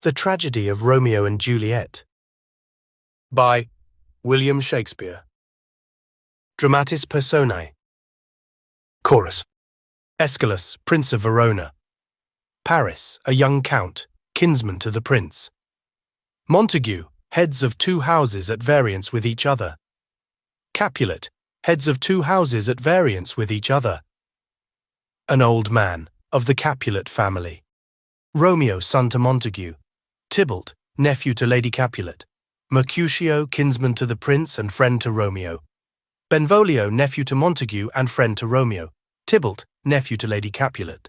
The Tragedy of Romeo and Juliet by William Shakespeare. Dramatis Personae. Chorus. Aeschylus, Prince of Verona. Paris, a young count, kinsman to the prince. Montague, heads of two houses at variance with each other. Capulet, heads of two houses at variance with each other. An old man, of the Capulet family. Romeo, son to Montague. Tybalt, nephew to Lady Capulet. Mercutio, kinsman to the prince and friend to Romeo. Benvolio, nephew to Montague and friend to Romeo. Tybalt, nephew to Lady Capulet.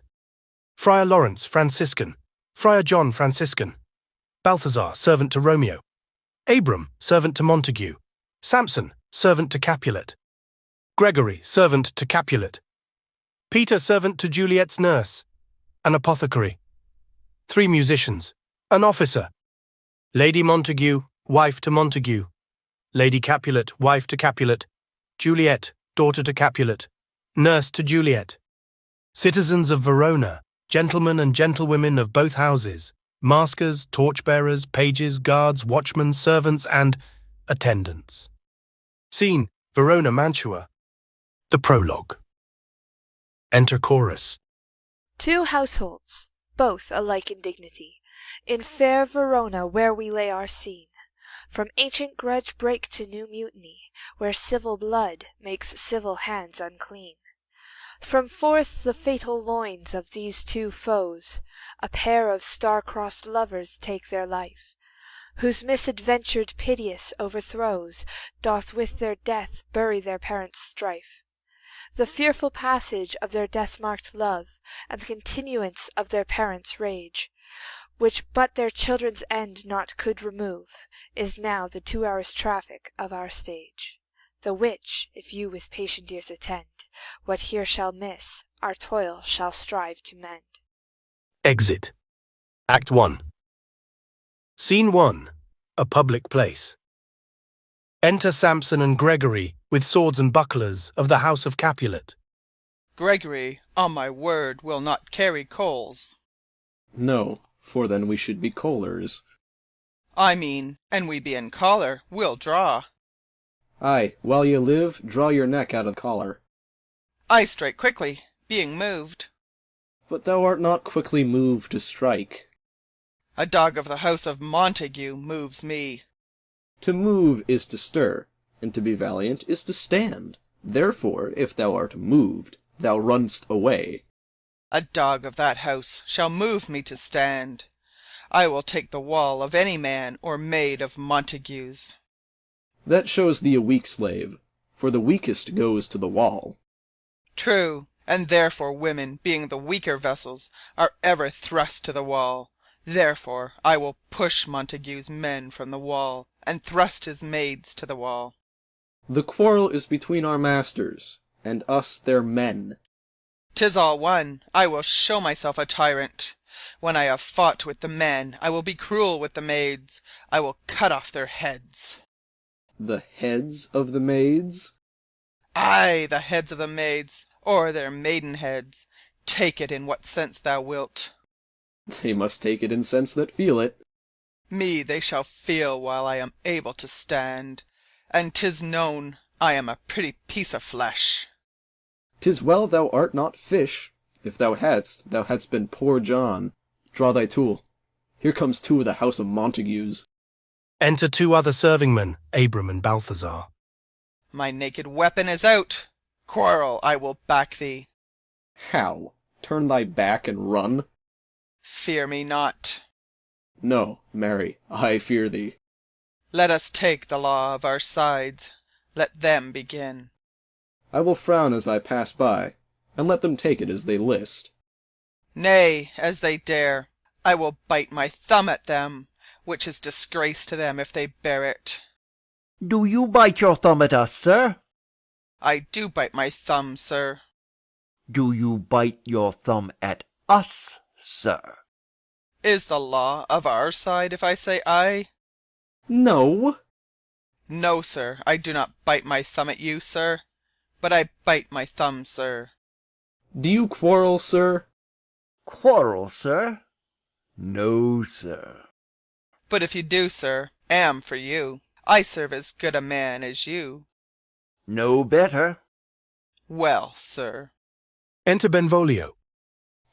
Friar Lawrence, Franciscan. Friar John, Franciscan. Balthazar, servant to Romeo. Abram, servant to Montague. Samson, servant to Capulet. Gregory, servant to Capulet. Peter, servant to Juliet's nurse. An apothecary. Three musicians. An officer. Lady Montague, wife to Montague. Lady Capulet, wife to Capulet. Juliet, daughter to Capulet. Nurse to Juliet. Citizens of Verona, gentlemen and gentlewomen of both houses, maskers, torchbearers, pages, guards, watchmen, servants, and attendants. Scene, Verona, Mantua. The prologue. Enter chorus. Two households, both alike in dignity, in fair Verona where we lay our scene, from ancient grudge break to new mutiny, where civil blood makes civil hands unclean. From forth the fatal loins of these two foes, a pair of star-crossed lovers take their life, whose misadventured piteous overthrows doth with their death bury their parents' strife. The fearful passage of their death-marked love, and the continuance of their parents' rage, which but their children's end not could remove, is now the 2 hours' traffic of our stage. The which, if you with patient ears attend, what here shall miss, our toil shall strive to mend. Exit. Act 1. Scene 1. A public place. Enter Samson and Gregory, with swords and bucklers, of the house of Capulet. Gregory, on my word, will not carry coals. No, for then we should be chollers. I mean, an we be in collar, we'll draw. Ay, while ye live, draw your neck out of collar. I strike quickly, being moved. But thou art not quickly moved to strike. A dog of the house of Montague moves me. To move is to stir, and to be valiant is to stand. Therefore, if thou art moved, thou runn'st away. A dog of that house shall move me to stand. I will take the wall of any man or maid of Montague's. That shows thee a weak slave, for the weakest goes to the wall. True, and therefore women, being the weaker vessels, are ever thrust to the wall. Therefore I will push Montague's men from the wall, and thrust his maids to the wall. The quarrel is between our masters, and us their men. 'Tis all one. I will show myself a tyrant. When I have fought with the men, I will be cruel with the maids. I will cut off their heads. The heads of the maids? Ay, the heads of the maids, or their maiden heads. Take it in what sense thou wilt. They must take it in sense that feel it. Me they shall feel while I am able to stand. And 'tis known I am a pretty piece of flesh. 'Tis well thou art not fish. If thou hadst been poor John. Draw thy tool. Here comes two of the house of Montagues. Enter two other servingmen, Abram and Balthazar. My naked weapon is out. Quarrel, I will back thee. How? Turn thy back and run? Fear me not. No, marry, I fear thee. Let us take the law of our sides. Let them begin. I will frown as I pass by, and let them take it as they list. Nay, as they dare. I will bite my thumb at them, which is disgrace to them if they bear it. Do you bite your thumb at us, sir? I do bite my thumb, sir. Do you bite your thumb at us, sir? Is the law of our side if I say aye? No. No, sir, I do not bite my thumb at you, sir, but I bite my thumb, sir. Do you quarrel, sir? Quarrel, sir? No, sir. But if you do, sir, am for you. I serve as good a man as you. No better. Well, sir. Enter Benvolio.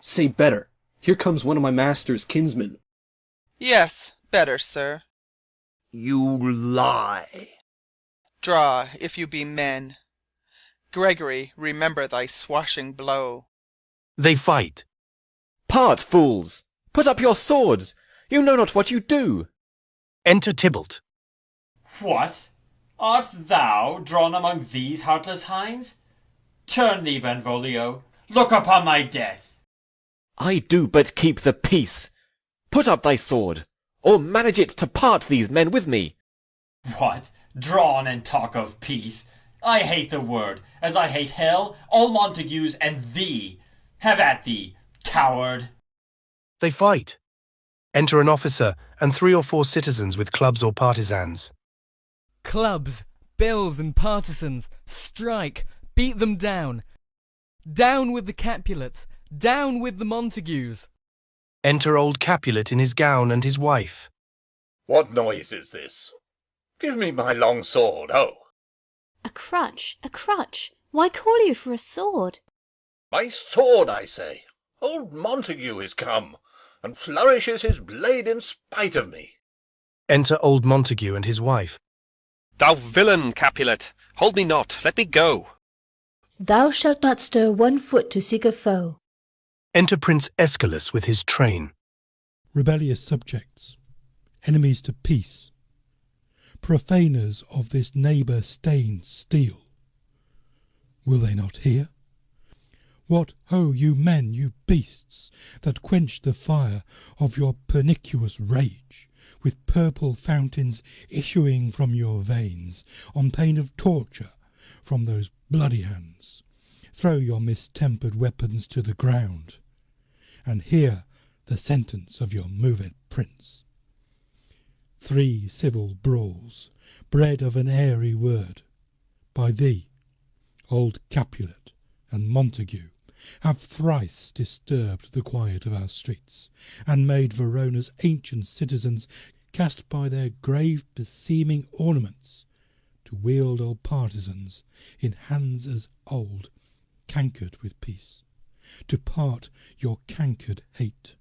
Say better. Here comes one of my master's kinsmen. Yes, better, sir. You lie. Draw, if you be men. Gregory, remember thy swashing blow. They fight. Part, fools! Put up your swords! You know not what you do! Enter Tybalt. What? Art thou drawn among these heartless hinds? Turn thee, Benvolio. Look upon thy death. I do but keep the peace. Put up thy sword, or manage it to part these men with me. What? Drawn and talk of peace? I hate the word, as I hate hell, all Montagues, and thee. Have at thee, coward. They fight. Enter an officer and 3 or 4 citizens with clubs or partisans. Clubs, bills and partisans, strike, beat them down. Down with the Capulets, down with the Montagues. Enter old Capulet in his gown and his wife. What noise is this? Give me my long sword, ho! A crutch, a crutch! Why call you for a sword? My sword, I say! Old Montague is come, and flourishes his blade in spite of me. Enter old Montague and his wife. Thou villain, Capulet, hold me not, let me go. Thou shalt not stir 1 foot to seek a foe. Enter Prince Aeschylus with his train. Rebellious subjects, enemies to peace, profaners of this neighbour-stained steel. Will they not hear? What, ho, you men, you beasts, that quench the fire of your pernicious rage, with purple fountains issuing from your veins, on pain of torture from those bloody hands. Throw your mistempered weapons to the ground, and hear the sentence of your moved prince. 3 civil brawls, bred of an airy word, by thee, old Capulet and Montague, have thrice disturbed the quiet of our streets, and made Verona's ancient citizens cast by their grave beseeming ornaments, to wield old partisans in hands as old, cankered with peace, to part your cankered hate.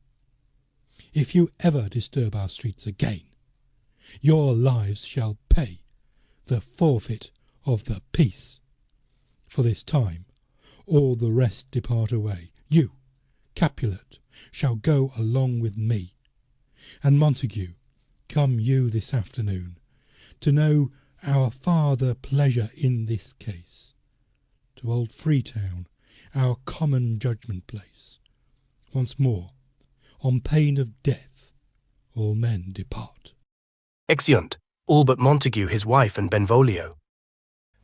If you ever disturb our streets again, your lives shall pay the forfeit of the peace. For this time all the rest depart away. You, Capulet, shall go along with me. And Montague, come you this afternoon, to know our farther pleasure in this case. To old Freetown, our common judgment place. Once more, on pain of death, all men depart. Exeunt, all but Montague, his wife, and Benvolio.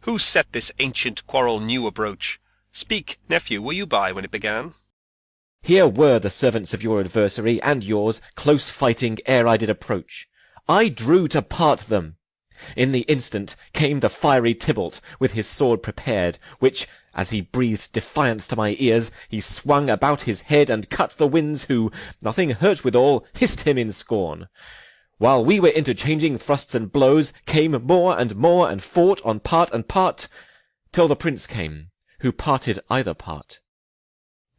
Who set this ancient quarrel new abroach? Speak, nephew, were you by when it began? Here were the servants of your adversary and yours close fighting ere I did approach. I drew to part them. In the instant came the fiery Tybalt with his sword prepared, which, as he breathed defiance to my ears, he swung about his head and cut the winds who, nothing hurt withal, hissed him in scorn. While we were interchanging thrusts and blows, came more and fought on part and part, till the prince came, who parted either part.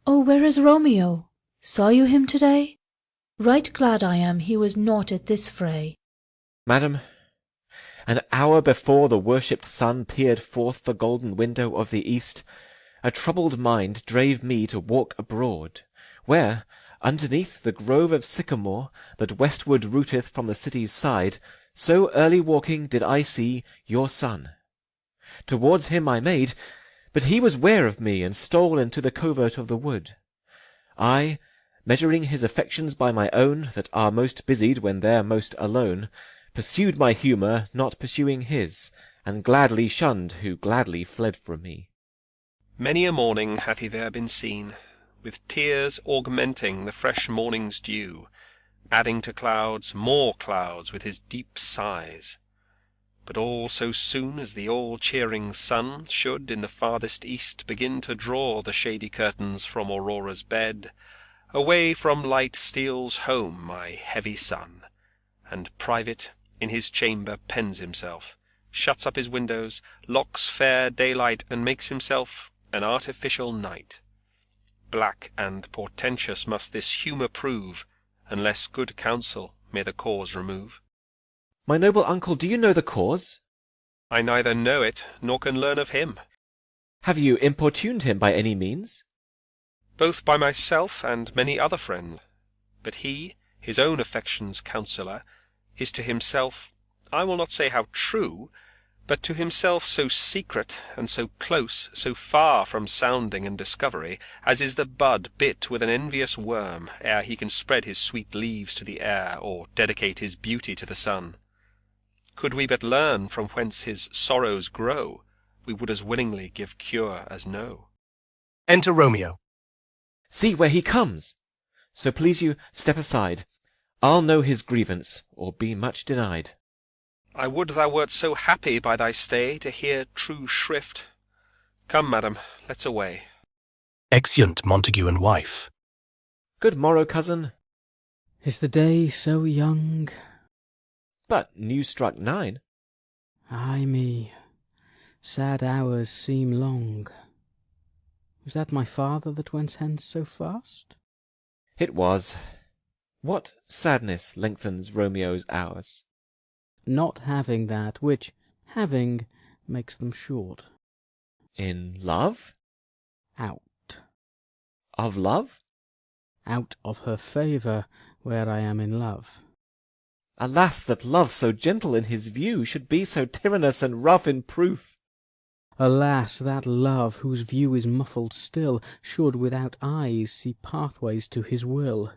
Oh, where is Romeo? Saw you him to-day? Right glad I am he was not at this fray. Madam, an hour before the worshipped sun peered forth the golden window of the east, a troubled mind drave me to walk abroad, where, underneath the grove of sycamore that westward rooteth from the city's side, so early walking did I see your son. Towards him I made, but he was ware of me, and stole into the covert of the wood. I, measuring his affections by my own, that are most busied when they're most alone, pursued my humour, not pursuing his, and gladly shunned who gladly fled from me. Many a morning hath he there been seen, with tears augmenting the fresh morning's dew, adding to clouds more clouds with his deep sighs. But all so soon as the all-cheering sun should in the farthest east begin to draw the shady curtains from Aurora's bed, away from light steals home my heavy son, and private in his chamber pens himself, shuts up his windows, locks fair daylight, and makes himself an artificial night. Black and portentous must this humour prove, unless good counsel may the cause remove. My noble uncle, do you know the cause? I neither know it, nor can learn of him. Have you importuned him by any means? Both by myself and many other friends. But he, his own affection's counsellor, is to himself, I will not say how true, but to himself so secret and so close, so far from sounding and discovery, as is the bud bit with an envious worm, ere he can spread his sweet leaves to the air, or dedicate his beauty to the sun. Could we but learn from whence his sorrows grow, we would as willingly give cure as know. Enter Romeo. See where he comes! So please you, step aside. I'll know his grievance, or be much denied. I would thou wert so happy by thy stay to hear true shrift. Come, madam, let's away. Exeunt Montague and wife. Good morrow, cousin. Is the day so young? But new struck 9. Ay me, sad hours seem long. Was that my father that went hence so fast? It was. What sadness lengthens Romeo's hours? Not having that which, having, makes them short. In love? Out. Of love? Out of her favour, where I am in love. Alas, that love so gentle in his view should be so tyrannous and rough in proof. Alas, that love, whose view is muffled still, should without eyes see pathways to his will.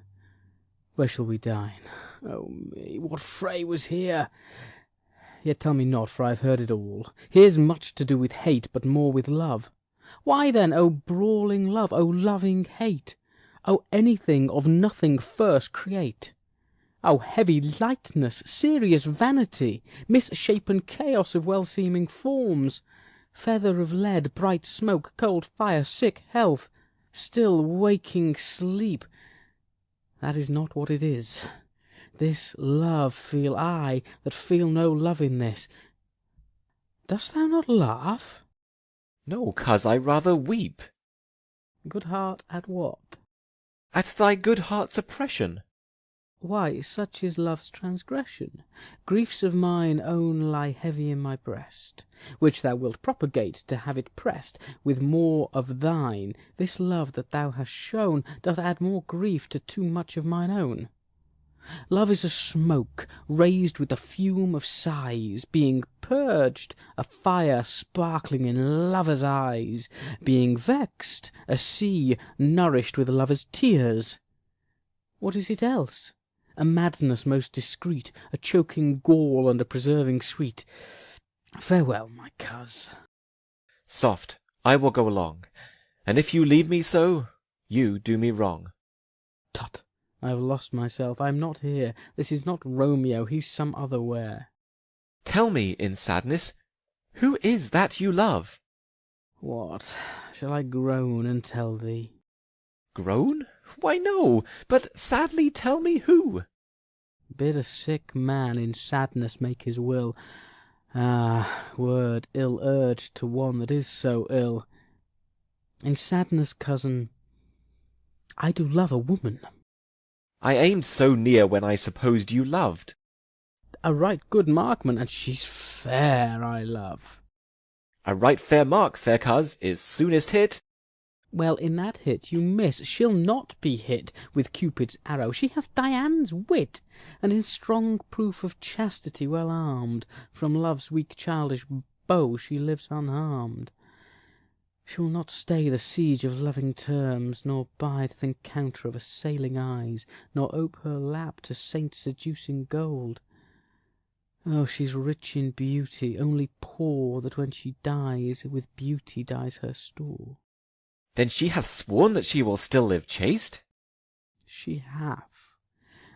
Where shall we dine? Oh me, what fray was here? Yet tell me not, for I have heard it all. Here's much to do with hate, but more with love. Why then, O brawling love, O loving hate? O anything of nothing first create? O heavy lightness, serious vanity, misshapen chaos of well-seeming forms, feather of lead, bright smoke, cold fire, sick health, still waking sleep. That is not what it is. This love feel I, that feel no love in this. Dost thou not laugh? No, coz, I rather weep. Good heart, at what? At thy good heart's oppression. Why, such is love's transgression. Griefs of mine own lie heavy in my breast, which thou wilt propagate to have it pressed with more of thine. This love that thou hast shown doth add more grief to too much of mine own. Love is a smoke raised with the fume of sighs, being purged, a fire sparkling in lovers' eyes, being vexed, a sea nourished with lovers' tears. What is it else? A madness most discreet, a choking gall and a preserving sweet. Farewell, my coz. Soft, I will go along, and if you leave me so, you do me wrong. Tut, I have lost myself. I am not here. This is not Romeo. He's some other where. Tell me, in sadness, who is that you love? What, shall I groan and tell thee? Groan? Why, no, but sadly tell me who. Bid a sick man in sadness make his will. Ah, word ill urged to one that is so ill. In sadness, cousin, I do love a woman. I aimed so near when I supposed you loved. A right good markman, and she's fair, I love. A right fair mark, fair coz, is soonest hit. Well, in that hit you miss. She'll not be hit with Cupid's arrow. She hath Dian's wit, and in strong proof of chastity well armed. From love's weak childish bow she lives unharmed. She'll not stay the siege of loving terms, nor bide th' encounter of assailing eyes, nor ope her lap to saint seducing gold. Oh, she's rich in beauty, only poor that when she dies, with beauty dies her store. Then she hath sworn that she will still live chaste? She hath,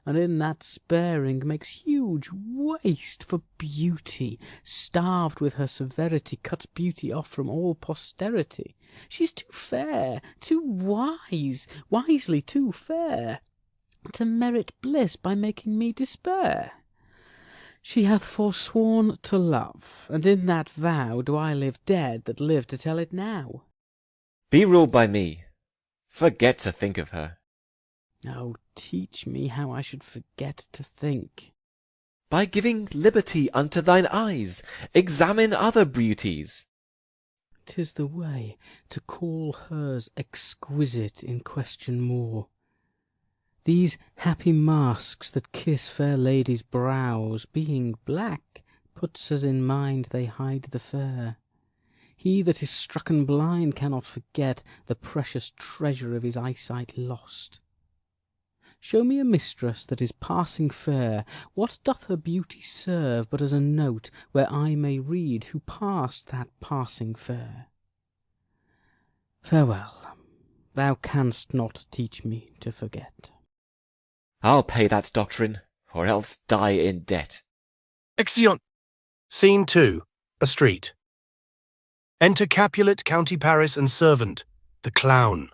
and in that sparing makes huge waste for beauty, starved with her severity, cuts beauty off from all posterity. She's too fair, too wise, wisely too fair, to merit bliss by making me despair. She hath forsworn to love, and in that vow do I live dead that live to tell it now. Be ruled by me. Forget to think of her. Oh, teach me how I should forget to think. By giving liberty unto thine eyes, examine other beauties. 'Tis the way to call hers exquisite in question more. These happy masks that kiss fair ladies' brows, being black, puts us in mind they hide the fair. He that is strucken blind cannot forget the precious treasure of his eyesight lost. Show me a mistress that is passing fair. What doth her beauty serve but as a note where I may read who passed that passing fair? Farewell, thou canst not teach me to forget. I'll pay that doctrine, or else die in debt. Exeunt. Scene 2. A street. Enter Capulet, County Paris, and servant, the clown.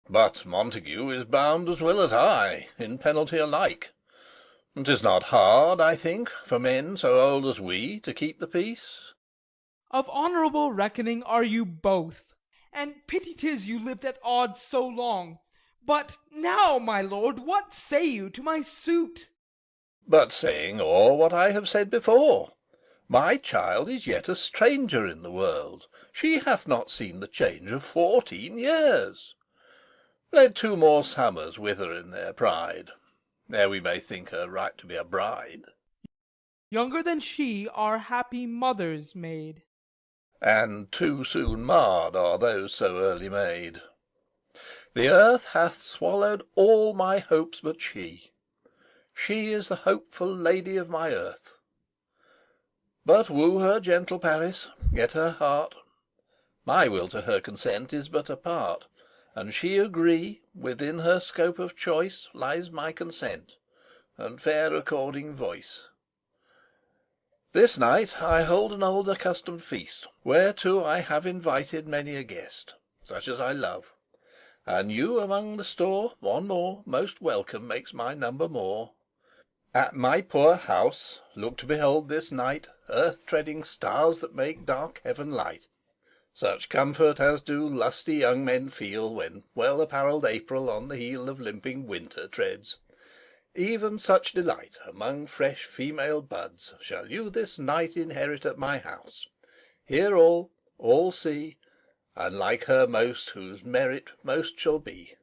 But Montague is bound as well as I, in penalty alike. 'Tis not hard, I think, for men so old as we to keep the peace. Of honourable reckoning are you both, and pity 'tis you lived at odds so long. But now, my lord, what say you to my suit? But saying o'er what I have said before, my child is yet a stranger in the world. She hath not seen the change of 14 years. Let 2 more summers wither in their pride, ere we may think her right to be a bride. Younger than she are happy mothers made. And too soon marred are those so early made. The earth hath swallowed all my hopes but she. She is the hopeful lady of my earth. But woo her, gentle Paris, get her heart. My will to her consent is but a part, and she agree, within her scope of choice lies my consent, and fair according voice. This night I hold an old accustomed feast, whereto I have invited many a guest, such as I love. And you among the store, one more, most welcome makes my number more. At my poor house look to behold this night earth-treading stars that make dark heaven light. Such comfort as do lusty young men feel when well-apparelled April on the heel of limping winter treads. Even such delight among fresh female buds shall you this night inherit at my house. Hear all see, and like her most whose merit most shall be.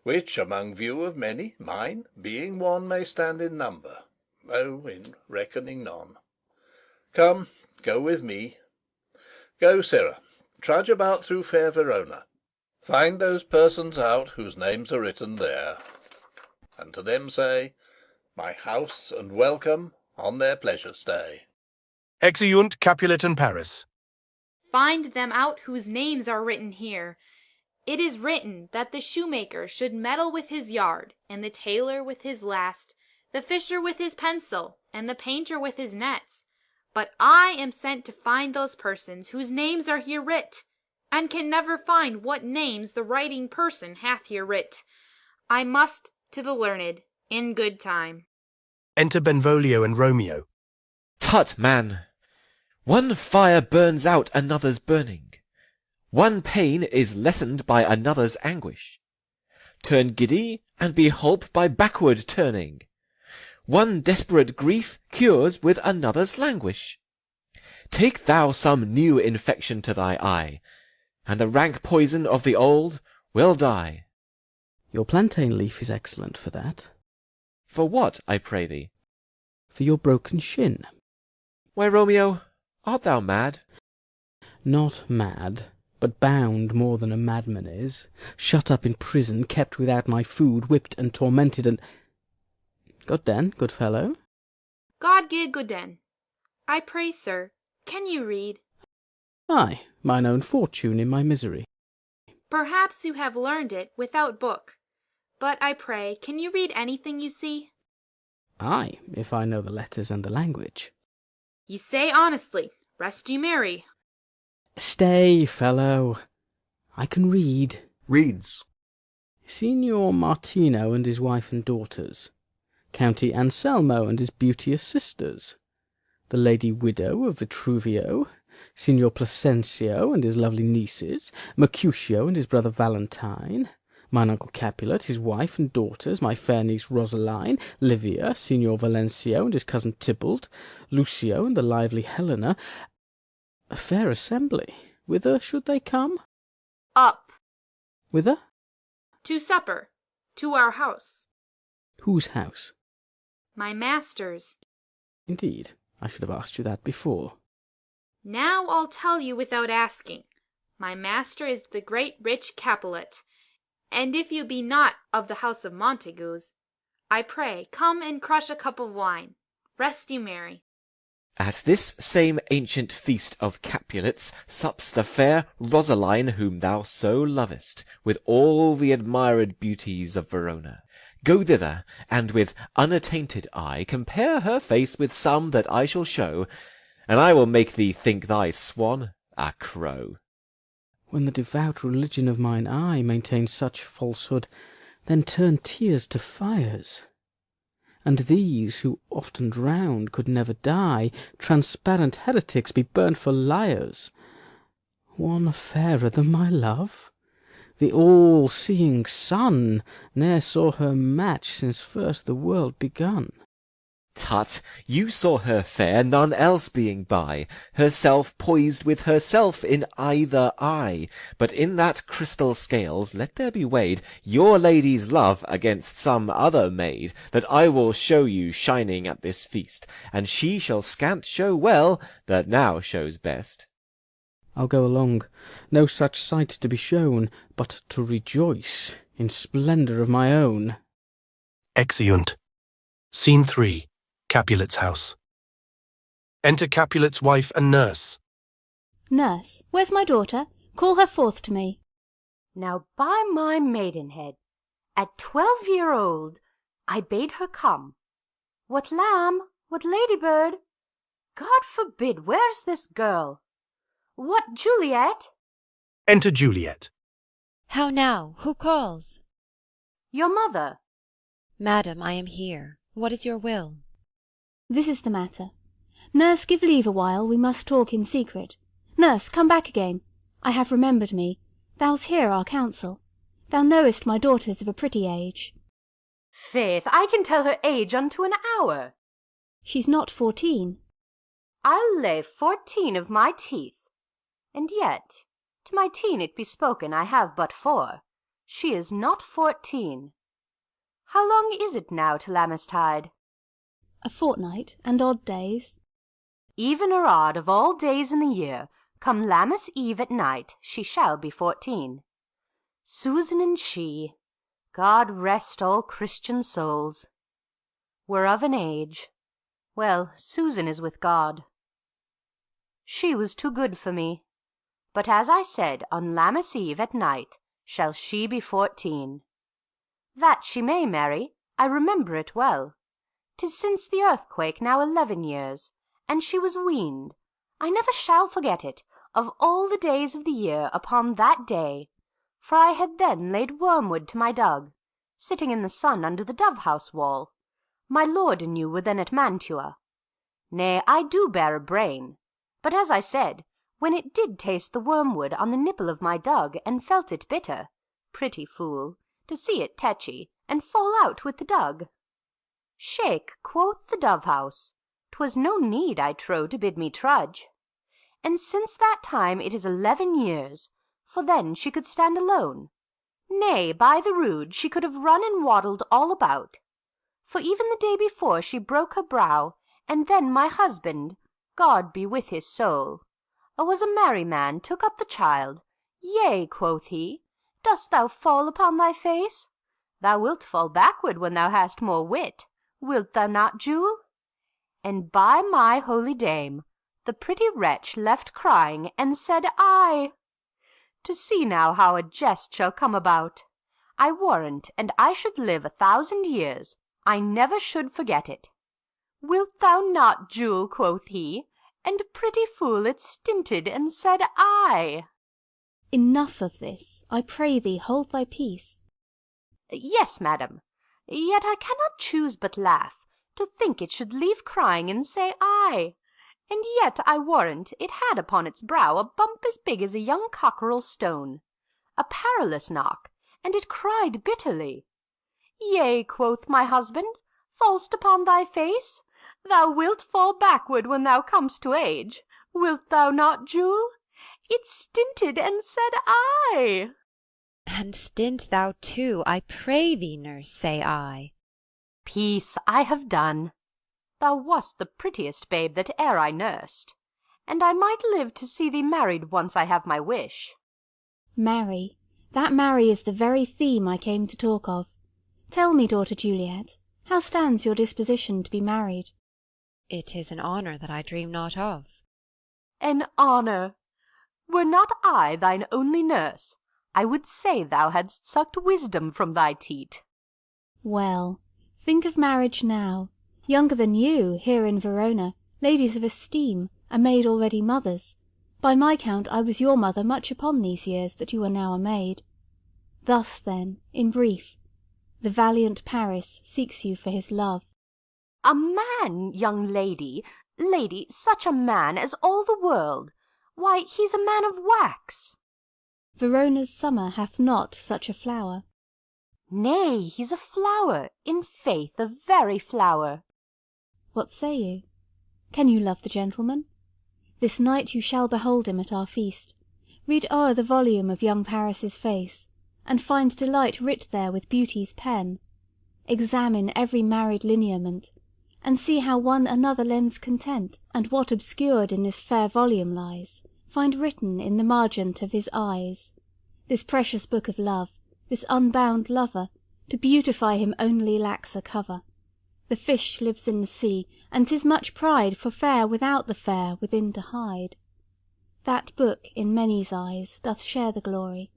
Which among view of many, mine, being one, may stand in number, though in reckoning none. Come, go with me. Go, Sirrah, trudge about through fair Verona. Find those persons out whose names are written there, and to them say, my house and welcome on their pleasure stay. Exeunt Capulet and Paris. Find them out whose names are written here. It is written that the shoemaker should meddle with his yard, and the tailor with his last, the fisher with his pencil, and the painter with his nets. But I am sent to find those persons whose names are here writ, and can never find what names the writing person hath here writ. I must to the learned in good time. Enter Benvolio and Romeo. Tut, man! One fire burns out another's burning. One pain is lessened by another's anguish. Turn giddy, and be holp by backward turning. One desperate grief cures with another's languish. Take thou some new infection to thy eye, and the rank poison of the old will die. Your plantain leaf is excellent for that. For what, I pray thee? For your broken shin. Why, Romeo, art thou mad? Not mad, but bound more than a madman is, shut up in prison, kept without my food, whipped and tormented, and— God den, good fellow. God give good den. I pray, sir, can you read? Ay, mine own fortune in my misery. Perhaps you have learned it without book. But I pray, can you read anything you see? Ay, if I know the letters and the language. Ye say honestly, rest you merry. Stay, fellow. I can read. Reads. Signor Martino and his wife and daughters. County Anselmo and his beauteous sisters, the lady widow of Vitruvio, Signor Placencio and his lovely nieces, Mercutio and his brother Valentine, mine uncle Capulet, his wife and daughters, my fair niece Rosaline, Livia, Signor Valencio and his cousin Tybalt, Lucio and the lively Helena. A fair assembly. Whither should they come? Up. Whither? To supper. To our house. Whose house? My master's. Indeed, I should have asked you that before. Now I'll tell you without asking. My master is the great rich Capulet, and if you be not of the house of Montagues, I pray come and crush a cup of wine. Rest you merry. At this same ancient feast of Capulets sups the fair Rosaline whom thou so lovest, with all the admired beauties of Verona. Go thither, and with unattainted eye compare her face with some that I shall show, and I will make thee think thy swan a crow. When the devout religion of mine eye maintains such falsehood, then turn tears to fires. And these, who often drowned, could never die, transparent heretics, be burnt for liars. One fairer than my love? The all-seeing sun ne'er saw her match since first the world begun. Tut, you saw her fair, none else being by, herself poised with herself in either eye. But in that crystal scales let there be weighed your lady's love against some other maid, that I will show you shining at this feast, and she shall scant show well that now shows best. I'll go along, no such sight to be shown, but to rejoice in splendour of my own. Exeunt. Scene 3. Capulet's house. Enter Capulet's wife and nurse. Nurse, where's my daughter? Call her forth to me. Now by my maidenhead, at 12-year-old, I bade her come. What lamb? What ladybird? God forbid, where's this girl? What, Juliet? Enter Juliet. How now? Who calls? Your mother. Madam, I am here. What is your will? This is the matter. Nurse, give leave a while, we must talk in secret. Nurse, come back again. I have remembered me. Thou's hear our counsel. Thou knowest my daughter's of a pretty age. Faith, I can tell her age unto an hour. She's not 14. I'll lay 14 of my teeth. And yet, to my teen it be spoken, I have but 4. She is not 14. How long is it now to Lammastide? A fortnight, and odd days. Even or odd of all days in the year, come Lammas Eve at night, she shall be 14. Susan and she, God rest all Christian souls, were of an age. Well, Susan is with God. She was too good for me. But as I said, on Lammas Eve at night shall she be 14. That she may, Mary, I remember it well. 'Tis since the earthquake now 11 years, and she was weaned. I never shall forget it, of all the days of the year, upon that day. For I had then laid wormwood to my dug, sitting in the sun under the dove-house wall. My lord and you were then at Mantua. Nay, I do bear a brain. But as I said, when it did taste the wormwood on the nipple of my dug, and felt it bitter, pretty fool, to see it tetchy, and fall out with the dug. Shake, quoth the dove-house, 'twas no need, I trow, to bid me trudge. And since that time it is 11 years, for then she could stand alone. Nay, by the rood, she could have run and waddled all about. For even the day before she broke her brow, and then my husband, God be with his soul, was a merry man, took up the child. Yea, quoth he, dost thou fall upon thy face? Thou wilt fall backward when thou hast more wit. Wilt thou not, Jule? And by my holy dame, the pretty wretch left crying, and said, I. To see now how a jest shall come about. I warrant, and I should live 1,000 years, I never should forget it. Wilt thou not, Jule, quoth he, and pretty fool it stinted, and said, I. Enough of this. I pray thee, hold thy peace. Yes, madam. Yet I cannot choose but laugh, to think it should leave crying and say ay. And yet I warrant it had upon its brow a bump as big as a young cockerel stone, a perilous knock, and it cried bitterly. Yea, quoth my husband, fall'st upon thy face? Thou wilt fall backward when thou comest to age. Wilt thou not, Jule? It stinted and said ay. And stint thou too, I pray thee, nurse, say I. Peace, I have done. Thou wast the prettiest babe that e'er I nursed, and I might live to see thee married once I have my wish. Marry, that marry is the very theme I came to talk of. Tell me, daughter Juliet, how stands your disposition to be married? It is an honour that I dream not of. An honour! Were not I thine only nurse, I would say thou hadst sucked wisdom from thy teat. Well, think of marriage now. Younger than you, here in Verona, ladies of esteem, are made already mothers. By my count I was your mother much upon these years that you are now a maid. Thus, then, in brief, the valiant Paris seeks you for his love. A man, young lady, such a man as all the world. Why, he's a man of wax. Verona's summer hath not such a flower. Nay, he's a flower, in faith, a very flower. What say you? Can you love the gentleman? This night you shall behold him at our feast. Read o'er the volume of young Paris's face, and find delight writ there with beauty's pen. Examine every married lineament, and see how one another lends content, and what obscured in this fair volume lies, find written in the margent of his eyes. This precious book of love, this unbound lover, to beautify him only lacks a cover. The fish lives in the sea, and 'tis much pride for fair without the fair within to hide. That book in many's eyes doth share the glory,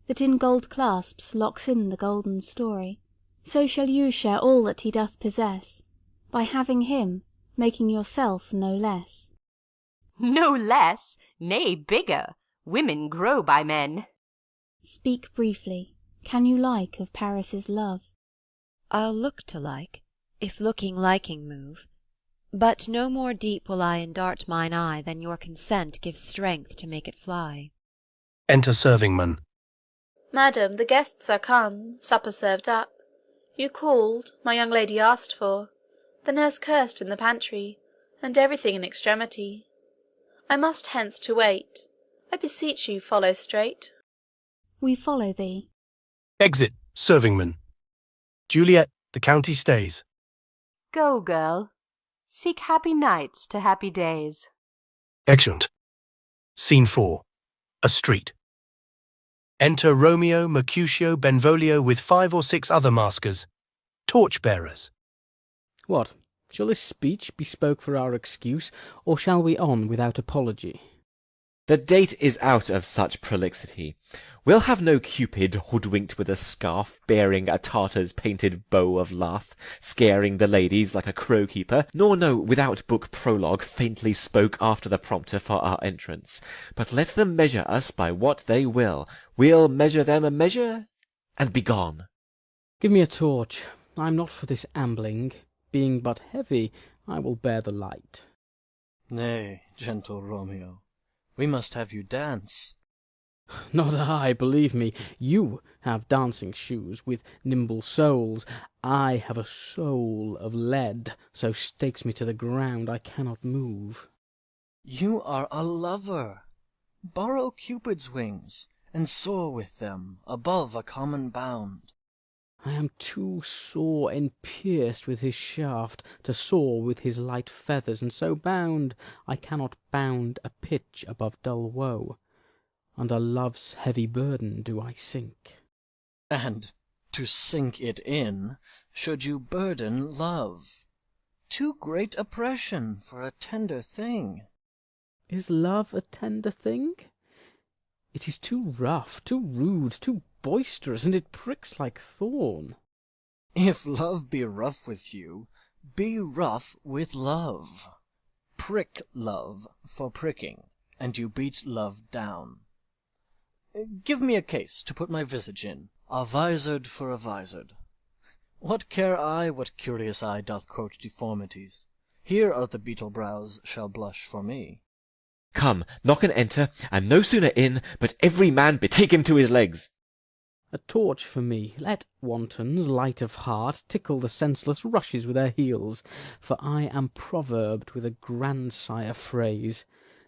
that in gold clasps locks in the golden story. So shall you share all that he doth possess, by having him, making yourself no less. No less, nay, bigger. Women grow by men. Speak briefly. Can you like of Paris's love? I'll look to like, if looking liking move. But no more deep will I endart mine eye than your consent gives strength to make it fly. Enter servingman. Madam, the guests are come, supper served up. You called, my young lady asked for, the nurse cursed in the pantry, and everything in extremity. I must hence to wait. I beseech you follow straight. We follow thee. Exit, servingman. Juliet, the county stays. Go, girl. Seek happy nights to happy days. Exeunt. Scene 4. A street. Enter Romeo, Mercutio, Benvolio with 5 or 6 other maskers, torch-bearers. What? Shall this speech be spoke for our excuse, or shall we on without apology? The date is out of such prolixity. We'll have no Cupid hoodwinked with a scarf, bearing a Tartar's painted bow of lath, scaring the ladies like a crow-keeper, nor no without-book prologue faintly spoke after the prompter for our entrance. But let them measure us by what they will. We'll measure them a measure, and be gone. Give me a torch. I'm not for this ambling. Being but heavy, I will bear the light. Nay, gentle Romeo, we must have you dance. Not I, believe me. You have dancing shoes with nimble soles. I have a soul of lead, so stakes me to the ground I cannot move. You are a lover. Borrow Cupid's wings, and soar with them above a common bound. I am too sore and pierced with his shaft to soar with his light feathers, and so bound I cannot bound a pitch above dull woe. Under love's heavy burden do I sink. And to sink it in, should you burden love. Too great oppression for a tender thing. Is love a tender thing? It is too rough, too rude, too boisterous, and it pricks like thorn. If love be rough with you, be rough with love. Prick love for pricking, and you beat love down. Give me a case to put my visage in, a vizard for a vizard. What care I what curious eye doth quote deformities? Here are the beetle brows shall blush for me. Come, knock and enter, and no sooner in, but every man betake him to his legs. A torch for me. Let wantons, light of heart, tickle the senseless rushes with their heels, for I am proverbed with a grandsire phrase.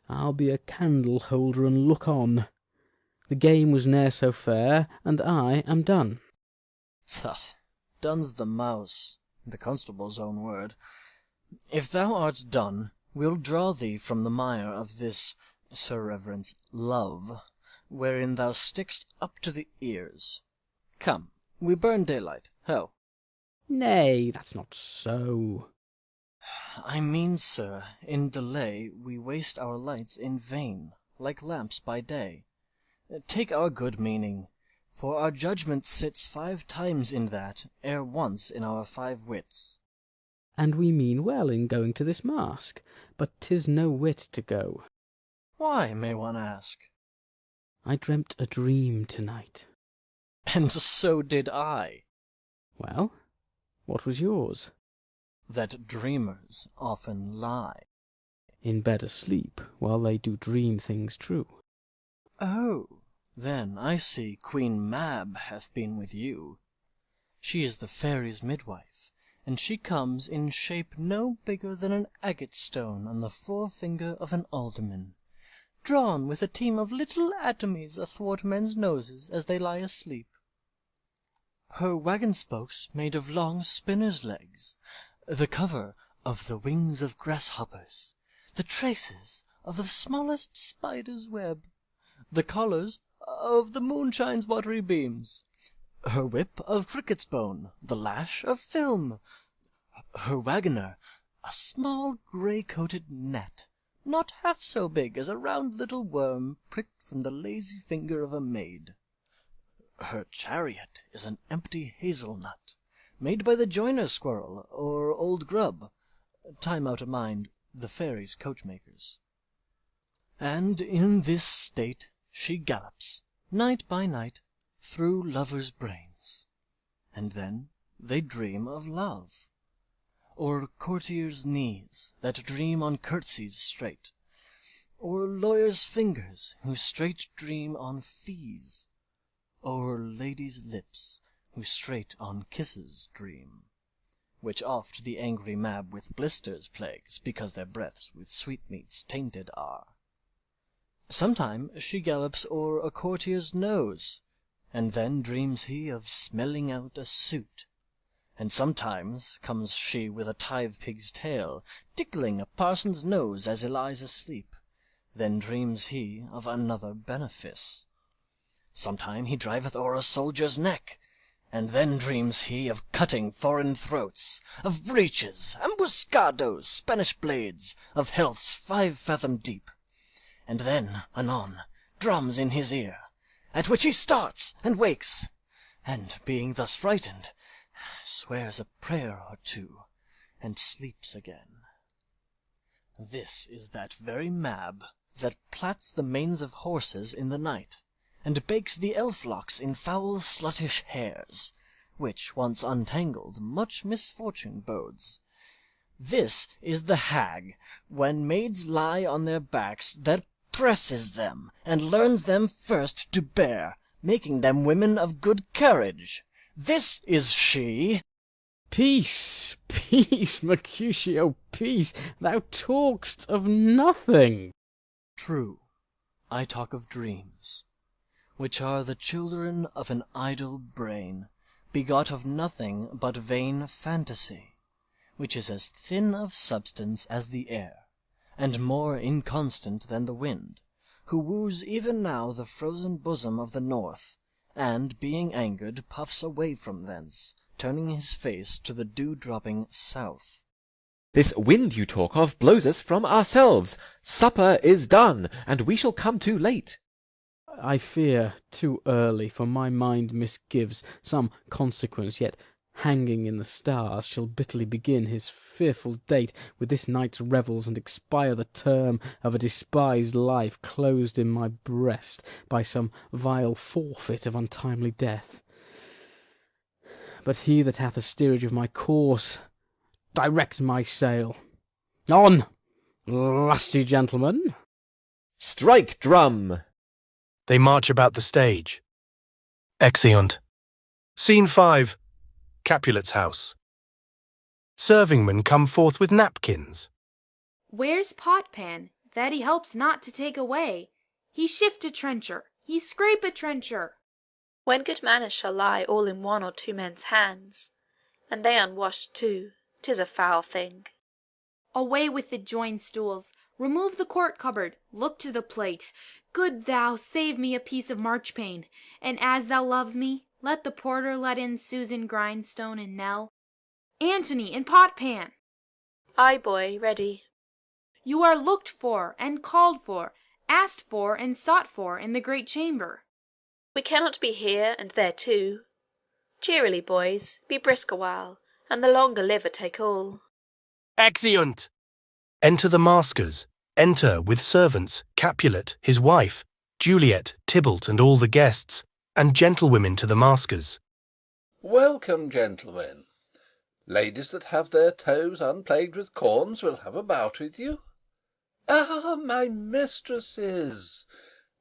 I'll be a candle holder and look on. The game was ne'er so fair, and I am done. Tut, done's the mouse, the constable's own word. If thou art done, we'll draw thee from the mire of this, Sir Reverence, love, wherein thou stick'st up to the ears. Come, we burn daylight, ho! Nay, that's not so. I mean, sir, in delay we waste our lights in vain, like lamps by day. Take our good meaning, for our judgment sits 5 times in that, ere once in our 5 wits. And we mean well in going to this mask, but 'tis no wit to go. Why, may one ask? I dreamt a dream to-night. And so did I. Well, what was yours? That dreamers often lie. In bed asleep, while they do dream things true. Oh, then I see Queen Mab hath been with you. She is the fairies' midwife, and she comes in shape no bigger than an agate stone on the forefinger of an alderman, drawn with a team of little atomies athwart men's noses as they lie asleep. Her waggon spokes made of long spinner's legs, the cover of the wings of grasshoppers, the traces of the smallest spider's web, the collars of the moonshine's watery beams, her whip of cricket's bone, the lash of film, her waggoner a small grey-coated gnat, not half so big as a round little worm pricked from the lazy finger of a maid. Her chariot is an empty hazel-nut, made by the joiner squirrel or old grub, time out of mind the fairies' coachmakers. And in this state she gallops, night by night, through lovers' brains, and then they dream of love, or courtiers' knees that dream on curtsies straight, or lawyers' fingers who straight dream on fees, or ladies' lips who straight on kisses dream, which oft the angry Mab with blisters plagues, because their breaths with sweetmeats tainted are. Sometime she gallops o'er a courtier's nose, and then dreams he of smelling out a suit, and sometimes comes she with a tithe-pig's tail, tickling a parson's nose as he lies asleep, then dreams he of another benefice. Sometime he driveth o'er a soldier's neck, and then dreams he of cutting foreign throats, of breaches, ambuscados, Spanish blades, of healths 5 fathom deep, and then, anon, drums in his ear, at which he starts and wakes, and being thus frightened, swears a prayer or two, and sleeps again. This is that very Mab that plats the manes of horses in the night, and bakes the elf-locks in foul sluttish hairs, which, once untangled, much misfortune bodes. This is the hag, when maids lie on their backs, that presses them, and learns them first to bear, making them women of good carriage. This is she. Peace, peace, Mercutio, peace. Thou talk'st of nothing. True, I talk of dreams, which are the children of an idle brain, begot of nothing but vain fantasy, which is as thin of substance as the air, and more inconstant than the wind, who woos even now the frozen bosom of the north, and, being angered, puffs away from thence, turning his face to the dew-dropping south. This wind you talk of blows us from ourselves. Supper is done, and we shall come too late. I fear too early, for my mind misgives some consequence, yet hanging in the stars shall bitterly begin his fearful date with this night's revels, and expire the term of a despised life closed in my breast by some vile forfeit of untimely death. but he that hath the steerage of my course, direct my sail. On, lusty gentlemen! Strike drum! They march about the stage. Exeunt. Scene 5. Capulet's house. Servingmen come forth with napkins. Where's Potpan, that he helps not to take away? He shift a trencher, he scrape a trencher. When good manners shall lie all in one or two men's hands, and they unwashed too, 'tis a foul thing. Away with the joined stools, remove the court cupboard, look to the plate. Good thou, save me a piece of marchpane, and as thou loves me, let the porter let in Susan Grindstone and Nell. Antony and Potpan! Ay, boy, ready. You are looked for and called for, asked for and sought for in the great chamber. We cannot be here and there too. Cheerily, boys, be brisk a while, and the longer liver take all. Exeunt. Enter the maskers. Enter, with servants, Capulet, his wife, Juliet, Tybalt, and all the guests, and gentlewomen to the maskers. Welcome, gentlemen. Ladies that have their toes unplagued with corns will have a bout with you. Ah, my mistresses!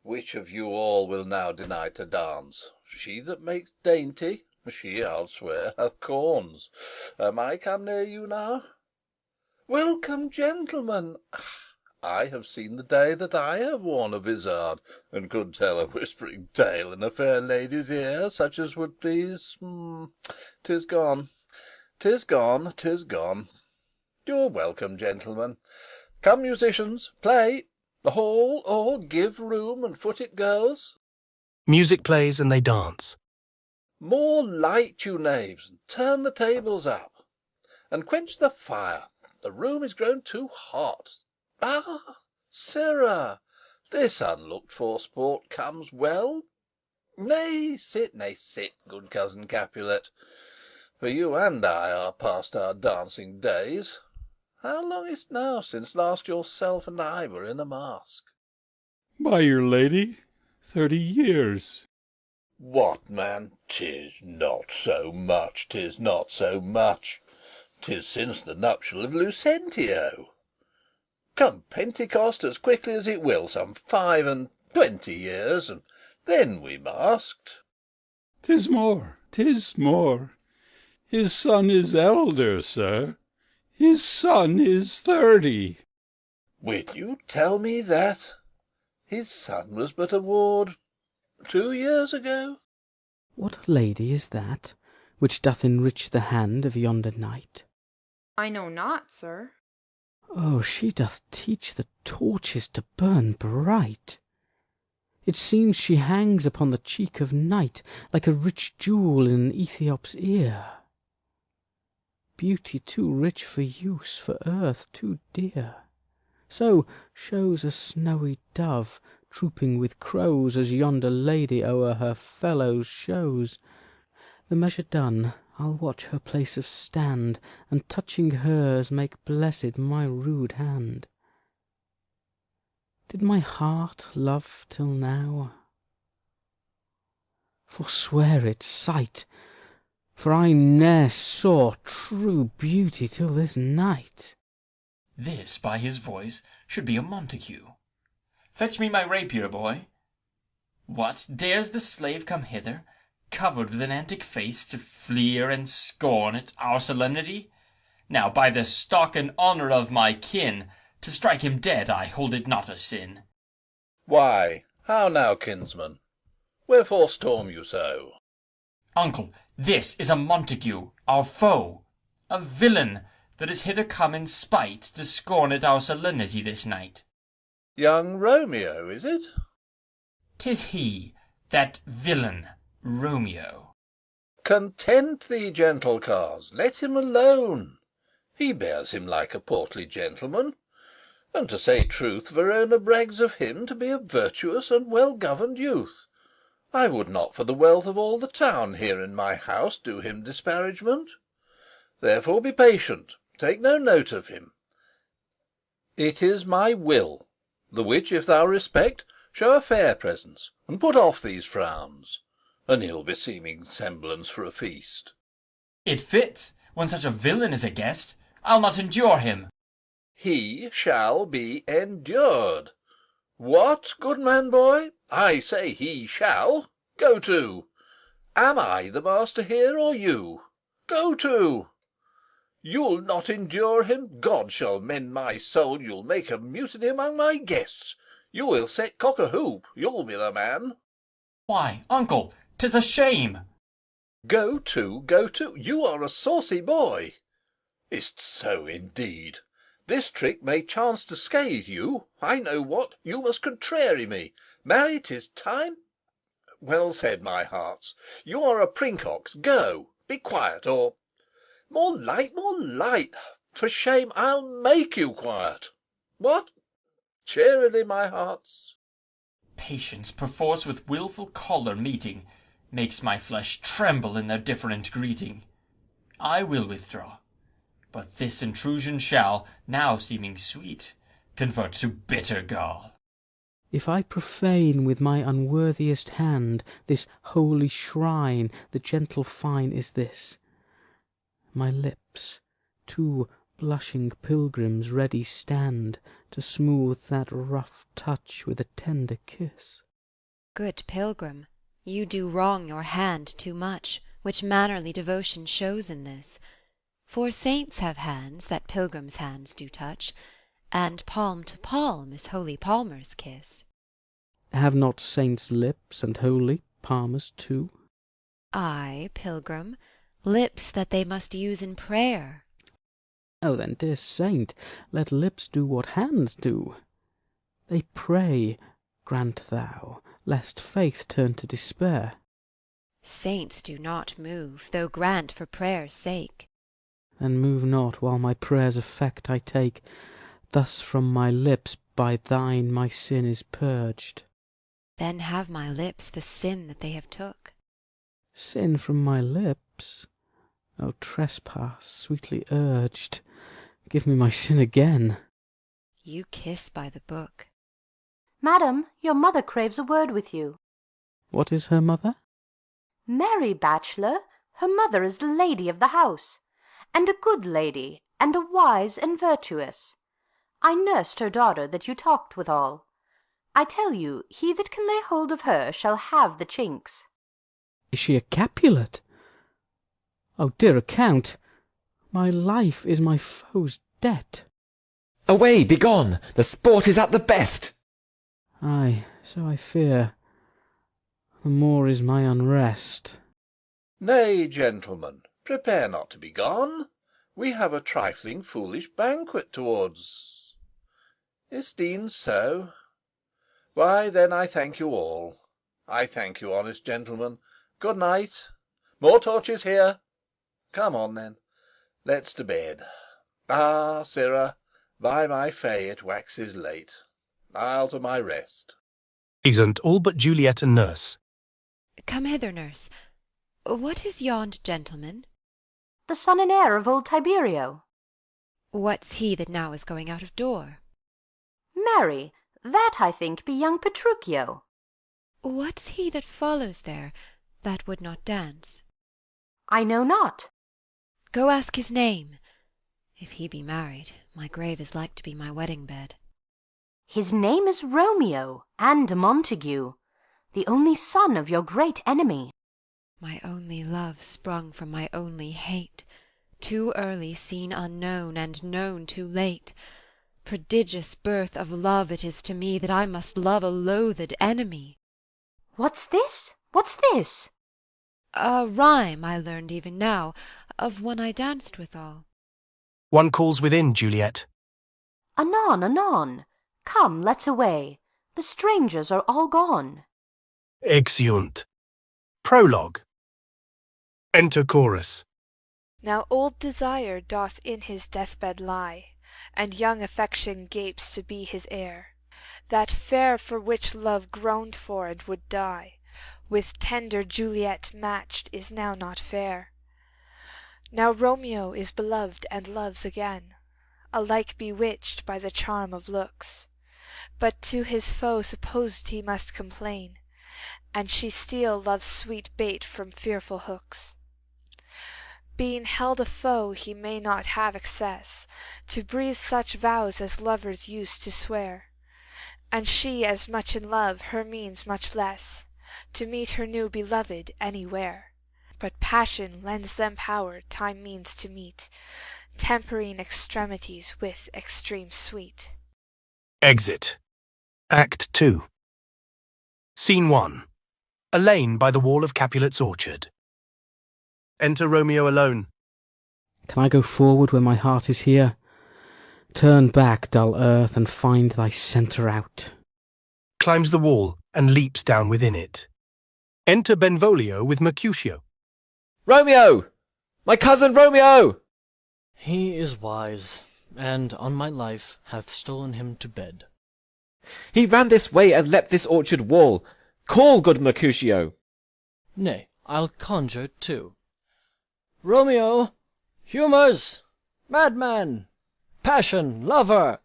Which of you all will now deny to dance? She that makes dainty, she, I'll swear, hath corns. Am I come near you now? Welcome, gentlemen. I have seen the day that I have worn a vizard, and could tell a whispering tale in a fair lady's ear, such as would please. 'Tis gone, 'tis gone, 'tis gone. You're welcome, gentlemen. Come, musicians, play. All give room, and foot it goes. Music plays and they dance. More light, you knaves, and turn the tables up, and quench the fire. The room is grown too hot. Ah, sirrah, this unlooked-for sport comes well. Nay, sit, good cousin Capulet, for you and I are past our dancing days. How long is't now since last yourself and I were in a mask? By your lady, 30 years. What, man, 'tis not so much, 'tis not so much. 'Tis since the nuptial of Lucentio. Come Pentecost as quickly as it will, some 25 years, and then we masked. 'Tis more, 'tis more. His son is elder, sir. His son is 30. Will you tell me that? His son was but a ward 2 years ago. What lady is that, which doth enrich the hand of yonder knight? I know not, sir. Oh, she doth teach the torches to burn bright. It seems she hangs upon the cheek of night, like a rich jewel in an Ethiop's ear. Beauty too rich for use, for earth too dear. So shows a snowy dove, trooping with crows, as yonder lady o'er her fellows shows. The measure done, I'll watch her place of stand, and touching hers make blessed my rude hand. Did my heart love till now? Forswear its sight, for I ne'er saw true beauty till this night. This, by his voice, should be a Montague. Fetch me my rapier, boy. What, dares the slave come hither, covered with an antic face, to fleer and scorn at our solemnity? Now, by the stock and honour of my kin, to strike him dead I hold it not a sin. Why, how now, kinsman? Wherefore storm you so? Uncle, this is a Montague, our foe, a villain, that is hither come in spite to scorn at our solemnity this night. Young Romeo, is it? 'Tis he, that villain, Romeo. Content thee, gentle cars, let him alone. He bears him like a portly gentleman, and to say truth, Verona brags of him to be a virtuous and well-governed youth. I would not for the wealth of all the town here in my house do him disparagement. Therefore be patient, take no note of him. It is my will, the which if thou respect, show a fair presence, and put off these frowns, an ill-beseeming semblance for a feast. It fits, when such a villain is a guest. I'll not endure him. He shall be endured. What, goodman boy? I say he shall. Go to. Am I the master here, or you? Go to. You'll not endure him? God shall mend my soul, you'll make a mutiny among my guests. You will set cock-a-hoop, you'll be the man. Why, uncle, 'tis a shame. Go to, go to. You are a saucy boy. Is't so, indeed? This trick may chance to scathe you. I know what. You must contrary me. Marry, 'tis time. Well said, my hearts. You are a princox. Go. Be quiet, or... More light, more light. For shame, I'll make you quiet. What? Cheerily, my hearts. Patience perforce with wilful choler meeting makes my flesh tremble in their different greeting. I will withdraw, but this intrusion shall, now seeming sweet, convert to bitter gall. If I profane with my unworthiest hand this holy shrine, the gentle fine is this: my lips, two blushing pilgrims, ready stand to smooth that rough touch with a tender kiss. Good pilgrim, you do wrong your hand too much, which mannerly devotion shows in this. For saints have hands that pilgrims' hands do touch, and palm to palm is holy palmer's kiss. Have not saints lips, and holy palmers too? Ay, pilgrim, lips that they must use in prayer. Oh, then, dear saint, let lips do what hands do. They pray, grant thou, lest faith turn to despair. Saints do not move, though grant for prayer's sake. Then move not, while my prayer's effect I take. Thus from my lips by thine my sin is purged. Then have my lips the sin that they have took. Sin from my lips? O trespass, sweetly urged, give me my sin again. You kiss by the book. Madam, your mother craves a word with you. What is her mother? Marry, bachelor, her mother is the lady of the house, and a good lady, and a wise and virtuous. I nursed her daughter that you talked withal. I tell you, he that can lay hold of her shall have the chinks. Is she a Capulet? O dear account, my life is my foe's debt. Away, begone! The sport is at the best. Ay, so I fear. The more is my unrest. Nay, gentlemen, prepare not to be gone. We have a trifling foolish banquet towards. Is't e'en so? Why, then I thank you all. I thank you, honest gentlemen. Good night. More torches here. Come on, then. Let's to bed. Ah, sirrah, by my fay it waxes late. I'll to my rest. Present all but Juliet and nurse. Come hither, nurse. What is yond gentleman? The son and heir of old Tiberio. What's he that now is going out of door? Marry, that I think be young Petruchio. What's he that follows there, that would not dance? I know not. Go ask his name. If he be married, my grave is like to be my wedding bed. His name is Romeo, and a Montague, the only son of your great enemy. My only love sprung from my only hate, too early seen unknown, and known too late. Prodigious birth of love it is to me, that I must love a loathed enemy. What's this? What's this? A rhyme I learned even now, of one I danced withal. One calls within, Juliet. Anon, anon. Come, let's away. The strangers are all gone. Exeunt. Prologue. Enter chorus. Now old desire doth in his deathbed lie, and young affection gapes to be his heir. That fair for which love groaned for and would die, with tender Juliet matched is now not fair. Now Romeo is beloved and loves again, alike bewitched by the charm of looks, but to his foe supposed he must complain, and she steal love's sweet bait from fearful hooks. Being held a foe, he may not have access to breathe such vows as lovers used to swear, and she as much in love, her means much less, to meet her new beloved anywhere. But passion lends them power time means to meet, tempering extremities with extreme sweet. Exit. Act 2. Scene 1. A lane by the wall of Capulet's orchard. Enter Romeo alone. Can I go forward when my heart is here? Turn back, dull earth, and find thy centre out. Climbs the wall and leaps down within it. Enter Benvolio with Mercutio. Romeo! My cousin Romeo! He is wise, and on my life hath stolen him to bed. He ran this way and leapt this orchard wall. Call, good Mercutio. Nay, I'll conjure too. Romeo! Humours! Madman! Passion! Lover!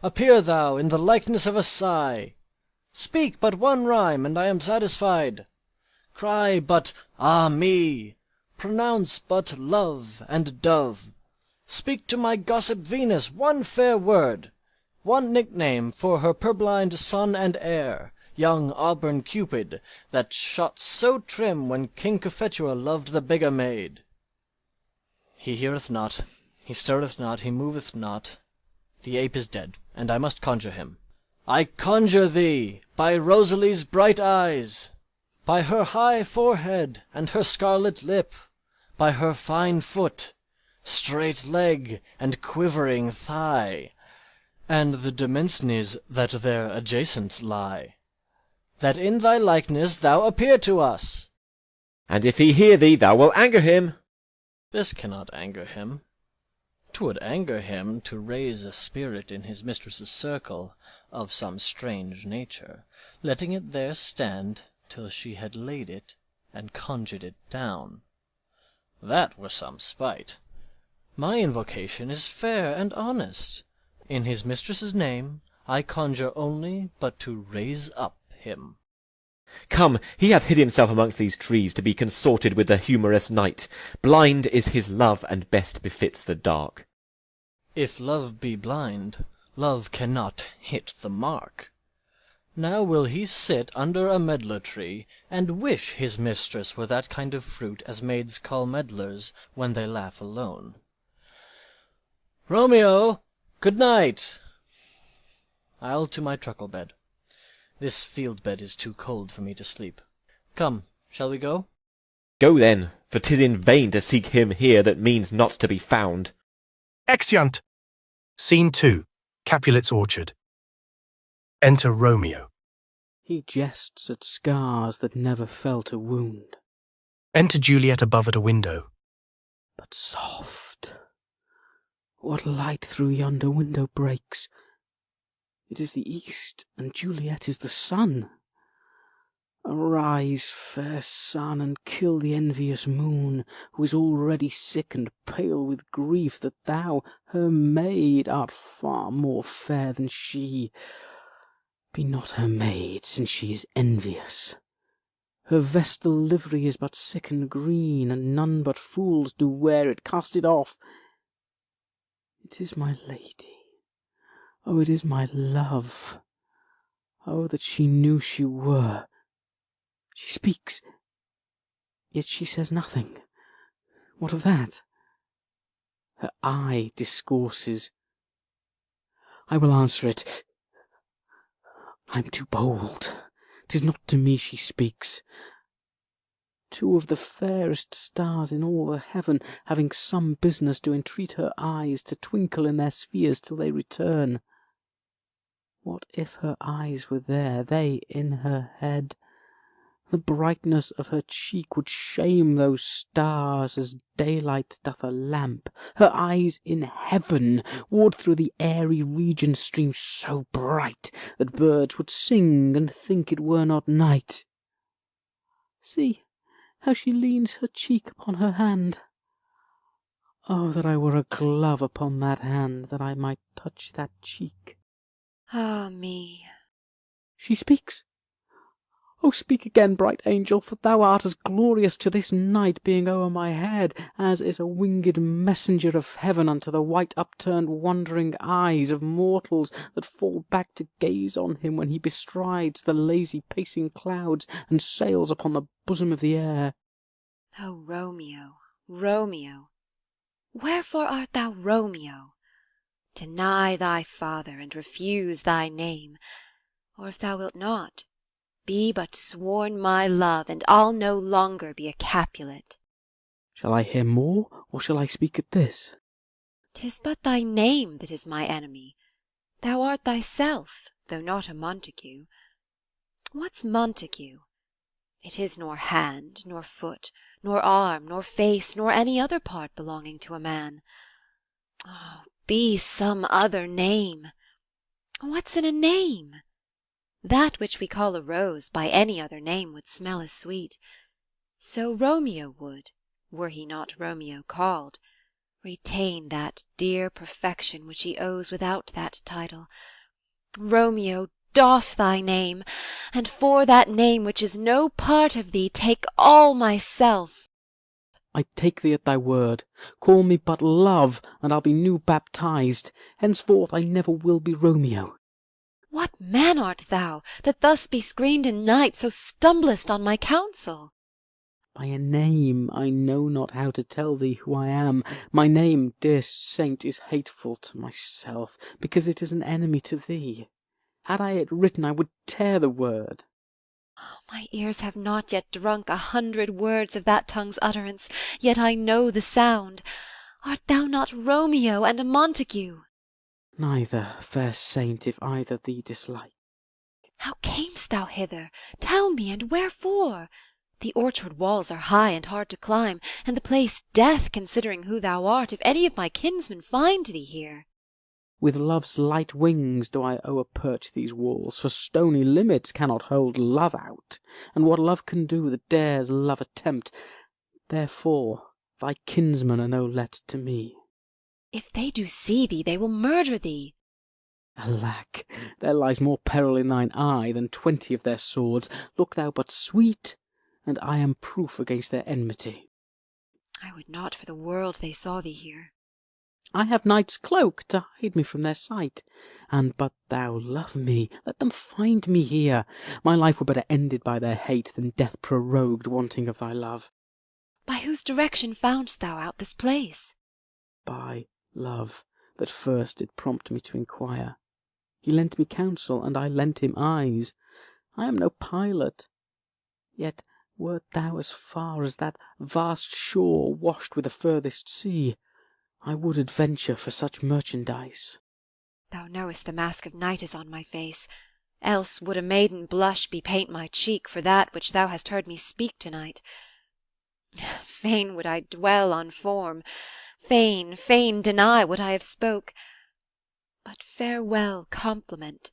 Appear thou in the likeness of a sigh. Speak but one rhyme, and I am satisfied. Cry but ah me! Pronounce but love and dove. Speak to my gossip Venus one fair word, one nickname for her purblind son and heir, young auburn Cupid, that shot so trim when King Cophetua loved the bigger maid. He heareth not, he stirreth not, he moveth not. The ape is dead, and I must conjure him. I conjure thee, by Rosalie's bright eyes, by her high forehead and her scarlet lip, by her fine foot, straight leg, and quivering thigh, and the demesnes that there adjacent lie, that in thy likeness thou appear to us. And if he hear thee, thou wilt anger him. This cannot anger him. 'Twould anger him to raise a spirit in his mistress's circle of some strange nature, letting it there stand till she had laid it and conjured it down. That were some spite. My invocation is fair and honest. In his mistress's name I conjure only but to raise up him. Come, he hath hid himself amongst these trees to be consorted with the humorous night. Blind is his love, and best befits the dark. If love be blind, love cannot hit the mark. Now will he sit under a medlar tree, and wish his mistress were that kind of fruit as maids call medlars when they laugh alone. Romeo, good night. I'll to my truckle bed. This field bed is too cold for me to sleep. Come, shall we go? Go then, for 'tis in vain to seek him here that means not to be found. Exeunt. Scene 2. Capulet's orchard. Enter Romeo. He jests at scars that never felt a wound. Enter Juliet above at a window. But soft! What light through yonder window breaks? It is the east, and Juliet is the sun. Arise, fair sun, and kill the envious moon, who is already sick and pale with grief that thou, her maid, art far more fair than she. Be not her maid, since she is envious. Her vestal livery is but sick and green, and none but fools do wear it. Cast it off. It is my lady. Oh, it is my love. Oh, that she knew she were. She speaks, yet she says nothing. What of that? Her eye discourses. I will answer it. I'm too bold. 'Tis not to me she speaks. Two of the fairest stars in all the heaven, having some business, do entreat her eyes to twinkle in their spheres till they return. What if her eyes were there, they in her head? The brightness of her cheek would shame those stars as daylight doth a lamp. Her eyes in heaven would through the airy region stream so bright that birds would sing and think it were not night. See how she leans her cheek upon her hand. Oh, that I were a glove upon that hand, that I might touch that cheek. Ah me! She speaks. Oh, speak again, bright angel, for thou art as glorious to this night being o'er my head, as is a winged messenger of heaven unto the white upturned wondering eyes of mortals that fall back to gaze on him when he bestrides the lazy pacing clouds and sails upon the bosom of the air. O Romeo, Romeo, wherefore art thou Romeo? Deny thy father, and refuse thy name, or if thou wilt not, be but sworn my love, and I'll no longer be a Capulet. Shall I hear more, or shall I speak at this? 'Tis but thy name that is my enemy. Thou art thyself, though not a Montague. What's Montague? It is nor hand, nor foot, nor arm, nor face, nor any other part belonging to a man. Oh, be some other name. What's in a name? That which we call a rose by any other name would smell as sweet. So Romeo would, were he not Romeo called, retain that dear perfection which he owes without that title. Romeo, doff thy name, and for that name which is no part of thee, take all myself. I take thee at thy word. Call me but Love, and I'll be new baptized. Henceforth I never will be Romeo. What man art thou, that thus bescreened in night so stumblest on my counsel? By a name I know not how to tell thee who I am. My name, dear saint, is hateful to myself, because it is an enemy to thee. Had I it written, I would tear the word. My ears have not yet drunk 100 words of that tongue's utterance, yet I know the sound. Art thou not Romeo and a Montague? Neither, fair saint, if either thee dislike. How camest thou hither? Tell me, and wherefore? The orchard walls are high and hard to climb, and the place death, considering who thou art, if any of my kinsmen find thee here. With love's light wings do I o'erperch these walls, for stony limits cannot hold love out, and what love can do that dares love attempt. Therefore thy kinsmen are no let to me. If they do see thee, they will murder thee. Alack, there lies more peril in thine eye than 20 of their swords. Look thou but sweet, and I am proof against their enmity. I would not for the world they saw thee here. I have night's cloak to hide me from their sight. And but thou love me, let them find me here. My life were better ended by their hate than death prorogued wanting of thy love. By whose direction foundst thou out this place? By love, that first did prompt me to inquire. He lent me counsel, and I lent him eyes. I am no pilot, yet wert thou as far as that vast shore washed with the furthest sea, I would adventure for such merchandise. Thou knowest the mask of night is on my face, else would a maiden blush bepaint my cheek for that which thou hast heard me speak to-night. Fain would I dwell on form, fain deny what I have spoke. But farewell compliment.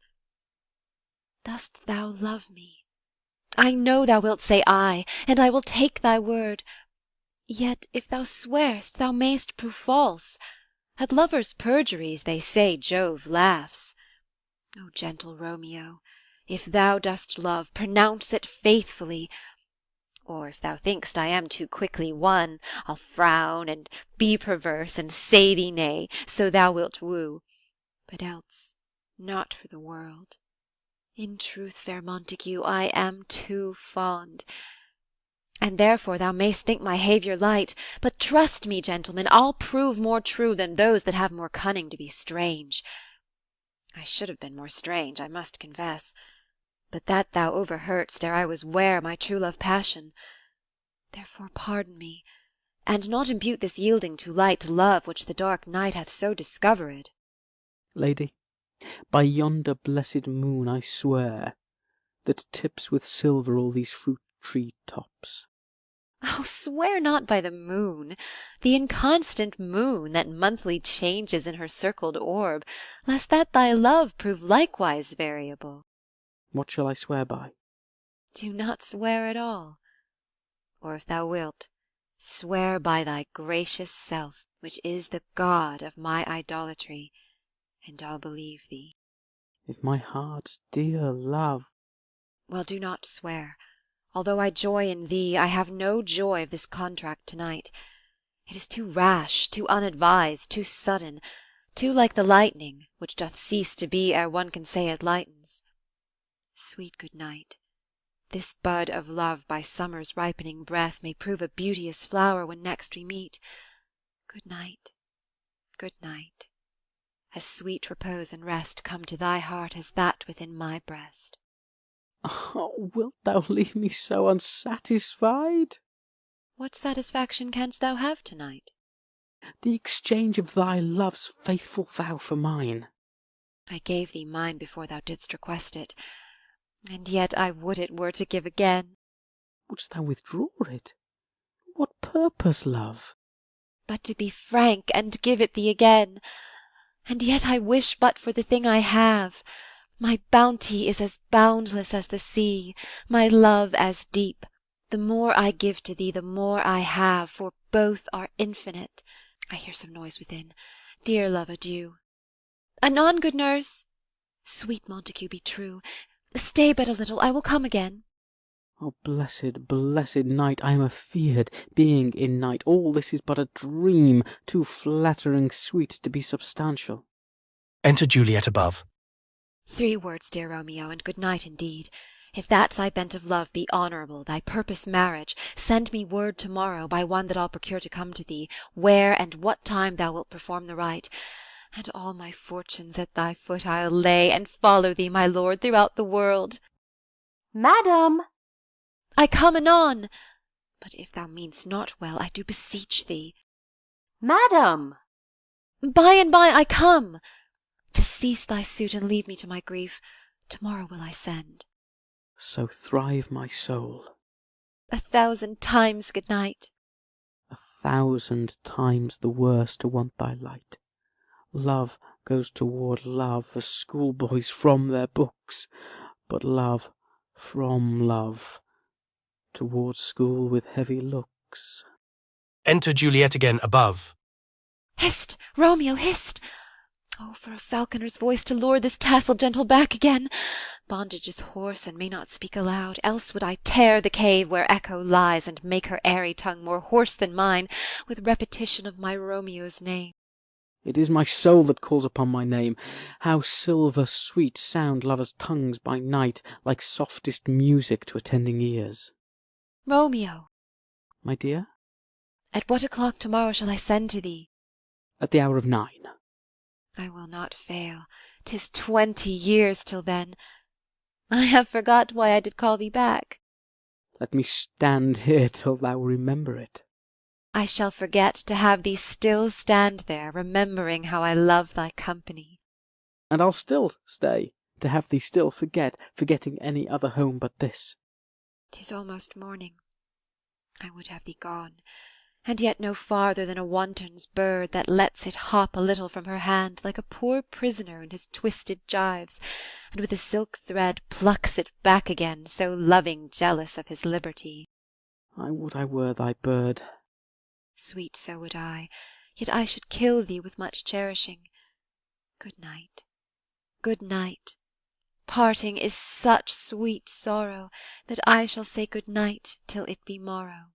Dost thou love me? I know thou wilt say aye, and I will take thy word. Yet if thou swear'st, thou mayst prove false. At lovers' perjuries they say Jove laughs. O gentle Romeo, if thou dost love, pronounce it faithfully. Or if thou think'st I am too quickly won, I'll frown and be perverse and say thee nay, so thou wilt woo. But else not for the world. In truth, fair Montague, I am too fond. And therefore thou mayst think my haviour light, but trust me, gentleman, I'll prove more true than those that have more cunning to be strange. I should have been more strange, I must confess, but that thou overheardst ere I was ware my true love passion. Therefore pardon me, and not impute this yielding too light to love which the dark night hath so discovered. Lady, by yonder blessed moon I swear, that tips with silver all these fruit-tree tops. Oh, swear not by the moon, the inconstant moon that monthly changes in her circled orb, lest that thy love prove likewise variable. What shall I swear by? Do not swear at all. Or if thou wilt, swear by thy gracious self, which is the god of my idolatry, and I'll believe thee. If my heart's dear love, Well, do not swear. Although I joy in thee, I have no joy of this contract to-night. It is too rash, too unadvised, too sudden, too like the lightning, which doth cease to be ere one can say it lightens. Sweet good night. This bud of love by summer's ripening breath may prove a beauteous flower when next we meet. Good night, good night. As sweet repose and rest come to thy heart as that within my breast. Oh, wilt thou leave me so unsatisfied? What satisfaction canst thou have to-night? The exchange of thy love's faithful vow for mine. I gave thee mine before thou didst request it, and yet I would it were to give again. Wouldst thou withdraw it? What purpose, love? But to be frank, and give it thee again. And yet I wish but for the thing I have. My bounty is as boundless as the sea, my love as deep. The more I give to thee, the more I have, for both are infinite. I hear some noise within. Dear love, adieu. Anon, good nurse. Sweet Montague, be true. Stay but a little, I will come again. Oh, blessed, blessed night, I am afeard, being in night. All this is but a dream, too flattering sweet to be substantial. Enter Juliet above. 3 words, dear Romeo, and good night indeed. If that thy bent of love be honourable, thy purpose marriage, send me word to-morrow by one that I'll procure to come to thee, where and what time thou wilt perform the rite, and all my fortunes at thy foot I'll lay, and follow thee, my lord, throughout the world. Madam! I come anon. But if thou mean'st not well, I do beseech thee. Madam! By and by I come. To cease thy suit and leave me to my grief, to-morrow will I send. So thrive my soul. 1,000 times good night. 1,000 times the worse to want thy light. Love goes toward love as schoolboys from their books, but love from love toward school with heavy looks. Enter Juliet again above. Hist, Romeo, hist! Oh, for a falconer's voice to lure this tasselled gentle back again! Bondage is hoarse and may not speak aloud, else would I tear the cave where Echo lies, and make her airy tongue more hoarse than mine, with repetition of my Romeo's name. It is my soul that calls upon my name. How silver sweet sound lovers' tongues by night, like softest music to attending ears. Romeo! My dear? At what o'clock to-morrow shall I send to thee? At the hour of 9. I will not fail. 'Tis 20 years till then. I have forgot why I did call thee back. Let me stand here till thou remember it. I shall forget to have thee still stand there, remembering how I love thy company. And I'll still stay, to have thee still forget, forgetting any other home but this. 'Tis almost morning. I would have thee gone, and yet no farther than a wanton's bird that lets it hop a little from her hand, like a poor prisoner in his twisted gyves, and with a silk thread plucks it back again, so loving jealous of his liberty. I would I were thy bird. Sweet, so would I, yet I should kill thee with much cherishing. Good night, good night. Parting is such sweet sorrow, that I shall say good night till it be morrow.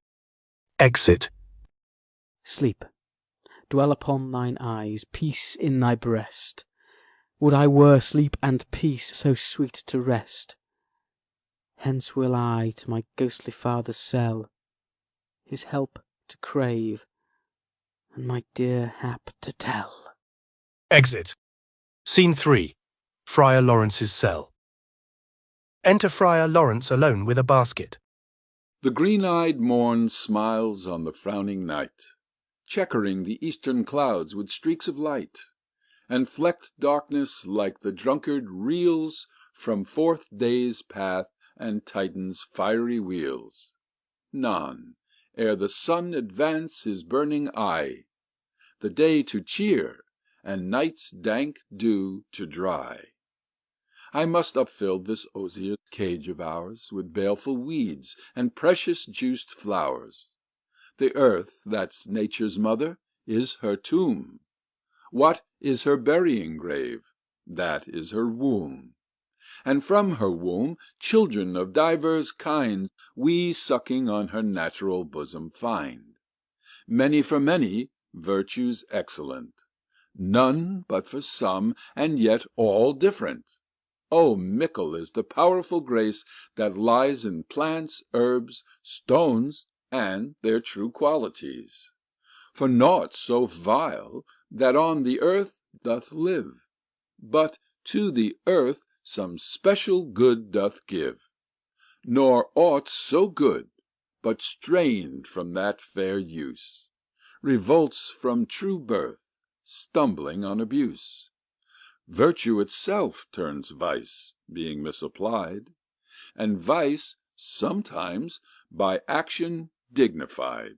Exit. Sleep, dwell upon thine eyes, peace in thy breast. Would I were sleep and peace, so sweet to rest. Hence will I to my ghostly father's cell, his help to crave, and my dear hap to tell. Exit. Scene 3. Friar Lawrence's cell. Enter Friar Lawrence alone with a basket. The green-eyed morn smiles on the frowning night, checkering the eastern clouds with streaks of light, and flecked darkness like the drunkard reels from forth day's path and Titan's fiery wheels. None, ere the sun advance his burning eye, the day to cheer and night's dank dew to dry. I must upfill this osier cage of ours with baleful weeds and precious juiced flowers. The earth, that's nature's mother, is her tomb. What is her burying grave? That is her womb. And from her womb children of divers kinds we sucking on her natural bosom find. Many for many, virtues excellent, none but for some, and yet all different. Oh, mickle is the powerful grace that lies in plants, herbs, stones, and their true qualities. For naught so vile that on the earth doth live, but to the earth some special good doth give, nor aught so good, but strained from that fair use, revolts from true birth, stumbling on abuse. Virtue itself turns vice, being misapplied, and vice sometimes by action dignified.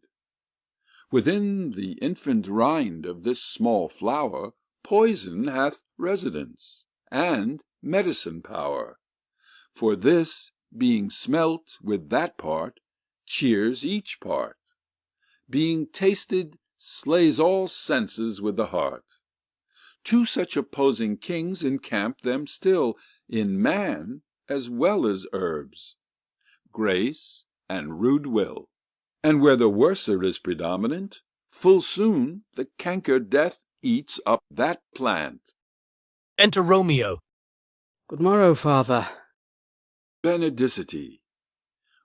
Within the infant rind of this small flower poison hath residence, and medicine power. For this, being smelt with that part, cheers each part. Being tasted, slays all senses with the heart. Two such opposing kings encamp them still, in man as well as herbs, grace and rude will. And where the worser is predominant, full soon the canker death eats up that plant. Enter Romeo. Good morrow, father. Benedicite,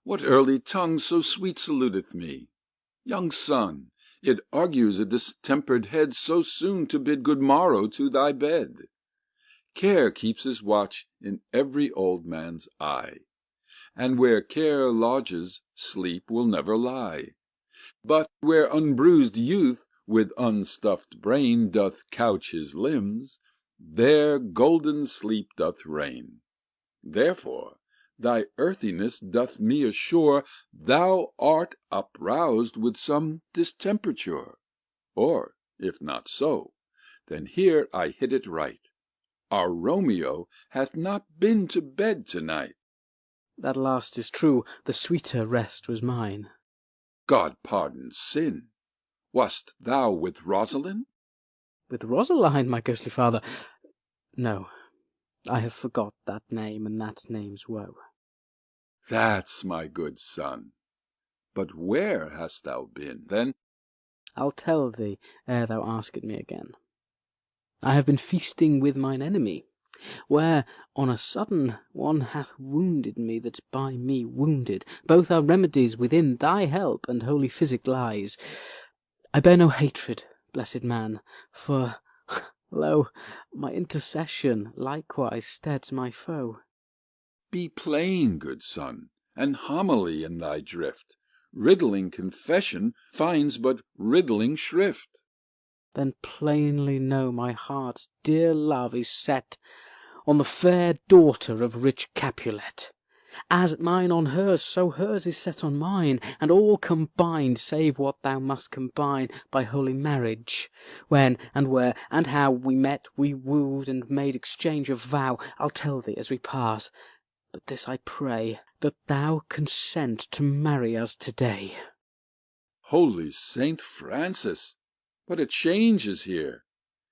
what early tongue so sweet saluteth me? Young son, it argues a distempered head so soon to bid good morrow to thy bed. Care keeps his watch in every old man's eye, and where care lodges, sleep will never lie. But where unbruised youth with unstuffed brain doth couch his limbs, there golden sleep doth reign. Therefore thy earthiness doth me assure thou art uproused with some distemperature. Or, if not so, then here I hit it right. Our Romeo hath not been to bed to-night. That last is true, the sweeter rest was mine. God pardon sin. Wast thou with Rosalind? With Rosaline, my ghostly father? No, I have forgot that name and that name's woe. That's my good son. But where hast thou been, then? I'll tell thee ere thou ask it me again. I have been feasting with mine enemy, where on a sudden one hath wounded me that's by me wounded. Both our remedies within thy help and holy physic lies. I bear no hatred, blessed man, for, lo, my intercession likewise steads my foe. Be plain, good son, and homily in thy drift. Riddling confession finds but riddling shrift. Then plainly know my heart's dear love is set on the fair daughter of rich Capulet. As mine on hers, so hers is set on mine, and all combined, save what thou must combine by holy marriage. When, and where, and how we met, we wooed, and made exchange of vow, I'll tell thee as we pass. But this I pray, that thou consent to marry us to-day. Holy Saint Francis, what a change is here!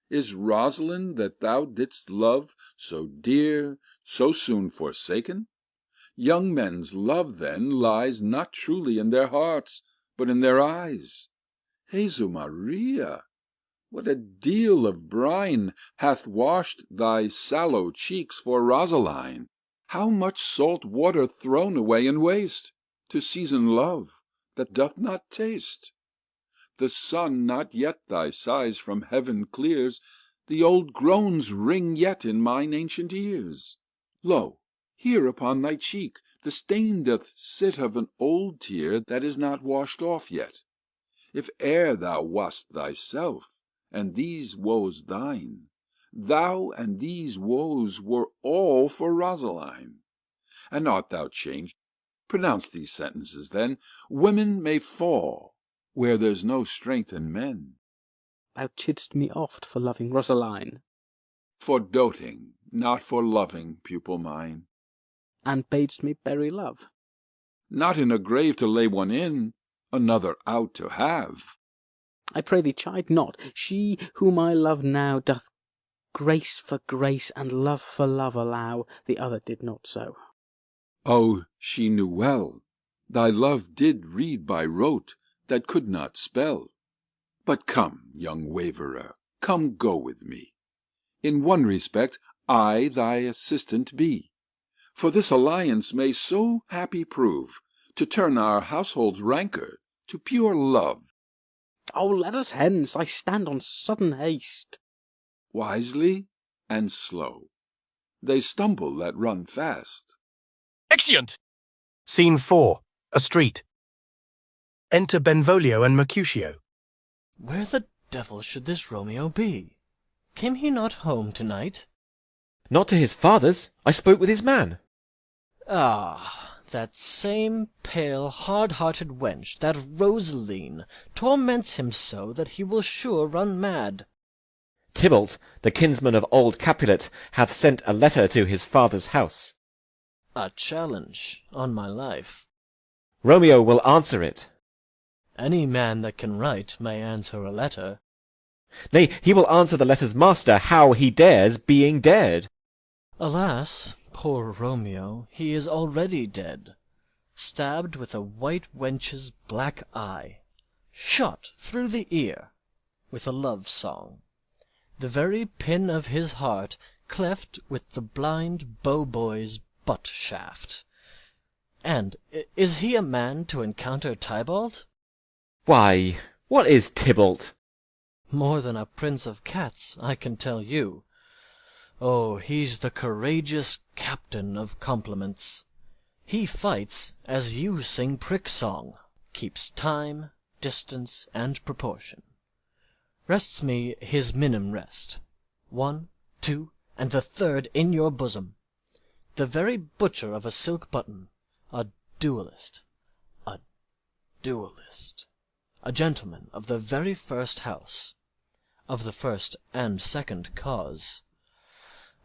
Is Rosalind that thou didst love so dear, so soon forsaken? Young men's love, then, lies not truly in their hearts, but in their eyes. Jesu Maria, what a deal of brine hath washed thy sallow cheeks for Rosaline! How much salt water thrown away in waste, to season love that doth not taste! The sun not yet thy sighs from heaven clears, the old groans ring yet in mine ancient ears. Lo, here upon thy cheek the stain doth sit of an old tear that is not washed off yet. If e'er thou wast thyself, and these woes thine, thou and these woes were all for Rosaline. And art thou changed? Pronounce these sentences, then. Women may fall where there's no strength in men. Thou chidst me oft for loving Rosaline. For doting, not for loving, pupil mine. And bad'st me bury love. Not in a grave to lay one in, another out to have. I pray thee chide not. She whom I love now doth grace for grace and love for love allow, the other did not so. Oh, she knew well, thy love did read by rote that could not spell. But come, young waverer, come go with me. In one respect I thy assistant be, for this alliance may so happy prove to turn our household's rancour to pure love. Oh, let us hence, I stand on sudden haste. Wisely and slow. They stumble that run fast. Exeunt. Scene 4. A street. Enter Benvolio and Mercutio. Where the devil should this Romeo be? Came he not home to-night? Not to his father's. I spoke with his man. Ah, that same pale, hard-hearted wench, that Rosaline, torments him so that he will sure run mad. Tybalt, the kinsman of old Capulet, hath sent a letter to his father's house. A challenge, on my life. Romeo will answer it. Any man that can write may answer a letter. Nay, he will answer the letter's master how he dares, being dared. Alas, poor Romeo, he is already dead, stabbed with a white wench's black eye, shot through the ear with a love song, the very pin of his heart cleft with the blind bow-boy's butt shaft. And is he a man to encounter Tybalt? Why, what is Tybalt? More than a prince of cats, I can tell you. Oh, he's the courageous captain of compliments. He fights as you sing prick-song, keeps time, distance, and proportion. Rests me his minim rest. 1, 2, and the third in your bosom. The very butcher of a silk button. A duellist. A duellist. A gentleman of the very first house. Of the first and second cause.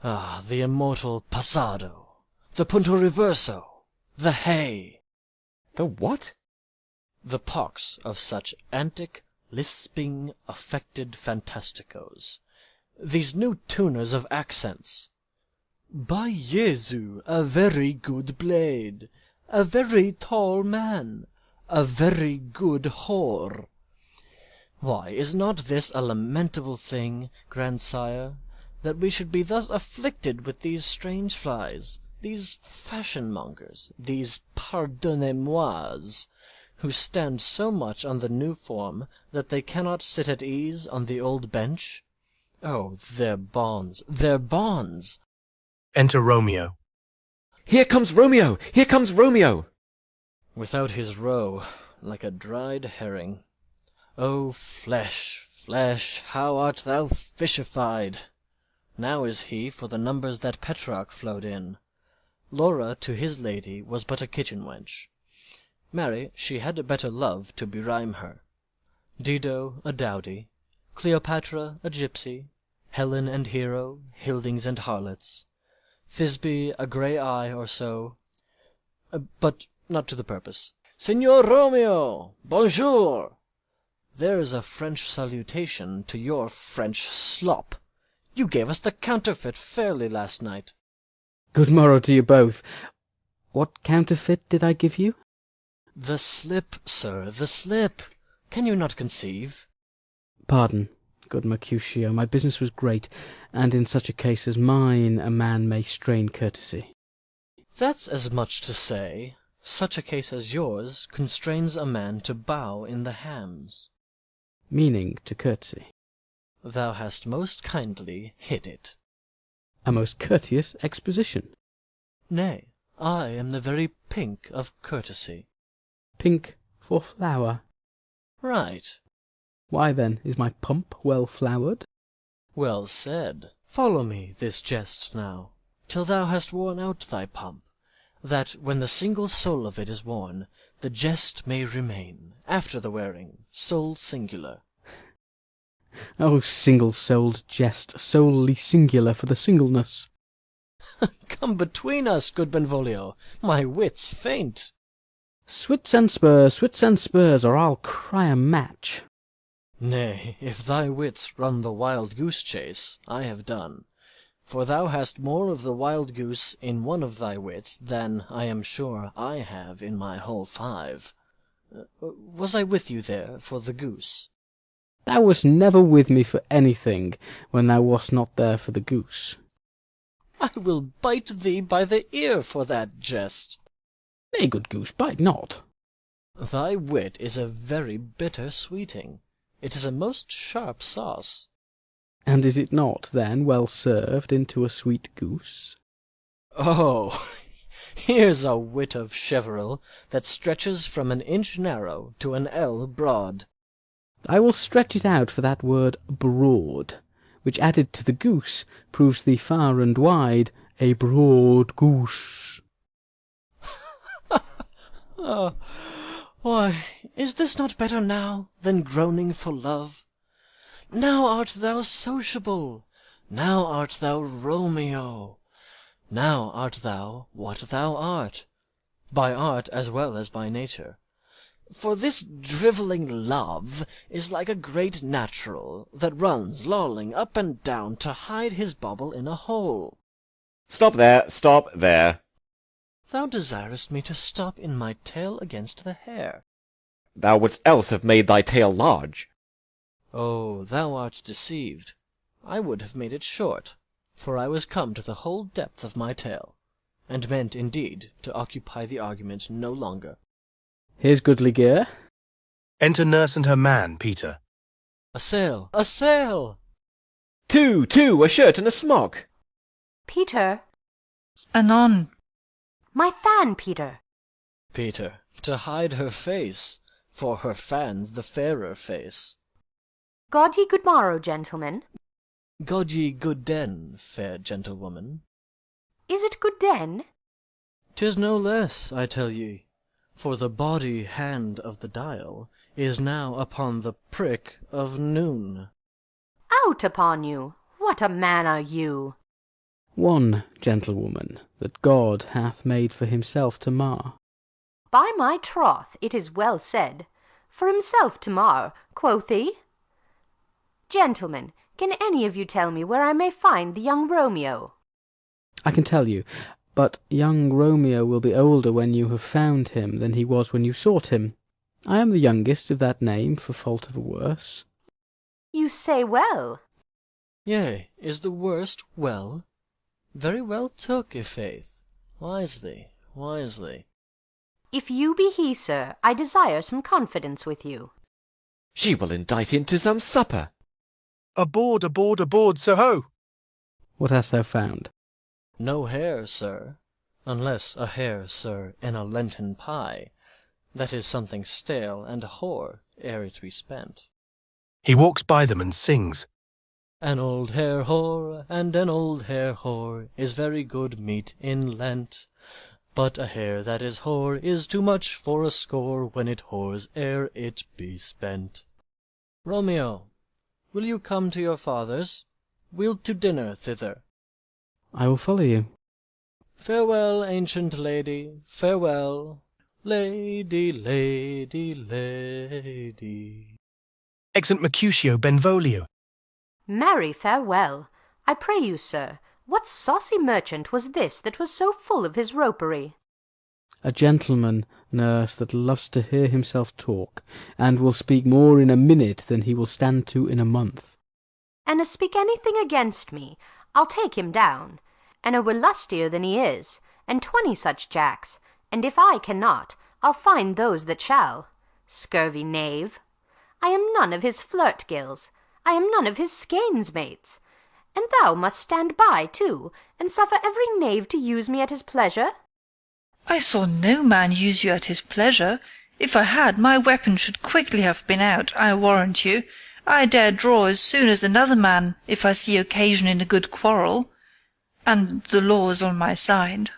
Ah, the immortal passado, the punto reverso, the hay. The what? The pox of such antic, lisping, affected fantasticos. These new tuners of accents. By Jesu, a very good blade, a very tall man, a very good whore. Why, is not this a lamentable thing, grandsire, that we should be thus afflicted with these strange flies, these fashion-mongers, these pardonnez-mois, who stand so much on the new form that they cannot sit at ease on the old bench? Oh, their bonds, their bonds! Enter Romeo. Here comes Romeo! Here comes Romeo! Without his roe, like a dried herring. O flesh, flesh, how art thou fishified! Now is he for the numbers that Petrarch flowed in. Laura to his lady was but a kitchen wench. Marry, she had a better love to berhyme her. Dido a dowdy, Cleopatra a gypsy, Helen and Hero, Hildings and harlots, Thisbe a grey eye or so. But not to the purpose. Signor Romeo, bonjour! There's a French salutation to your French slop. You gave us the counterfeit fairly last night. Good morrow to you both. What counterfeit did I give you? The slip, sir, the slip. Can you not conceive? Pardon, good Mercutio, my business was great, and in such a case as mine a man may strain courtesy. That's as much to say, such a case as yours constrains a man to bow in the hams. Meaning to courtesy. Thou hast most kindly hit it. A most courteous exposition. Nay, I am the very pink of courtesy. Pink for flower. Right. Why then, is my pump well flowered? Well said. Follow me this jest now, till thou hast worn out thy pump, that when the single soul of it is worn, the jest may remain, after the wearing, soul singular. Oh, single-souled jest, solely singular for the singleness. Come between us, good Benvolio, my wits faint. Swits and spurs, or I'll cry a match. Nay, if thy wits run the wild goose chase, I have done. for thou hast more of the wild goose in one of thy wits than, I am sure, I have in my whole 5. Was I with you there for the goose? Thou wast never with me for anything, when thou wast not there for the goose. I will bite thee by the ear for that jest. Nay, good goose, bite not. Thy wit is a very bitter sweeting. It is a most sharp sauce. And is it not, then, well served into a sweet goose? Oh, here's a wit of Cheveril that stretches from an inch narrow to an ell broad. I will stretch it out for that word broad, which added to the goose proves thee far and wide a broad goose. Why, is this not better now than groaning for love? Now art thou sociable, now art thou Romeo, now art thou what thou art, by art as well as by nature. For this drivelling love is like a great natural that runs lolling up and down to hide his bauble in a hole. Stop there, stop there. Thou desirest me to stop in my tail against the hair. Thou wouldst else have made thy tail large. Oh, thou art deceived. I would have made it short, for I was come to the whole depth of my tail, and meant indeed to occupy the argument no longer. Here's goodly gear. Enter nurse and her man, Peter. A sail! A sail! Two, a shirt and a smock. Peter. Anon. My fan, Peter. Peter, to hide her face, for her fan's the fairer face. God ye good morrow, gentlemen. God ye good den, fair gentlewoman. Is it good den? 'Tis no less, I tell ye, for the body hand of the dial is now upon the prick of noon. Out upon you! What a man are you! One gentlewoman that God hath made for himself to mar. By my troth, it is well said, for himself to mar, quoth he. Gentlemen, can any of you tell me where I may find the young Romeo? I can tell you, but young Romeo will be older when you have found him than he was when you sought him. I am the youngest of that name, for fault of a worse. You say well. Yea, is the worst well? Very well took, i' faith. Wisely, wisely. If you be he, sir, I desire some confidence with you. She will indite him to some supper. Aboard, aboard, aboard, so ho! What hast thou found? No hare, sir, unless a hare, sir, in a Lenten pie. That is something stale and hoar ere it be spent. He walks by them and sings. An old hare whore and an old hare whore is very good meat in Lent. But a hare that is hoar is too much for a score when it whores ere it be spent. Romeo, will you come to your father's? We'll to dinner thither. I will follow you. Farewell, ancient lady, farewell. Lady, lady, lady. Exeunt Mercutio Benvolio. Marry, farewell. I pray you, sir, what saucy merchant was this that was so full of his ropery? A gentleman, nurse, that loves to hear himself talk, and will speak more in a minute than he will stand to in a month. An' a speak anything against me, I'll take him down, and a were lustier than he is, and 20 such jacks, and if I cannot, I'll find those that shall. Scurvy knave! I am none of his flirt gills, I am none of his skeins mates, and thou must stand by too, and suffer every knave to use me at his pleasure. I saw no man use you at his pleasure. If I had, my weapon should quickly have been out, I warrant you. I dare draw as soon as another man, if I see occasion in a good quarrel, and the law's on my side.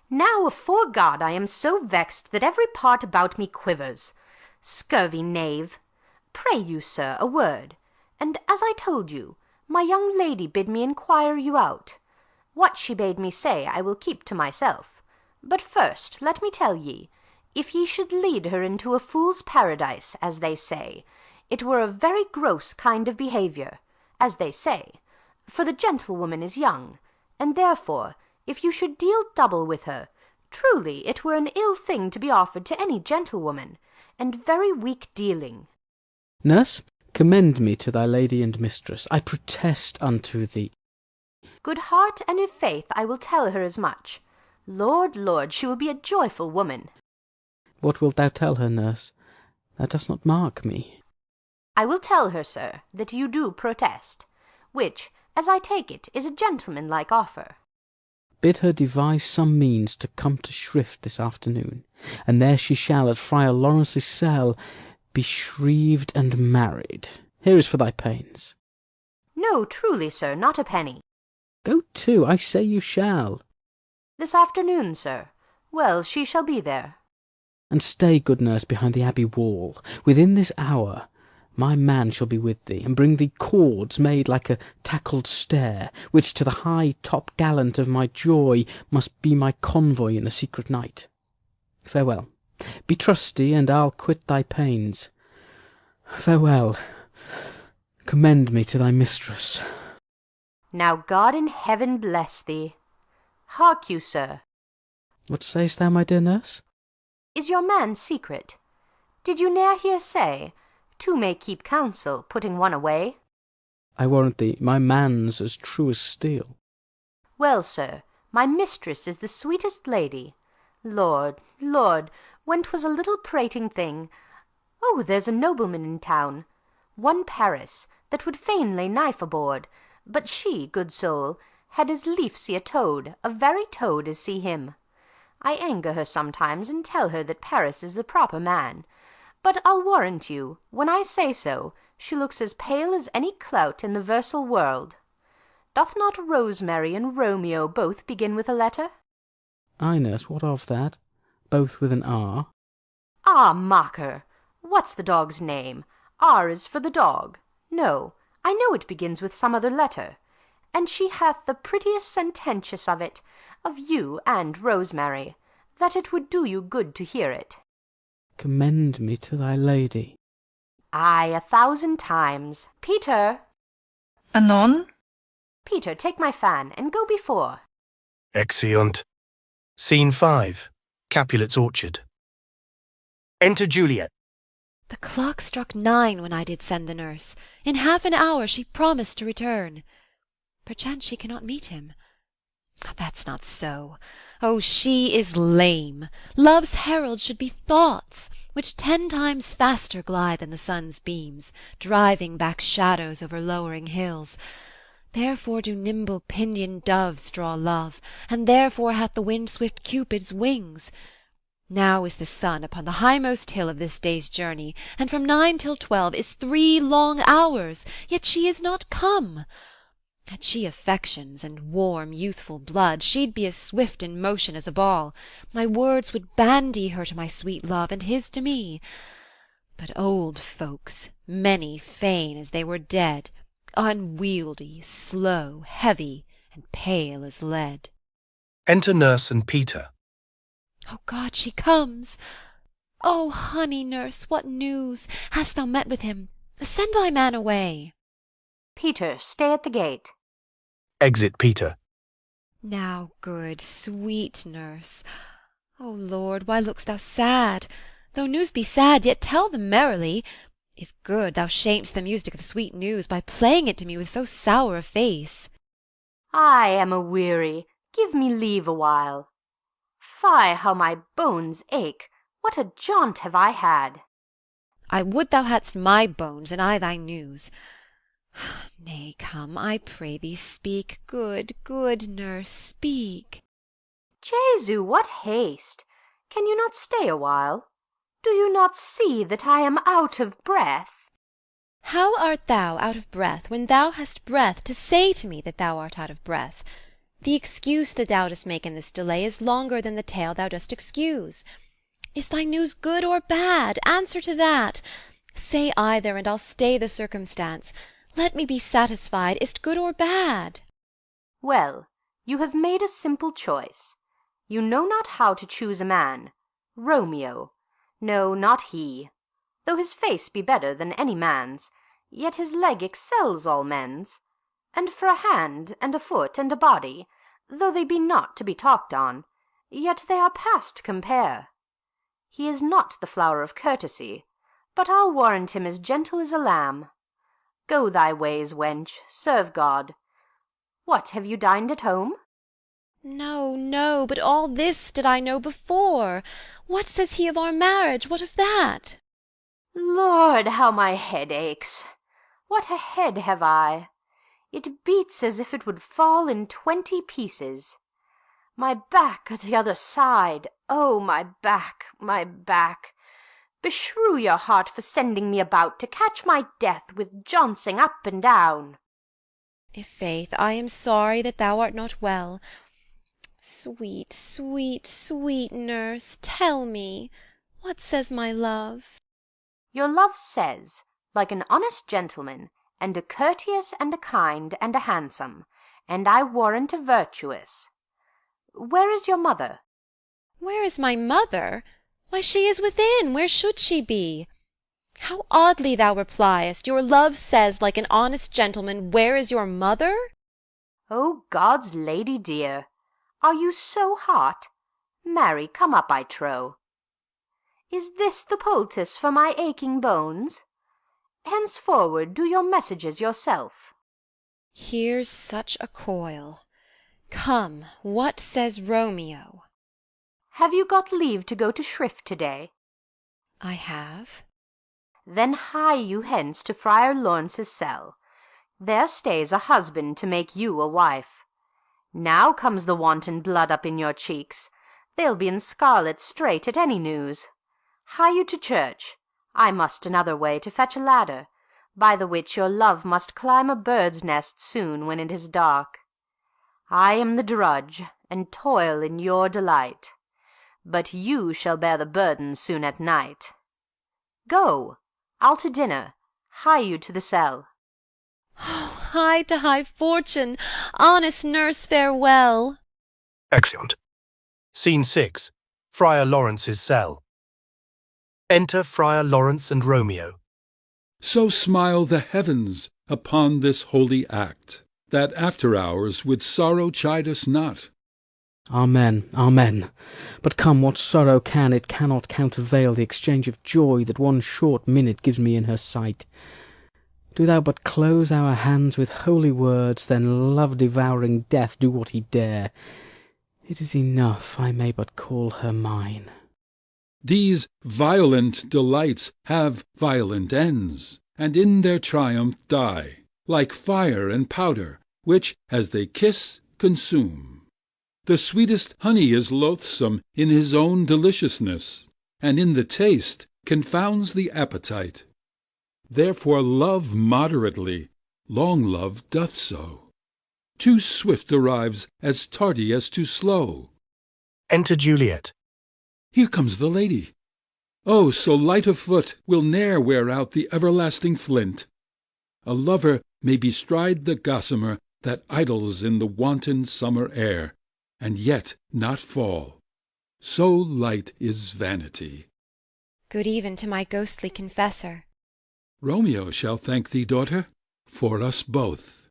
Now, afore God, I am so vexed that every part about me quivers. Scurvy knave! Pray you, sir, a word, and as I told you, my young lady bid me inquire you out. What she bade me say I will keep to myself. But first let me tell ye, if ye should lead her into a fool's paradise, as they say, it were a very gross kind of behaviour, as they say, for the gentlewoman is young, and therefore, if you should deal double with her, truly it were an ill thing to be offered to any gentlewoman, and very weak dealing. Nurse, commend me to thy lady and mistress. I protest unto thee. Good heart, and if faith, I will tell her as much. Lord, Lord, she will be a joyful woman. What wilt thou tell her, nurse? Thou dost not mark me. I will tell her, sir, that you do protest, which, as I take it, is a gentlemanlike offer. Bid her devise some means to come to shrift this afternoon, and there she shall at Friar Lawrence's cell be shrived and married. Here is for thy pains. No, truly, sir, not a penny. Go to, I say you shall. This afternoon, sir. Well, she shall be there. And stay, good nurse, behind the abbey wall. Within this hour my man shall be with thee, and bring thee cords made like a tackled stair, which to the high top-gallant of my joy must be my convoy in the secret night. Farewell. Be trusty, and I'll quit thy pains. Farewell. Commend me to thy mistress. Now God in heaven bless thee. Hark you, sir. What say'st thou, my dear nurse? Is your man secret? Did you ne'er hear say, two may keep counsel, putting one away? I warrant thee, my man's as true as steel. Well, sir, my mistress is the sweetest lady. Lord, Lord, when 'twas a little prating thing. Oh, there's a nobleman in town, one Paris, that would fain lay knife aboard, but she, good soul, had as lief see a toad, a very toad, as see him. I anger her sometimes, and tell her that Paris is the proper man. But I'll warrant you, when I say so, she looks as pale as any clout in the versal world. Doth not Rosemary and Romeo both begin with a letter? Ay, nurse, what of that? Both with an R. Ah, mocker! What's the dog's name? R is for the dog. No, I know it begins with some other letter. And she hath the prettiest sententious of it, of you and Rosemary, that it would do you good to hear it. Commend me to thy lady. Ay, 1,000 times. Peter! Anon? Peter, take my fan, and go before. Exeunt. Scene 5. Capulet's orchard. Enter Juliet. The clock struck 9 when I did send the nurse. In half an hour she promised to return. Perchance she cannot meet him. That's not so. Oh, she is lame. Love's herald should be thoughts, which 10 times faster glide than the sun's beams, driving back shadows over lowering hills. Therefore do nimble pinioned doves draw love, and therefore hath the wind-swift Cupid's wings. Now is the sun upon the high-most hill of this day's journey, and from 9 till 12 is 3 long hours, yet she is not come. Had she affections and warm youthful blood, she'd be as swift in motion as a ball. My words would bandy her to my sweet love, and his to me. But old folks, many fain as they were dead, unwieldy, slow, heavy, and pale as lead. Enter nurse and Peter. O God, she comes! O honey nurse, what news? Hast thou met with him? Send thy man away. Peter, stay at the gate. Exit Peter. Now, good, sweet nurse. O Lord, why look'st thou sad? Though news be sad, yet tell them merrily. If good, thou sham'st the music of sweet news by playing it to me with so sour a face. I am a-weary. Give me leave awhile. Fie, how my bones ache! What a jaunt have I had! I would thou hadst my bones, and I thy news. Nay, come, I pray thee, speak, good, good nurse, speak. Jesu, what haste! Can you not stay a while? Do you not see that I am out of breath? How art thou out of breath, when thou hast breath to say to me that thou art out of breath? The excuse that thou dost make in this delay is longer than the tale thou dost excuse. Is thy news good or bad? Answer to that. Say either, and I'll stay the circumstance. Let me be satisfied. Is't good or bad? Well, you have made a simple choice. You know not how to choose a man. Romeo. No, not he. Though his face be better than any man's, yet his leg excels all men's. and for a hand, and a foot, and a body, though they be not to be talked on, yet they are past compare. He is not the flower of courtesy, but I'll warrant him as gentle as a lamb. Go thy ways, wench, serve God. What, have you dined at home? No, no, but all this did I know before. What says he of our marriage? What of that? Lord, how my head aches! What a head have I! It beats as if it would fall in 20 pieces. My back at the other side, oh, my back, my back! Beshrew your heart for sending me about to catch my death with jouncing up and down. I'faith, I am sorry that thou art not well. Sweet, sweet, sweet nurse, tell me, what says my love? Your love says, like an honest gentleman, and a courteous, and a kind, and a handsome, and I warrant a virtuous. Where is your mother? Where is my mother? Why, she is within. Where should she be? How oddly thou repliest! Your love says, like an honest gentleman, where is your mother? O God's lady dear, are you so hot? Marry, come up, I trow. Is this the poultice for my aching bones? Henceforward do your messages yourself. Here's such a coil. Come, what says Romeo? Have you got leave to go to shrift to-day? I have. Then hie you hence to Friar Lawrence's cell. There stays a husband to make you a wife. Now comes the wanton blood up in your cheeks. They'll be in scarlet straight at any news. Hie you to church. I must another way to fetch a ladder, by the which your love must climb a bird's nest soon when it is dark. I am the drudge, and toil in your delight, but you shall bear the burden soon at night. Go, I'll to dinner, hie you to the cell. Oh, hie to high fortune! Honest nurse, farewell! Exeunt. Scene 6. Friar Lawrence's cell. Enter Friar Lawrence and Romeo. So smile the heavens upon this holy act, that after hours with sorrow chide us not. Amen, amen. But come, what sorrow can, it cannot countervail the exchange of joy that one short minute gives me in her sight. Do thou but close our hands with holy words, then love-devouring death do what he dare. It is enough I may but call her mine. These violent delights have violent ends, and in their triumph die, like fire and powder, which, as they kiss, consume. The sweetest honey is loathsome in his own deliciousness, and in the taste confounds the appetite. Therefore love moderately, long love doth so. Too swift arrives as tardy as too slow. Enter Juliet. Here comes the lady. Oh, so light of foot will ne'er wear out the everlasting flint. A lover may bestride the gossamer that idles in the wanton summer air, and yet not fall. So light is vanity. Good even to my ghostly confessor. Romeo shall thank thee, daughter, for us both.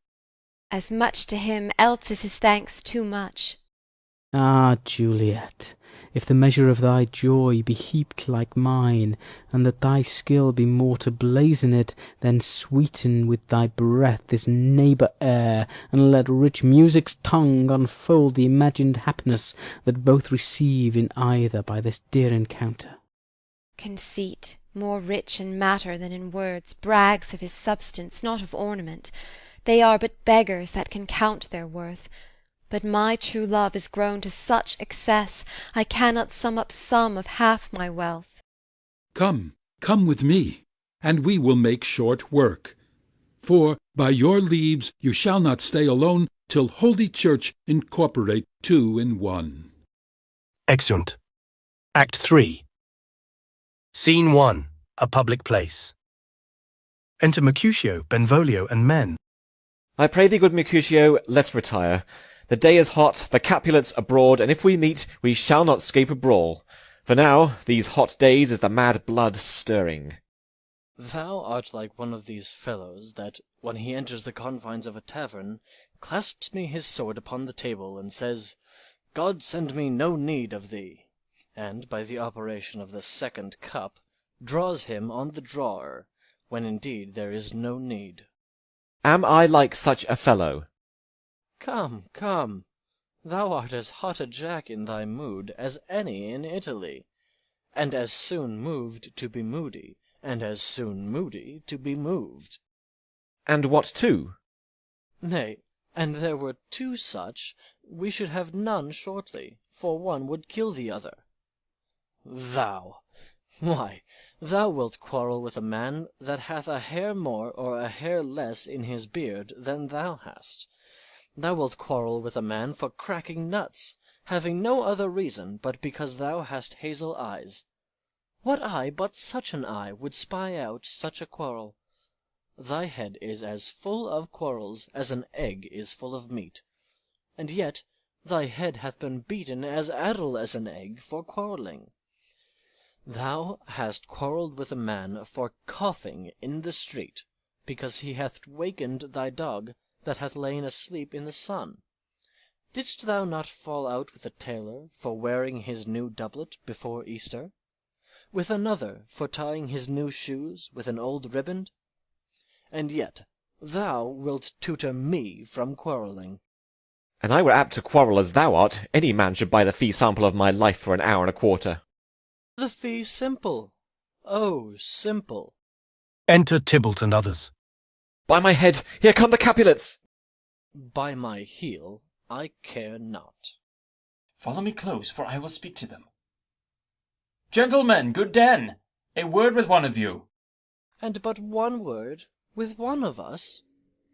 As much to him, else is his thanks too much. Ah, Juliet, if the measure of thy joy be heaped like mine, and that thy skill be more to blazon it, then sweeten with thy breath this neighbour air, and let rich music's tongue unfold the imagined happiness that both receive in either by this dear encounter. Conceit, more rich in matter than in words, brags of his substance, not of ornament. They are but beggars that can count their worth. But my true love is grown to such excess, I cannot sum up some of half my wealth. Come, come with me, and we will make short work. For by your leaves you shall not stay alone till Holy Church incorporate two in one. Exeunt. Act 3. Scene 1. A public place. Enter Mercutio, Benvolio, and men. I pray thee, good Mercutio, let's retire. The day is hot, the Capulets abroad, and if we meet, we shall not scape a brawl. For now, these hot days is the mad blood stirring. Thou art like one of these fellows that when he enters the confines of a tavern, clasps me his sword upon the table, and says, God send me no need of thee, and by the operation of the second cup draws him on the drawer, when indeed there is no need. Am I like such a fellow? Come, come, thou art as hot a jack in thy mood as any in Italy, and as soon moved to be moody, and as soon moody to be moved. And what too? Nay, and there were two such, we should have none shortly, for one would kill the other. Thou! Why, thou wilt quarrel with a man that hath a hair more or a hair less in his beard than thou hast. Thou wilt quarrel with a man for cracking nuts, having no other reason but because thou hast hazel eyes. What eye but such an eye would spy out such a quarrel? Thy head is as full of quarrels as an egg is full of meat, and yet thy head hath been beaten as addle as an egg for quarrelling. Thou hast quarrelled with a man for coughing in the street, because he hath wakened thy dog that hath lain asleep in the sun. Didst thou not fall out with a tailor for wearing his new doublet before Easter? With another for tying his new shoes with an old riband? And yet thou wilt tutor me from quarrelling. An I were apt to quarrel as thou art, any man should buy the fee sample of my life for an hour and a quarter. The fee simple, oh, simple. Enter Tybalt and others. By my head, here come the Capulets! By my heel, I care not. Follow me close, for I will speak to them. Gentlemen, good den, a word with one of you. And but one word with one of us?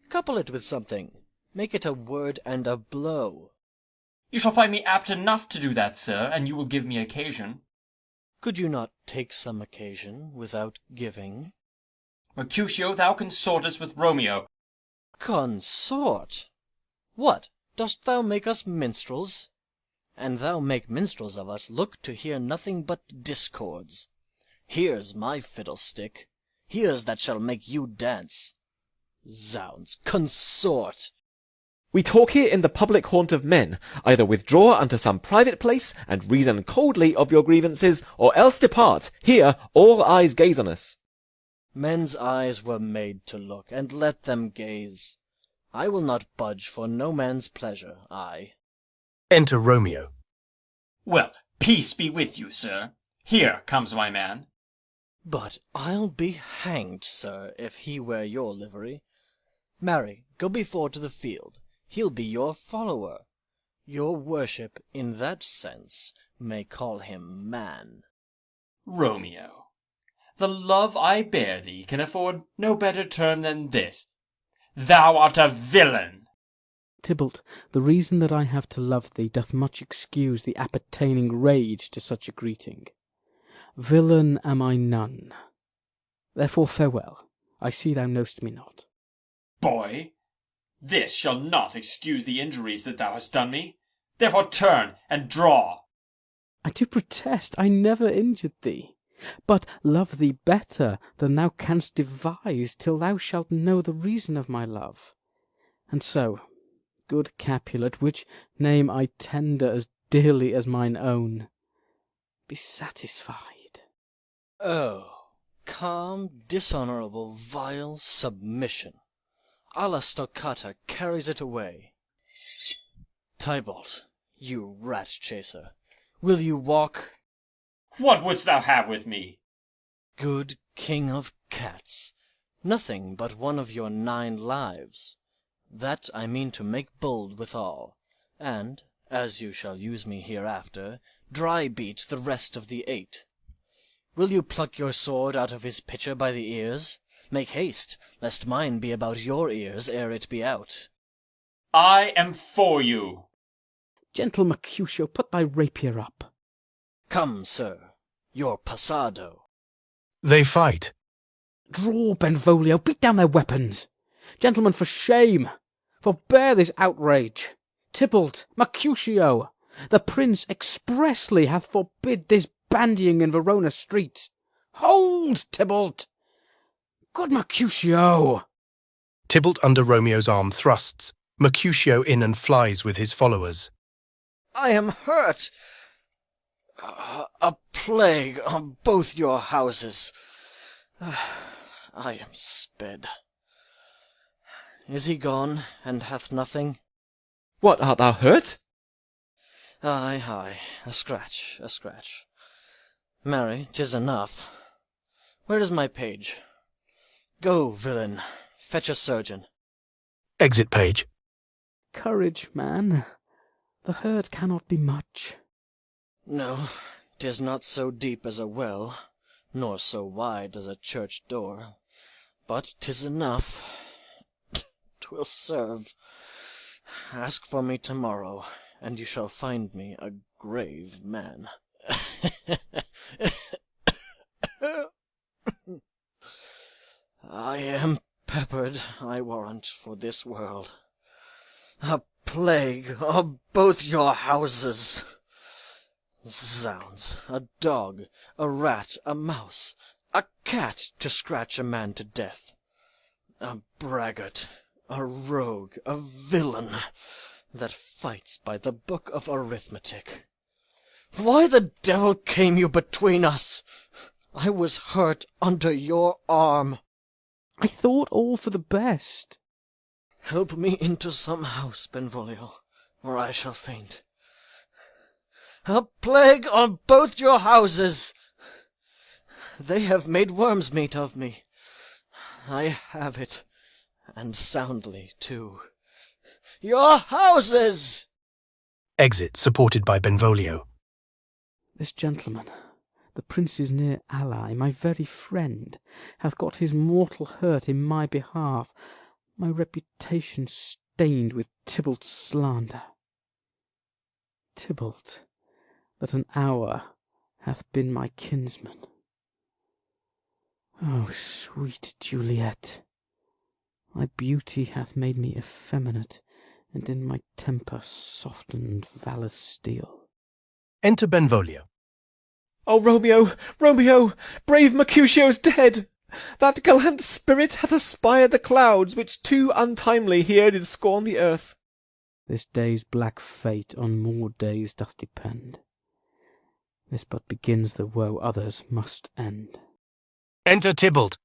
Couple it with something. Make it a word and a blow. You shall find me apt enough to do that, sir, and you will give me occasion. Could you not take some occasion without giving? Mercutio, thou consortest with Romeo. Consort? What, dost thou make us minstrels? And thou make minstrels of us look to hear nothing but discords. Here's my fiddlestick. Here's that shall make you dance. Zounds, consort! We talk here in the public haunt of men. Either withdraw unto some private place, and reason coldly of your grievances, or else depart. Here all eyes gaze on us. Men's eyes were made to look, and let them gaze. I will not budge for no man's pleasure, I. Enter Romeo. Well, peace be with you, sir. Here comes my man. But I'll be hanged, sir, if he wear your livery. Marry, go before to the field. He'll be your follower. Your worship, in that sense, may call him man. Romeo, the love I bear thee can afford no better term than this. Thou art a villain. Tybalt, the reason that I have to love thee doth much excuse the appertaining rage to such a greeting. Villain am I none. Therefore farewell. I see thou know'st me not. Boy, this shall not excuse the injuries that thou hast done me. Therefore turn and draw. I do protest I never injured thee, but love thee better than thou canst devise till thou shalt know the reason of my love. And so, good Capulet, which name I tender as dearly as mine own, be satisfied. Oh, calm, dishonourable, vile submission. Alla stoccata carries it away. Tybalt, you rat-chaser, will you walk? What wouldst thou have with me? Good king of cats, nothing but one of your 9 lives. That I mean to make bold withal, and, as you shall use me hereafter, dry beat the rest of the 8. Will you pluck your sword out of his pitcher by the ears? Make haste, lest mine be about your ears ere it be out. I am for you. Gentle Mercutio, put thy rapier up. Come, sir, your passado. They fight. Draw, Benvolio, beat down their weapons. Gentlemen, for shame! Forbear this outrage. Tybalt, Mercutio, the prince expressly hath forbid this bandying in Verona streets. Hold, Tybalt! Good Mercutio! Tybalt under Romeo's arm thrusts, Mercutio in and flies with his followers. I am hurt. A plague on both your houses. I am sped. Is he gone, and hath nothing? What, art thou hurt? Ay, ay, a scratch, a scratch. Marry, 'tis enough. Where is my page? Go, villain, fetch a surgeon. Exit page. Courage, man. The hurt cannot be much. No, 'tis not so deep as a well, nor so wide as a church door, but 'tis enough. 'Twill serve. Ask for me tomorrow, and you shall find me a grave man. I am peppered, I warrant, for this world. A plague on both your houses. Zounds, a dog, a rat, a mouse, a cat to scratch a man to death. A braggart, a rogue, a villain, that fights by the book of arithmetic. Why the devil came you between us? I was hurt under your arm. I thought all for the best. Help me into some house, Benvolio, or I shall faint. A plague on both your houses! They have made worm's meat of me. I have it, and soundly too. Your houses! Exit, supported by Benvolio. This gentleman, the prince's near ally, my very friend, hath got his mortal hurt in my behalf, my reputation stained with Tybalt's slander. Tybalt, that an hour hath been my kinsman. O sweet Juliet, thy beauty hath made me effeminate, and in my temper softened valour's steel. Enter Benvolio. O Romeo, Romeo, brave Mercutio's dead! That gallant spirit hath aspired the clouds, which too untimely here did scorn the earth. This day's black fate on more days doth depend. This but begins the woe others must end. Enter Tybalt.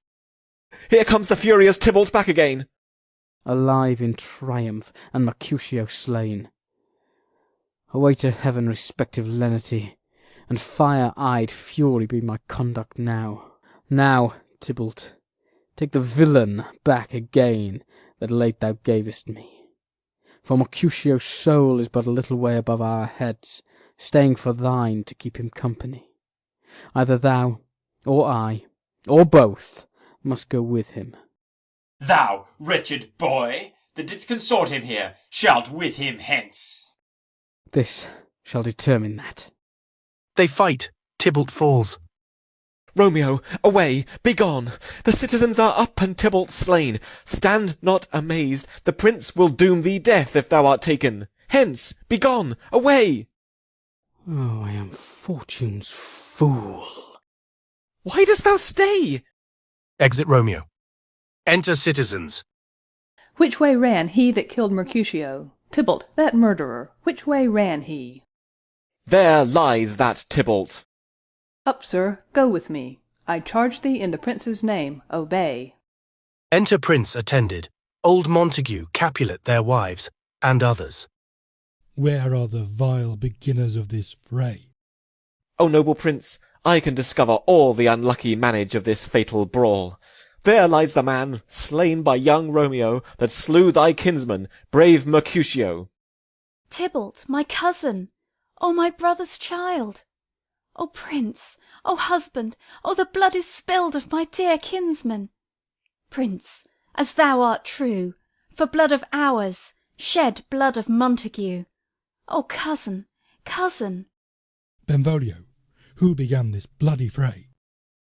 Here comes the furious Tybalt back again. Alive in triumph, and Mercutio slain. Away to heaven respective lenity, and fire-eyed fury be my conduct now. Now, Tybalt, take the villain back again that late thou gavest me. For Mercutio's soul is but a little way above our heads, staying for thine to keep him company. Either thou, or I, or both, must go with him. Thou, wretched boy, that didst consort him here, shalt with him hence. This shall determine that. They fight. Tybalt falls. Romeo, away, begone! The citizens are up, and Tybalt slain. Stand not amazed. The prince will doom thee death if thou art taken. Hence, begone, away! Oh, I am fortune's fool. Why dost thou stay? Exit Romeo. Enter citizens. Which way ran he that killed Mercutio? Tybalt, that murderer, which way ran he? There lies that Tybalt. Up, sir, go with me. I charge thee in the prince's name, obey. Enter Prince attended, old Montague, Capulet their wives, and others. Where are the vile beginners of this fray? O noble prince, I can discover all the unlucky manage of this fatal brawl. There lies the man, slain by young Romeo, that slew thy kinsman, brave Mercutio. Tybalt, my cousin! O my brother's child! O prince! O husband! O the blood is spilled of my dear kinsman! Prince, as thou art true, for blood of ours, shed blood of Montague. O cousin, cousin! Benvolio, who began this bloody fray?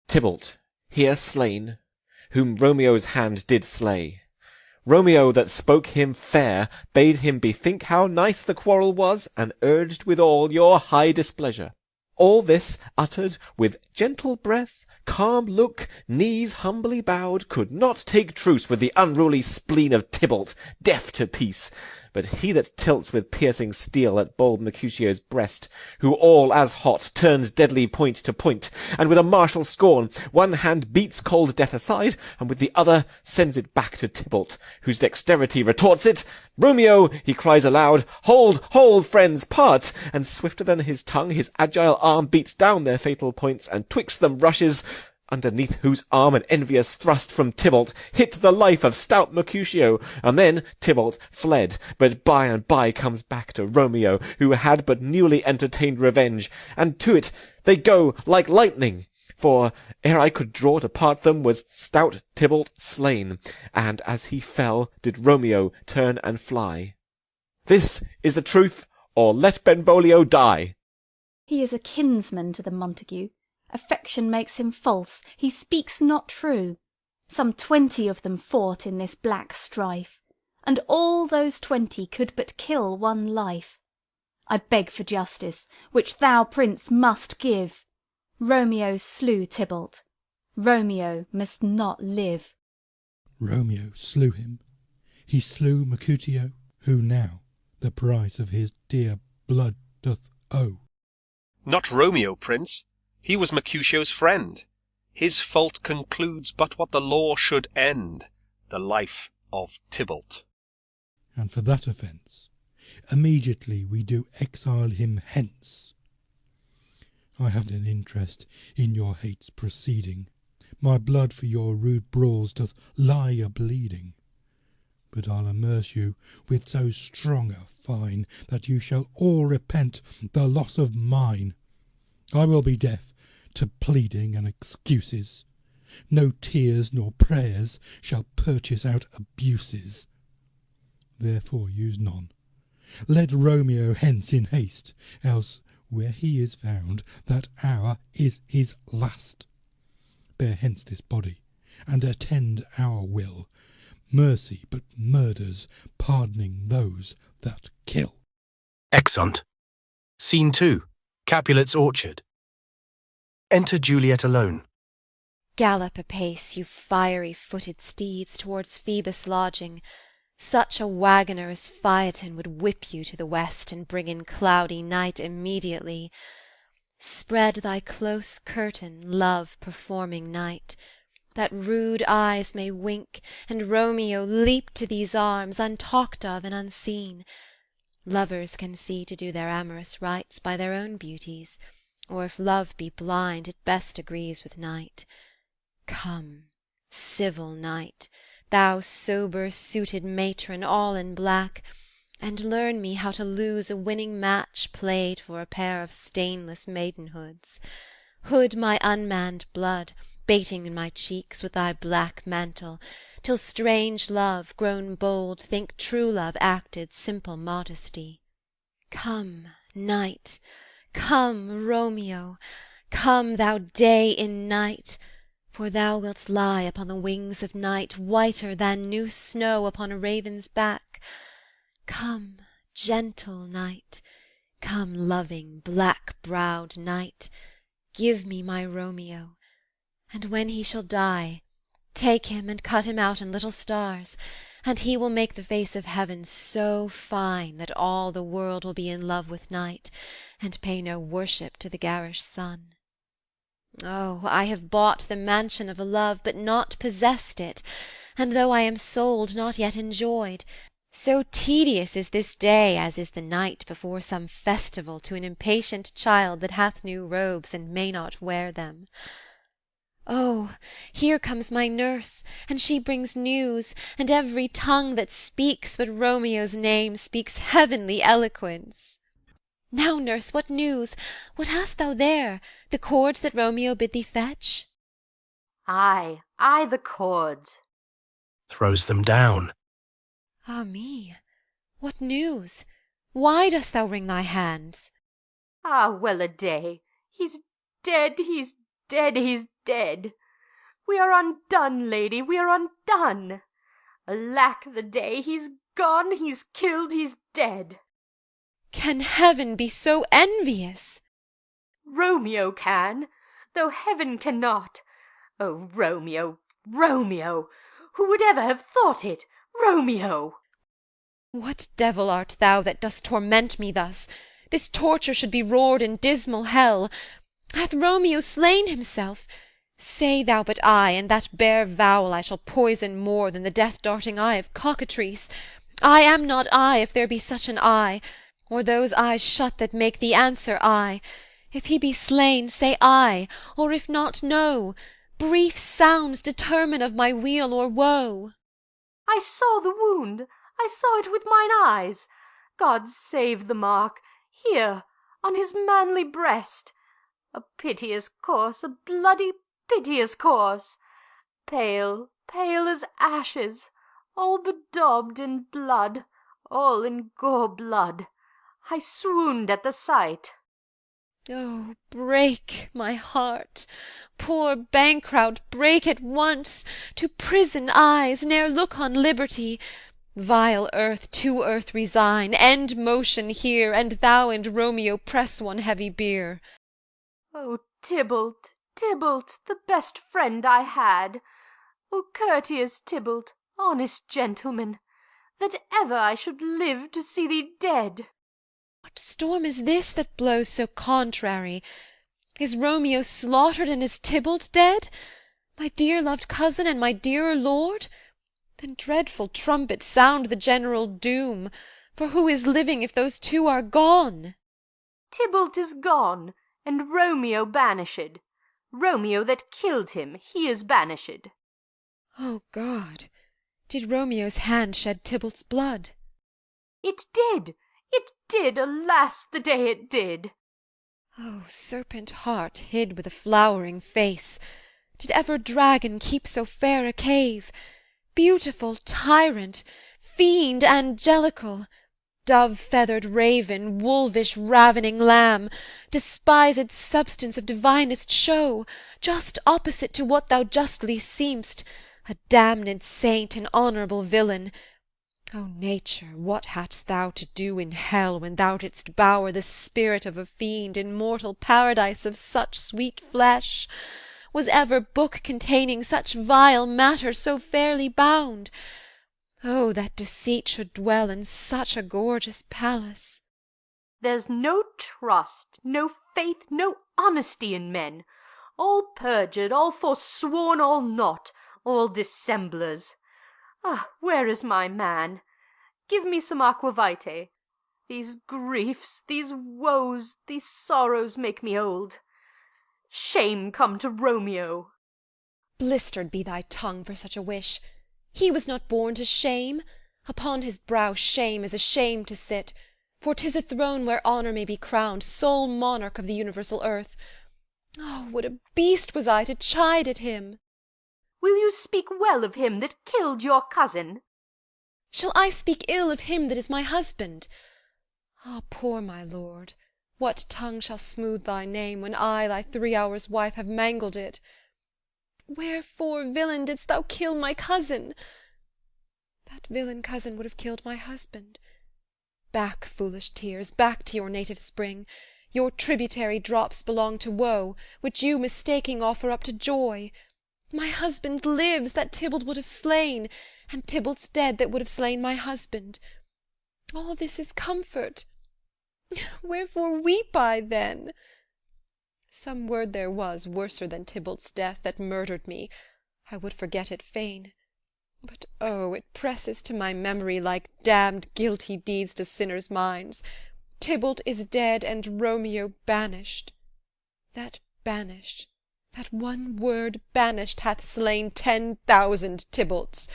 Tybalt, here slain, whom Romeo's hand did slay. Romeo that spoke him fair bade him bethink how nice the quarrel was, and urged withal your high displeasure. All this uttered with gentle breath, calm look, knees humbly bowed, could not take truce with the unruly spleen of Tybalt, deaf to peace. But he that tilts with piercing steel at bold Mercutio's breast, who all as hot turns deadly point to point, and with a martial scorn one hand beats cold death aside, and with the other sends it back to Tybalt, whose dexterity retorts it. Romeo, he cries aloud, hold, hold, friends, part! And swifter than his tongue his agile arm beats down their fatal points, and twixt them rushes, underneath whose arm an envious thrust from Tybalt hit the life of stout Mercutio, and then Tybalt fled, but by and by comes back to Romeo, who had but newly entertained revenge, and to it they go like lightning. For ere I could draw to part them was stout Tybalt slain, and as he fell did Romeo turn and fly. This is the truth, or let Benvolio die. He is a kinsman to the Montague. Affection makes him false, he speaks not true. Some 20 of them fought in this black strife, and all those 20 could but kill one life. I beg for justice, which thou, prince, must give. Romeo slew Tybalt. Romeo must not live. Romeo slew him. He slew Mercutio, who now the price of his dear blood doth owe. Not Romeo, prince. He was Mercutio's friend. His fault concludes but what the law should end, the life of Tybalt. And for that offence, immediately we do exile him hence. I have an interest in your hate's proceeding. My blood for your rude brawls doth lie a-bleeding. But I'll immerse you with so strong a fine, that you shall all repent the loss of mine. I will be deaf to pleading and excuses. No tears nor prayers shall purchase out abuses. Therefore use none. Let Romeo hence in haste, else where he is found, that hour is his last. Bear hence this body, and attend our will. Mercy but murders, pardoning those that kill. Exeunt. Scene 2. Capulet's orchard. Enter Juliet alone. Gallop apace, you fiery-footed steeds, towards Phoebus' lodging. Such a waggoner as Phaeton would whip you to the west, and bring in cloudy night immediately. Spread thy close curtain, love-performing night, that rude eyes may wink, and Romeo leap to these arms, untalked of and unseen. Lovers can see to do their amorous rites by their own beauties, or if love be blind, it best agrees with night. Come, civil night, thou sober-suited matron, all in black, and learn me how to lose a winning match played for a pair of stainless maidenhoods. Hood my unmanned blood, bating in my cheeks with thy black mantle, till strange love, grown bold, think true love acted simple modesty. Come, night, come, Romeo, come, thou day in night, for thou wilt lie upon the wings of night, whiter than new snow upon a raven's back. Come, gentle night, come, loving, black-browed night, give me my Romeo, and when he shall die, take him and cut him out in little stars, and he will make the face of heaven so fine that all the world will be in love with night, and pay no worship to the garish sun. Oh, I have bought the mansion of a love, but not possessed it, and though I am sold, not yet enjoyed. So tedious is this day as is the night before some festival to an impatient child that hath new robes and may not wear them. Oh, here comes my nurse, and she brings news, and every tongue that speaks but Romeo's name speaks heavenly eloquence. Now, nurse, what news? What hast thou there? The cords that Romeo bid thee fetch? Ay, the cords. Throws them down. Ah me, what news? Why dost thou wring thy hands? Ah, well-a-day, he's dead, he's dead, he's dead. We are undone, lady, we are undone. Alack the day, he's gone, he's killed, he's dead. Can heaven be so envious? Romeo can, though heaven cannot. Oh, Romeo, Romeo! Who would ever have thought it? Romeo! What devil art thou that dost torment me thus? This torture should be roared in dismal hell. Hath Romeo slain himself? Say thou but aye, and that bare vowel I shall poison more than the death-darting eye of cockatrice. I am not I, if there be such an eye, or those eyes shut that make thee answer I. If he be slain, say I, or if not, no. Brief sounds determine of my weal or woe. I saw the wound, I saw it with mine eyes. God save the mark, here, on his manly breast. A piteous course, a bloody piteous course. Pale, pale as ashes, all bedaubed in blood, all in gore blood. I swooned at the sight. Oh, break my heart, poor bankrout, break at once, to prison eyes, ne'er look on liberty. Vile earth, to earth resign, end motion here, and thou and Romeo press one heavy bier. O Tybalt, Tybalt, the best friend I had! O courteous Tybalt, honest gentleman, that ever I should live to see thee dead! What storm is this that blows so contrary? Is Romeo slaughtered, and is Tybalt dead? My dear loved cousin, and my dearer lord? Then, dreadful trumpet, sound the general doom. For who is living if those two are gone? Tybalt is gone, and Romeo banished. Romeo that killed him, he is banished. O God! Did Romeo's hand shed Tybalt's blood? It did! It did, alas, the day it did! O serpent heart hid with a flowering face! Did ever dragon keep so fair a cave? Beautiful tyrant, fiend angelical, dove-feathered raven, wolvish ravening lamb, despised substance of divinest show, just opposite to what thou justly seem'st, a damned saint, an honourable villain. O nature, what hadst thou to do in hell, when thou didst bower the spirit of a fiend in mortal paradise of such sweet flesh? Was ever book containing such vile matter so fairly bound? Oh, that deceit should dwell in such a gorgeous palace! There's no trust, no faith, no honesty in men. All perjured, all forsworn, all naught, all dissemblers. Ah, where is my man? Give me some aqua vitae. These griefs, these woes, these sorrows make me old. Shame come to Romeo! Blistered be thy tongue for such a wish. He was not born to shame. Upon his brow shame is ashamed to sit, for 'tis a throne where honour may be crowned, sole monarch of the universal earth. Oh, what a beast was I to chide at him! Will you speak well of him that killed your cousin? Shall I speak ill of him that is my husband? Ah, poor my lord, what tongue shall smooth thy name, when I, thy 3 hours' wife, have mangled it? Wherefore, villain, didst thou kill my cousin? That villain cousin would have killed my husband. Back, foolish tears, back to your native spring. Your tributary drops belong to woe, which you, mistaking, offer up to joy. My husband lives, that Tybalt would have slain, and Tybalt's dead, that would have slain my husband. All this is comfort. Wherefore weep I then? Some word there was, worser than Tybalt's death, that murdered me. I would forget it fain. But oh, it presses to my memory like damned guilty deeds to sinners' minds. Tybalt is dead, and Romeo banished. That banished, that one word banished, hath slain 10,000 Tybalts.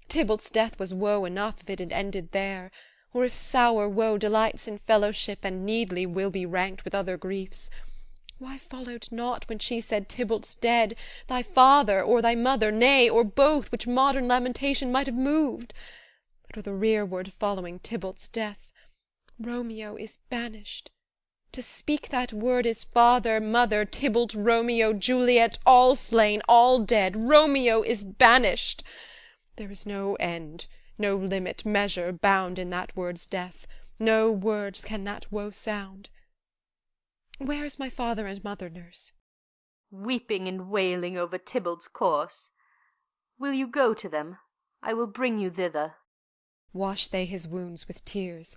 Tybalt's death was woe enough if it had ended there, or if sour woe delights in fellowship, and needly will be ranked with other griefs. Why followed not, when she said Tybalt's dead, thy father, or thy mother, nay, or both, which modern lamentation might have moved? But with a rearward following Tybalt's death, Romeo is banished. To speak that word is father, mother, Tybalt, Romeo, Juliet, all slain, all dead. Romeo is banished. There is no end, no limit, measure, bound in that word's death. No words can that woe sound. Where is my father and mother, nurse? weeping and wailing over Tybalt's corse. Will you go to them? I will bring you thither. Wash they his wounds with tears.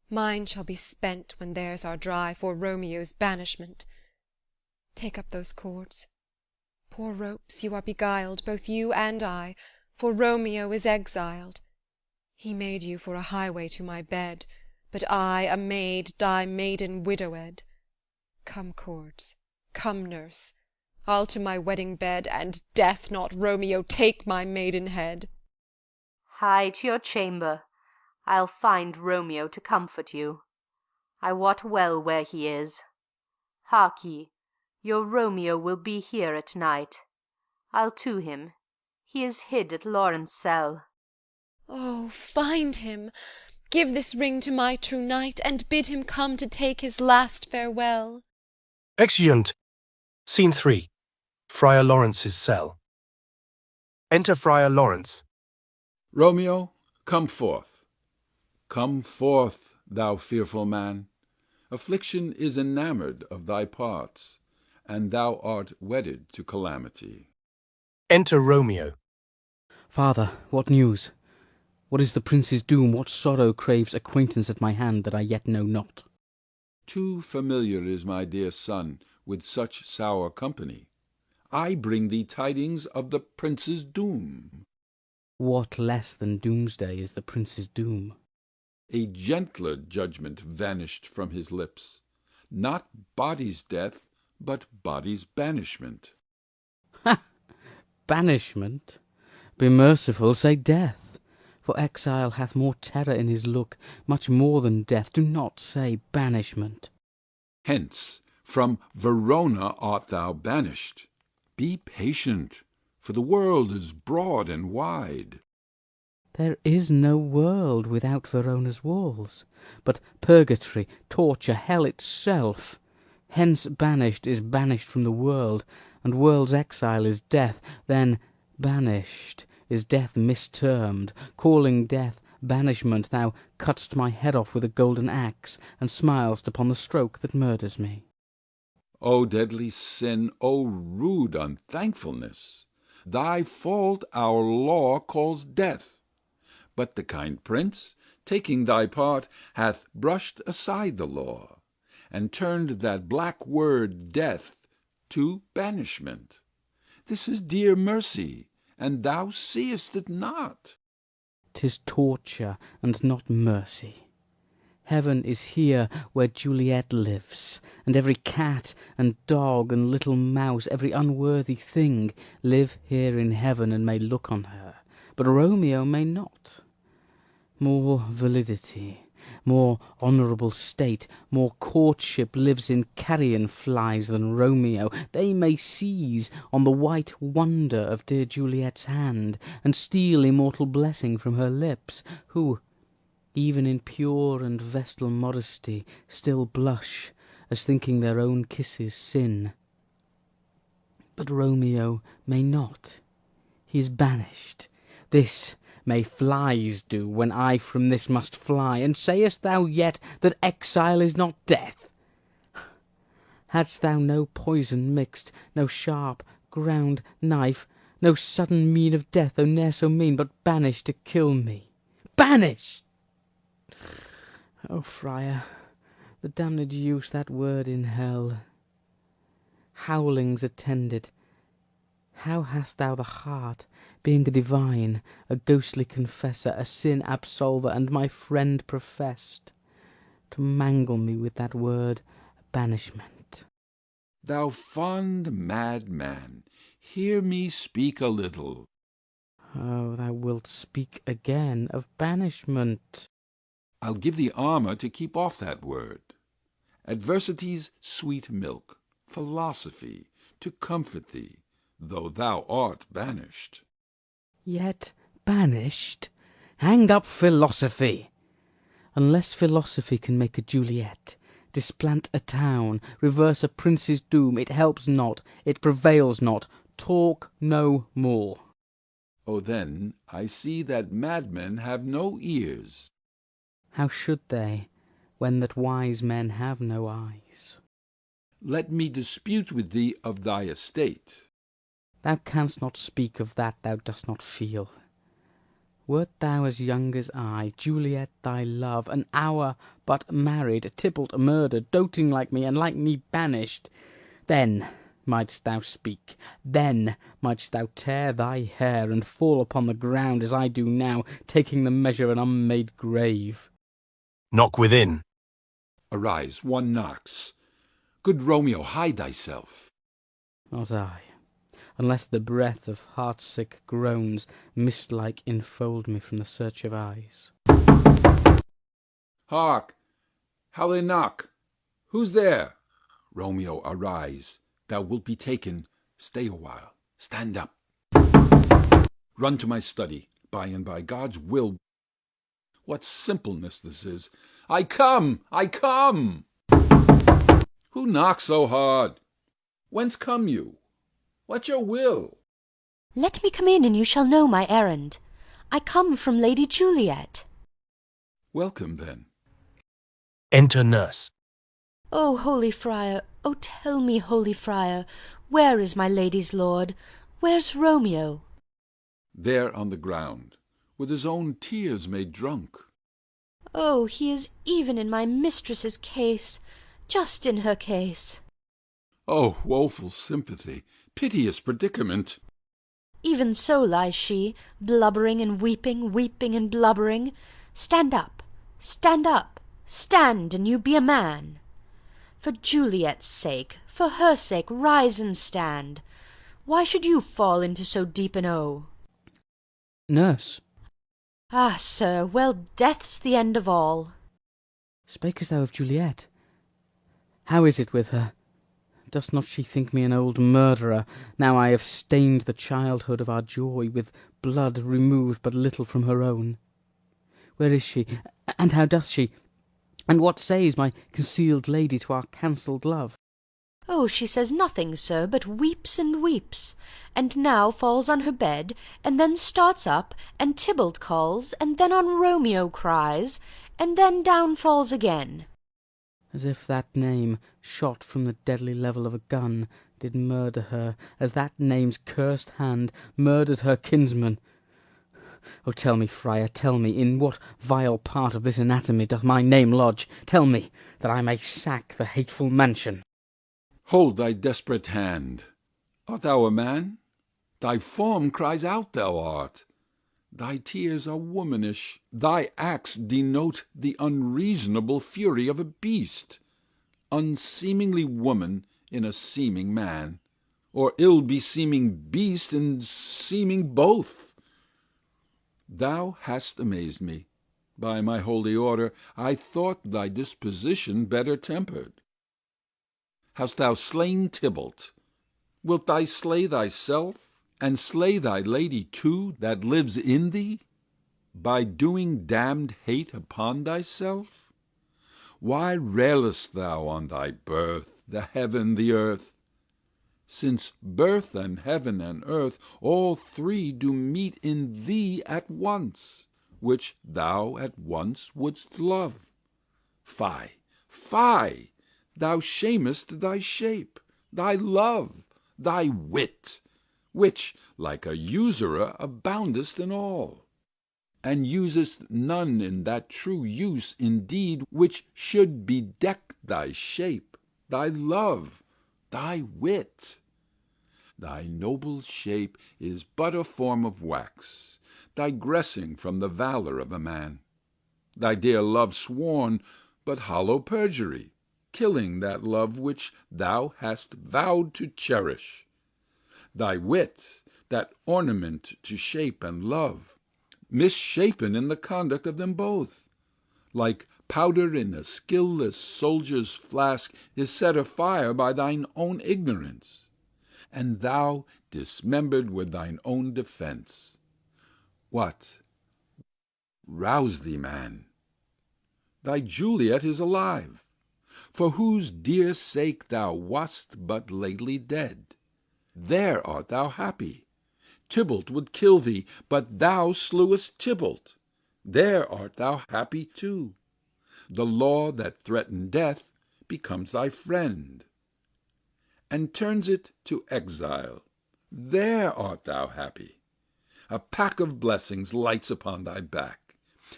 Mine shall be spent when theirs are dry for Romeo's banishment. Take up those cords. Poor ropes, you are beguiled, both you and I, for Romeo is exiled. He made you for a highway to my bed, but I, a maid, die maiden widowed. Come, cords, come, nurse, I'll to my wedding bed, and death, not Romeo, take my maiden head. Hie to your chamber. I'll find Romeo to comfort you. I wot well where he is. Hark ye, your Romeo will be here at night. I'll to him. He is hid at Lawrence' cell. Oh, find him! Give this ring to my true knight, and bid him come to take his last farewell. Exeunt. Scene 3. Friar Lawrence's cell. Enter Friar Lawrence. Romeo, come forth. Come forth, thou fearful man. Affliction is enamoured of thy parts, and thou art wedded to calamity. Enter Romeo. Father, what news? What is the prince's doom? What sorrow craves acquaintance at my hand that I yet know not? Too familiar is my dear son with such sour company. I bring thee tidings of the prince's doom. What less than doomsday is the prince's doom? A gentler judgment vanished from his lips. Not body's death, but body's banishment. Ha! Banishment? Be merciful, say death. For exile hath more terror in his look, much more than death. Do not say banishment. Hence, from Verona art thou banished. Be patient, for the world is broad and wide. There is no world without Verona's walls, but purgatory, torture, hell itself. Hence banished is banished from the world, and world's exile is death. Then banished is death mistermed. Calling death banishment, thou cutt'st my head off with a golden axe, and smilest upon the stroke that murders me. O deadly sin, O rude unthankfulness! Thy fault our law calls death. But the kind prince, taking thy part, hath brushed aside the law, and turned that black word death to banishment. This is dear mercy, and thou seest it not. 'Tis torture, and not mercy. Heaven is here where Juliet lives, and every cat and dog and little mouse, every unworthy thing, live here in heaven and may look on her, but Romeo may not. More validity, more honourable state, more courtship lives in carrion flies than Romeo. They may seize on the white wonder of dear Juliet's hand, and steal immortal blessing from her lips, who, even in pure and vestal modesty, still blush, as thinking their own kisses sin. But Romeo may not. He is banished. This may flies do, when I from this must fly. And sayest thou yet that exile is not death? Hadst thou no poison mixed, no sharp ground knife, no sudden mean of death, though ne'er so mean, but banished to kill me? Banished! O friar, the damned use that word in hell. Howlings attend it. How hast thou the heart, being a divine, a ghostly confessor, a sin absolver, and my friend professed, to mangle me with that word banishment? Thou fond madman, hear me speak a little. Oh, thou wilt speak again of banishment. I'll give thee armour to keep off that word. Adversity's sweet milk, philosophy, to comfort thee, though thou art banished. Yet banished? Hang up philosophy! Unless philosophy can make a Juliet, displant a town, reverse a prince's doom, it helps not, it prevails not. Talk no more. Oh, then I see that madmen have no ears. How should they, when that wise men have no eyes? let me dispute with thee of thy estate. Thou canst not speak of that thou dost not feel. Wert thou as young as I, Juliet thy love, an hour but married, Tybalt murdered, doting like me, and like me banished, then mightst thou speak, then mightst thou tear thy hair, and fall upon the ground, as I do now, taking the measure of an unmade grave. Knock within. Arise, one knocks. Good Romeo, hide thyself. Not I, unless the breath of heart-sick groans, mist-like, enfold me from the search of eyes. Hark! How they knock! Who's there? Romeo, arise. Thou wilt be taken. Stay a while. Stand up. Run to my study. By and by God's will. What simpleness this is! I come! I come! Who knocks so hard? Whence come you? What's your will? Let me come in, and you shall know my errand. I come from Lady Juliet. Welcome, then. Enter nurse. O holy friar, O tell me, holy friar, where is my lady's lord? Where's Romeo? There on the ground, with his own tears made drunk. Oh, he is even in my mistress's case, just in her case. Oh, woeful sympathy, piteous predicament! Even so lies she, blubbering and weeping, weeping and blubbering. Stand up, stand up, stand, and you be a man. For Juliet's sake, for her sake, rise and stand. Why should you fall into so deep an O? Nurse. Ah, sir, well, death's the end of all. Spakest thou of Juliet? How is it with her? Does not she think me an old murderer, now I have stained the childhood of our joy with blood removed but little from her own? Where is she, and how doth she, and what says my concealed lady to our cancelled love? Oh, she says nothing, sir, but weeps and weeps, and now falls on her bed, and then starts up, and Tybalt calls, and then on Romeo cries, and then down falls again. As if that name, shot from the deadly level of a gun, did murder her, as that name's cursed hand murdered her kinsman. Oh, tell me, friar, tell me, in what vile part of this anatomy doth my name lodge? Tell me, that I may sack the hateful mansion. Hold thy desperate hand. Art thou a man? Thy form cries out thou art. Thy tears are womanish. Thy acts denote the unreasonable fury of a beast. Unseemingly woman in a seeming man, or ill-beseeming beast in seeming both. Thou hast amazed me. By my holy order, I thought thy disposition better tempered. Hast thou slain Tybalt? Wilt thou slay thyself, and slay thy lady too, that lives in thee, by doing damned hate upon thyself? Why railest thou on thy birth, the heaven, the earth? Since birth and heaven and earth, all three do meet in thee at once, which thou at once wouldst love. Fie, fie! Thou shamest thy shape, thy love, thy wit, which, like a usurer, aboundest in all, and usest none in that true use indeed which should bedeck thy shape, thy love, thy wit. Thy noble shape is but a form of wax, digressing from the valour of a man. Thy dear love sworn, but hollow perjury, killing that love which thou hast vowed to cherish. Thy wit, that ornament to shape and love, misshapen in the conduct of them both, like powder in a skilless soldier's flask, is set afire by thine own ignorance, and thou dismembered with thine own defence. What? Rouse thee, man. Thy Juliet is alive, for whose dear sake thou wast but lately dead. There art thou happy. Tybalt would kill thee, but thou slewest Tybalt. There art thou happy too. The law that threatened death becomes thy friend. and turns it to exile. There art thou happy. A pack of blessings lights upon thy back.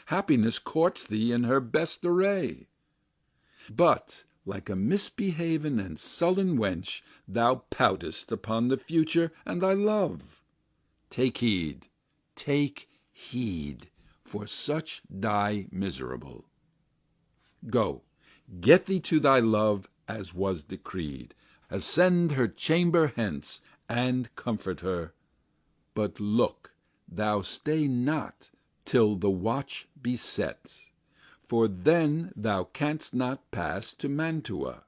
Happiness courts thee in her best array. But, like a misbehaven and sullen wench, thou poutest upon the future and thy love. Take heed, for such die miserable. Go, get thee to thy love as was decreed. Ascend her chamber hence, and comfort her. But look, thou stay not till the watch be set, for then thou canst not pass to Mantua,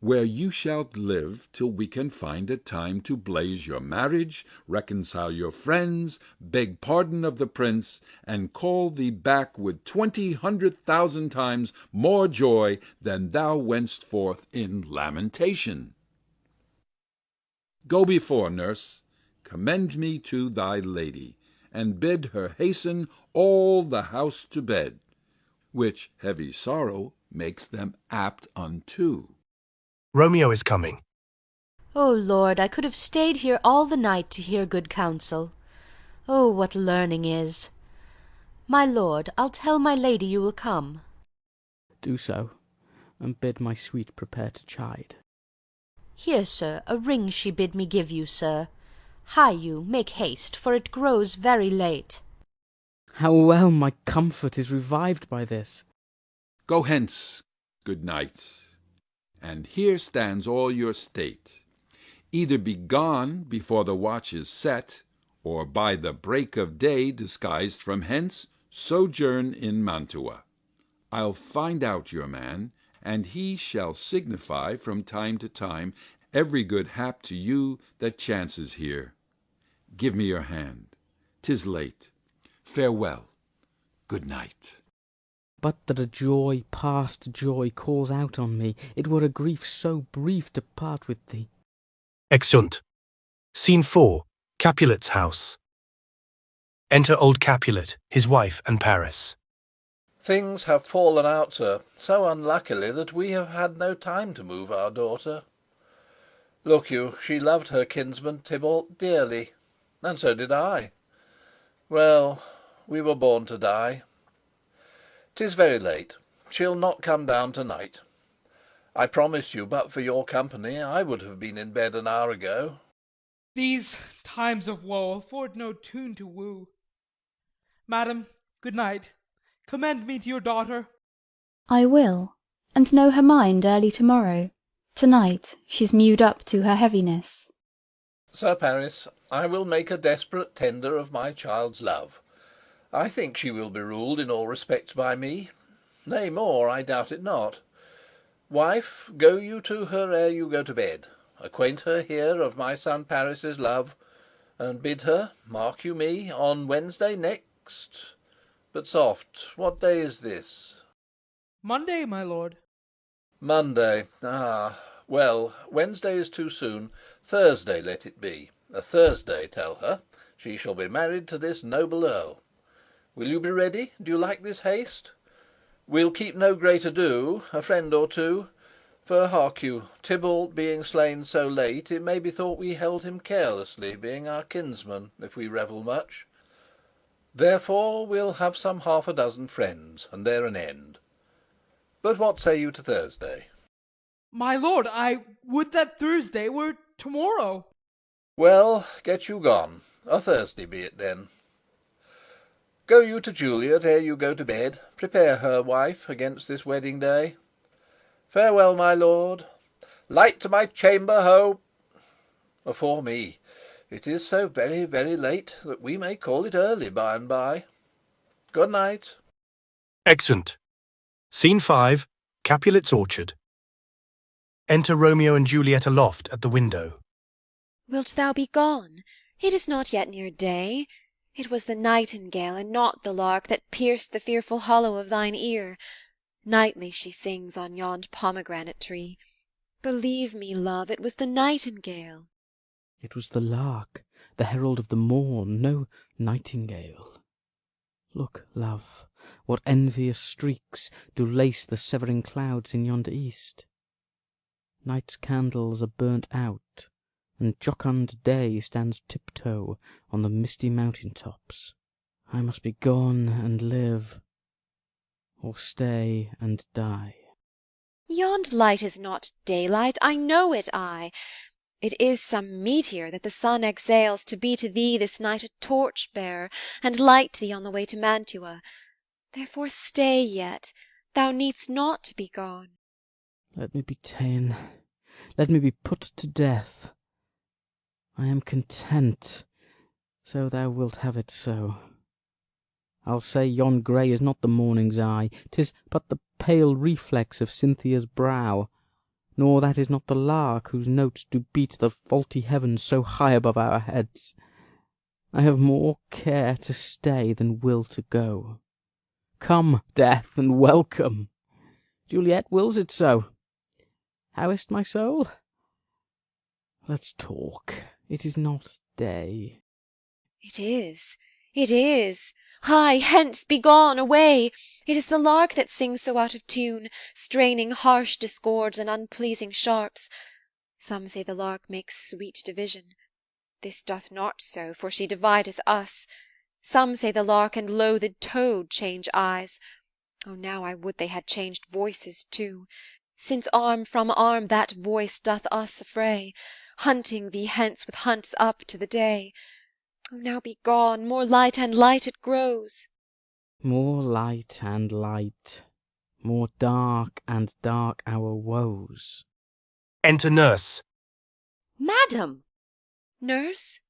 where you shalt live till we can find a time to blaze your marriage, reconcile your friends, beg pardon of the prince, and call thee back with 20,000 times more joy than thou wentst forth in lamentation. Go before, nurse, commend me to thy lady, and bid her hasten all the house to bed, which heavy sorrow makes them apt unto. Romeo is coming. O Lord, I could have stayed here all the night to hear good counsel. Oh, what learning is! My lord, I'll tell my lady you will come. Do so, and bid my sweet prepare to chide. Here, sir, a ring she bid me give you, sir. Hie you, make haste, for it grows very late. How well my comfort is revived by this! Go hence, good knight, and here stands all your state. Either be gone before the watch is set, or by the break of day disguised from hence sojourn in Mantua. I'll find out your man, and he shall signify from time to time every good hap to you that chances here. Give me your hand. 'Tis late. Farewell. Good night. But that a joy past joy calls out on me, it were a grief so brief to part with thee. Exeunt. Scene 4. Capulet's house. Enter old Capulet, his wife, and Paris. Things have fallen out, sir, so unluckily that we have had no time to move our daughter. Look you, she loved her kinsman Tybalt dearly, and so did I. Well, we were born to die. 'Tis very late. She'll not come down to-night. I promise you, but for your company, I would have been in bed an hour ago. These times of woe afford no tune to woo. Madam, good night. Commend me to your daughter. I will, and know her mind early to-morrow. To-night she's mewed up to her heaviness. Sir Paris, I will make a desperate tender of my child's love. I think she will be ruled in all respects by me. Nay, more, I doubt it not. Wife, go you to her ere you go to bed. Acquaint her here of my son Paris's love, and bid her, mark you me, on Wednesday next. But soft, what day is this? Monday, my lord. Monday. Ah, well, Wednesday is too soon. Thursday let it be. A Thursday, tell her. She shall be married to this noble earl. Will you be ready? Do you like this haste? We'll keep no great ado, a friend or two. For hark you, Tybalt being slain so late, it may be thought we held him carelessly, being our kinsman, if we revel much. Therefore we'll have some 6 friends, and there an end. But what say you to Thursday? My lord, I would that Thursday were to-morrow. Well, get you gone. A Thursday be it then. Go you to Juliet ere you go to bed. Prepare her, wife, against this wedding day. Farewell, my lord. Light to my chamber, ho! Afore me, it is so very, very late that we may call it early by and by. Good night. Exeunt. Scene 5. Capulet's orchard. Enter Romeo and Juliet aloft at the window. Wilt thou be gone? It is not yet near day. It was the nightingale, and not the lark, that pierced the fearful hollow of thine ear. Nightly she sings on yond pomegranate tree. Believe me, love, it was the nightingale. It was the lark, the herald of the morn, no nightingale. Look, love, what envious streaks do lace the severing clouds in yonder east. Night's candles are burnt out, and jocund day stands tiptoe on the misty mountain tops. I must be gone and live, or stay and die. Yond light is not daylight, I know it, It is some meteor that the sun exhales to be to thee this night a torch-bearer, and light thee on the way to Mantua. Therefore stay yet, thou needst not to be gone. Let me be ta'en, let me be put to death. I am content, so thou wilt have it so. I'll say yon grey is not the morning's eye, 'tis but the pale reflex of Cynthia's brow. Nor that is not the lark whose notes do beat the vaulty heavens so high above our heads. I have more care to stay than will to go. Come, death, and welcome. Juliet wills it so. How is't, my soul? Let's talk. It is not day. It is, it is. Hie, hence, be gone, away! It is the lark that sings so out of tune, straining harsh discords and unpleasing sharps. Some say the lark makes sweet division. This doth not so, for she divideth us. Some say the lark and loathed toad change eyes. Oh, now I would they had changed voices too, since arm from arm that voice doth us affray, hunting thee hence with hunts up to the day. Oh, now be gone, more light and light it grows. More light and light, more dark and dark our woes. Enter nurse. Madam! Nurse?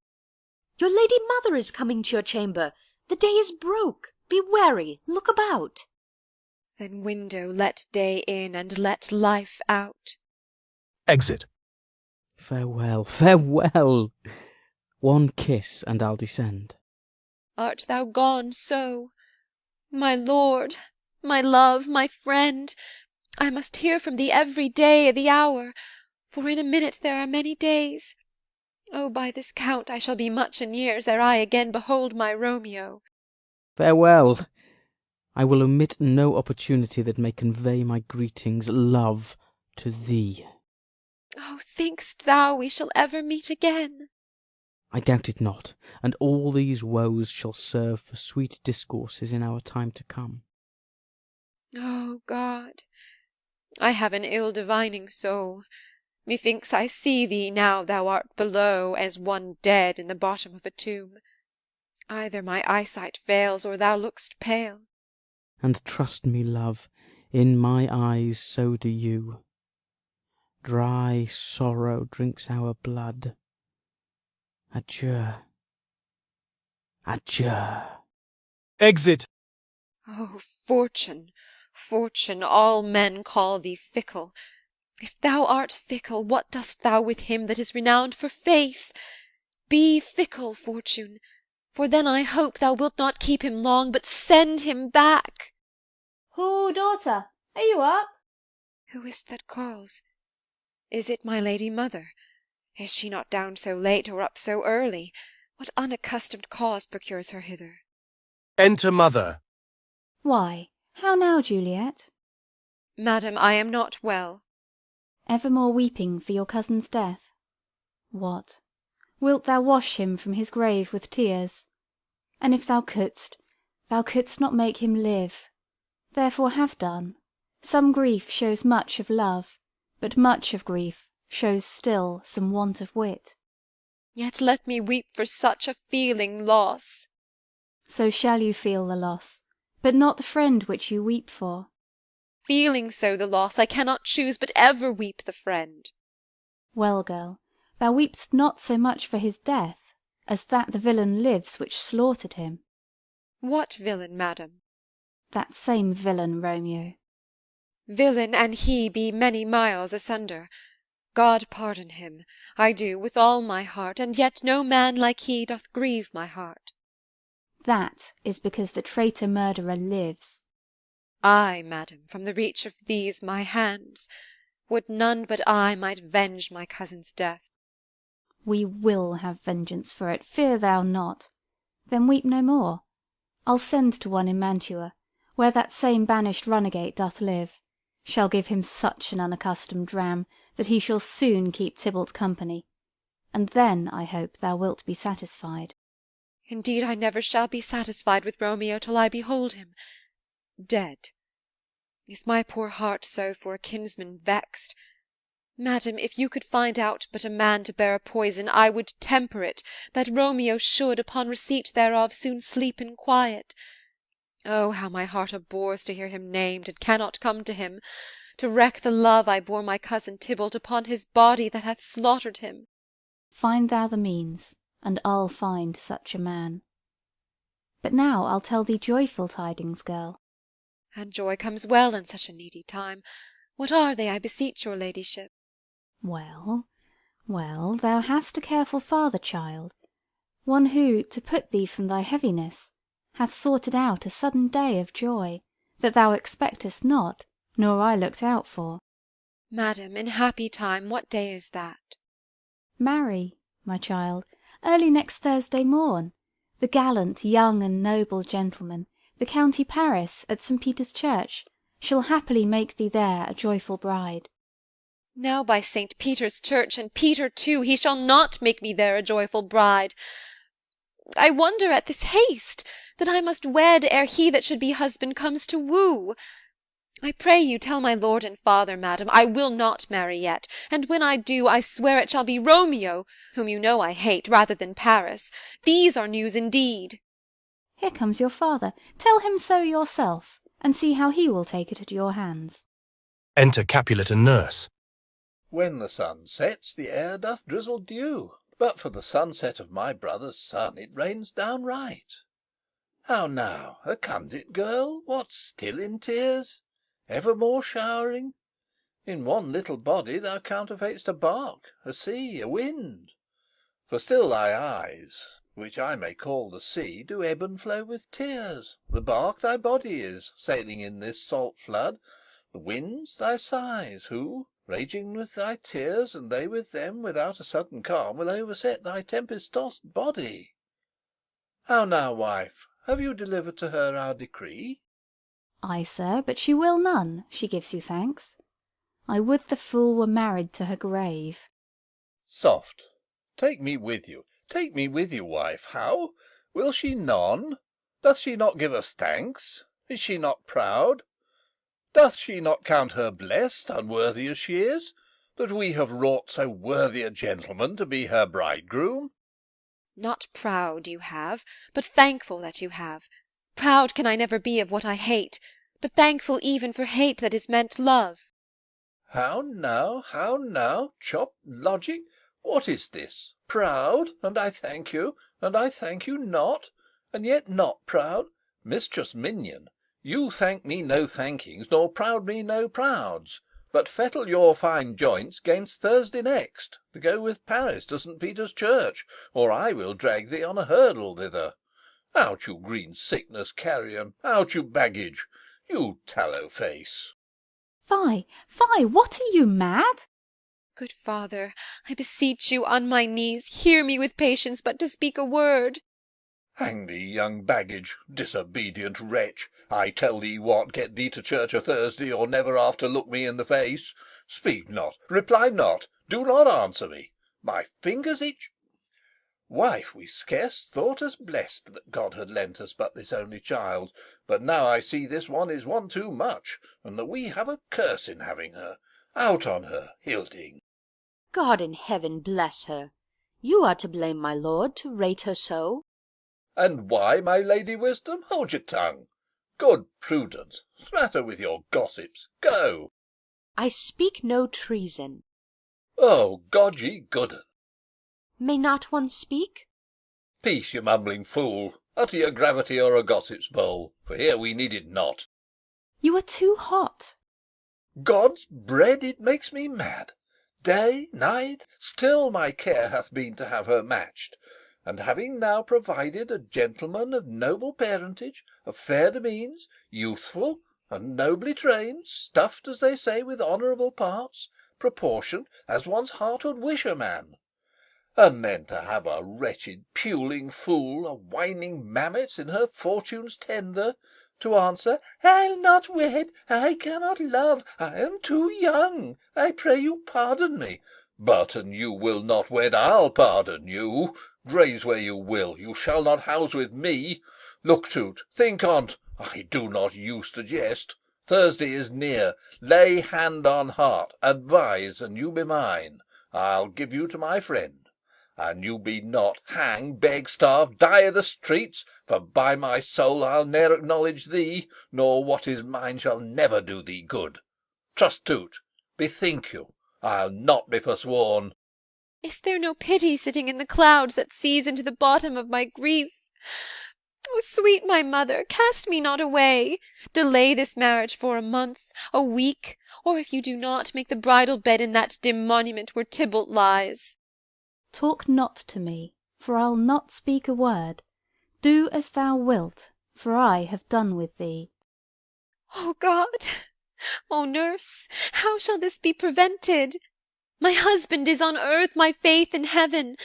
Your lady mother is coming to your chamber. The day is broke. Be wary, look about. Then, window, let day in, and let life out. Exit. Farewell, farewell. One kiss, and I'll descend. Art thou gone so? My lord, my love, my friend, I must hear from thee every day the hour, for in a minute there are many days. Oh, by this count I shall be much in years ere I again behold my Romeo. Farewell. I will omit no opportunity that may convey my greetings, love, to thee. Oh, think'st thou we shall ever meet again? I doubt it not, and all these woes shall serve for sweet discourses in our time to come. Oh, God, I have an ill divining soul. Methinks I see thee now thou art below, as one dead in the bottom of a tomb. Either my eyesight fails, or thou look'st pale. And trust me, love, in my eyes so do you. Dry sorrow drinks our blood. Adieu. Adieu. Exit. Oh, Fortune, Fortune, all men call thee fickle. If thou art fickle, what dost thou with him that is renowned for faith? Be fickle, Fortune, for then I hope thou wilt not keep him long, but send him back. Who, daughter, are you up? Who is't that calls? Is it my lady mother? Is she not down so late, or up so early? What unaccustomed cause procures her hither? Enter mother. Why, how now, Juliet? Madam, I am not well. Evermore weeping for your cousin's death? What, wilt thou wash him from his grave with tears? And if thou couldst not make him live. Therefore have done. Some grief shows much of love, but much of grief shows still some want of wit. Yet let me weep for such a feeling loss. So shall you feel the loss, but not the friend which you weep for. Feeling so the loss, I cannot choose but ever weep the friend. Well, girl, thou weep'st not so much for his death, as that the villain lives which slaughtered him. What villain, madam? That same villain, Romeo. Villain and he be many miles asunder. God pardon him, I do with all my heart, and yet no man like he doth grieve my heart. That is because the traitor murderer lives. I, madam, from the reach of these my hands, would none but I might venge my cousin's death. We will have vengeance for it, fear thou not. Then weep no more. I'll send to one in Mantua, where that same banished runagate doth live, shall give him such an unaccustomed dram, that he shall soon keep Tybalt company, and then, I hope, thou wilt be satisfied. Indeed, I never shall be satisfied with Romeo till I behold him dead. Is my poor heart so for a kinsman vexed? Madam, if you could find out but a man to bear a poison, I would temper it, that Romeo should, upon receipt thereof, soon sleep in quiet. Oh, how my heart abhors to hear him named, and cannot come to him, to wreak the love I bore my cousin Tybalt upon his body that hath slaughtered him. Find thou the means, and I'll find such a man. But now I'll tell thee joyful tidings, girl. And joy comes well in such a needy time. What are they, I beseech your ladyship? Well, well, thou hast a careful father, child, one who, to put thee from thy heaviness, hath sorted out a sudden day of joy, that thou expectest not, nor I looked out for. Madam, in happy time, what day is that? Marry, my child, early next Thursday morn, the gallant, young, and noble gentleman, the county Paris, at St. Peter's Church, shall happily make thee there a joyful bride. Now by St. Peter's Church, and Peter too, he shall not make me there a joyful bride. I wonder at this haste, that I must wed ere he that should be husband comes to woo. I pray you tell my lord and father, madam, I will not marry yet, and when I do, I swear it shall be Romeo, whom you know I hate, rather than Paris. These are news indeed. Here comes your father. Tell him so yourself, and see how he will take it at your hands. Enter Capulet and nurse. When the sun sets, the air doth drizzle dew, but for the sunset of my brother's son it rains downright. How now, a cundit girl, what, still in tears? Evermore showering? In one little body thou counterfeit'st a bark, a sea, a wind. For still thy eyes, which I may call the sea, do ebb and flow with tears. The bark thy body is, sailing in this salt flood. The winds thy sighs, who, raging with thy tears, and they with them, without a sudden calm, will overset thy tempest-tossed body. How now, wife, have you delivered to her our decree? Ay, sir, but she will none, she gives you thanks. I would the fool were married to her grave. Soft, take me with you, wife. How? Will she none? Doth she not give us thanks? Is she not proud? Doth she not count her blessed, unworthy as she is, that we have wrought so worthy a gentleman to be her bridegroom? Not proud you have, but thankful that you have. Proud can I never be of what I hate, but thankful even for hate that is meant love. How now, chop logic? What is this? Proud, and I thank you, and I thank you not, and yet not proud? Mistress Minion, you thank me no thankings, nor proud me no prouds, but fettle your fine joints 'gainst Thursday next, to go with Paris to St. Peter's Church, or I will drag thee on a hurdle thither. Out, you green sickness carrion! Out, you baggage! You tallow face! Fie, fie, what are you, mad? Good father, I beseech you on my knees, hear me with patience but to speak a word. Hang thee, young baggage, disobedient wretch! I tell thee what, get thee to church o' Thursday, or never after look me in the face. Speak not, reply not, do not answer me. My fingers itch. Wife, we scarce thought us blessed that God had lent us but this only child, but now I see this one is one too much, and that we have a curse in having her. Out on her, Hilding! God in heaven bless her! You are to blame, my lord, to rate her so. And why, my Lady Wisdom? Hold your tongue. Good Prudence, smatter with your gossips. Go. I speak no treason. Oh, God ye good'un! May not one speak? Peace, you mumbling fool! Utter your gravity or a gossip's bowl, for here we need it not. You are too hot. God's bread, it makes me mad. Day, night, still my care hath been to have her matched. And having now provided a gentleman of noble parentage, of fair demeans, youthful, and nobly trained, stuffed, as they say, with honourable parts, proportioned as one's heart would wish a man. And then to have a wretched puling fool, a whining mammet, in her fortune's tender, to answer, I'll not wed, I cannot love, I am too young, I pray you pardon me. But an you will not wed, I'll pardon you. Graze where you will, you shall not house with me. Look to't, think on't, I do not use to jest. Thursday is near, lay hand on heart, advise, and you be mine. I'll give you to my friend. An you be not, hang, beg, starve, die i' the streets, for by my soul I'll ne'er acknowledge thee, nor what is mine shall never do thee good. Trust to't, bethink you, I'll not be forsworn. Is there no pity sitting in the clouds that sees into the bottom of my grief? O sweet my mother, cast me not away. Delay this marriage for a month, a week, or if you do not, make the bridal bed in that dim monument where Tybalt lies. Talk not to me, for I'll not speak a word. Do as thou wilt, for I have done with thee. O God! O nurse, how shall this be prevented? My husband is on earth, my faith in heaven.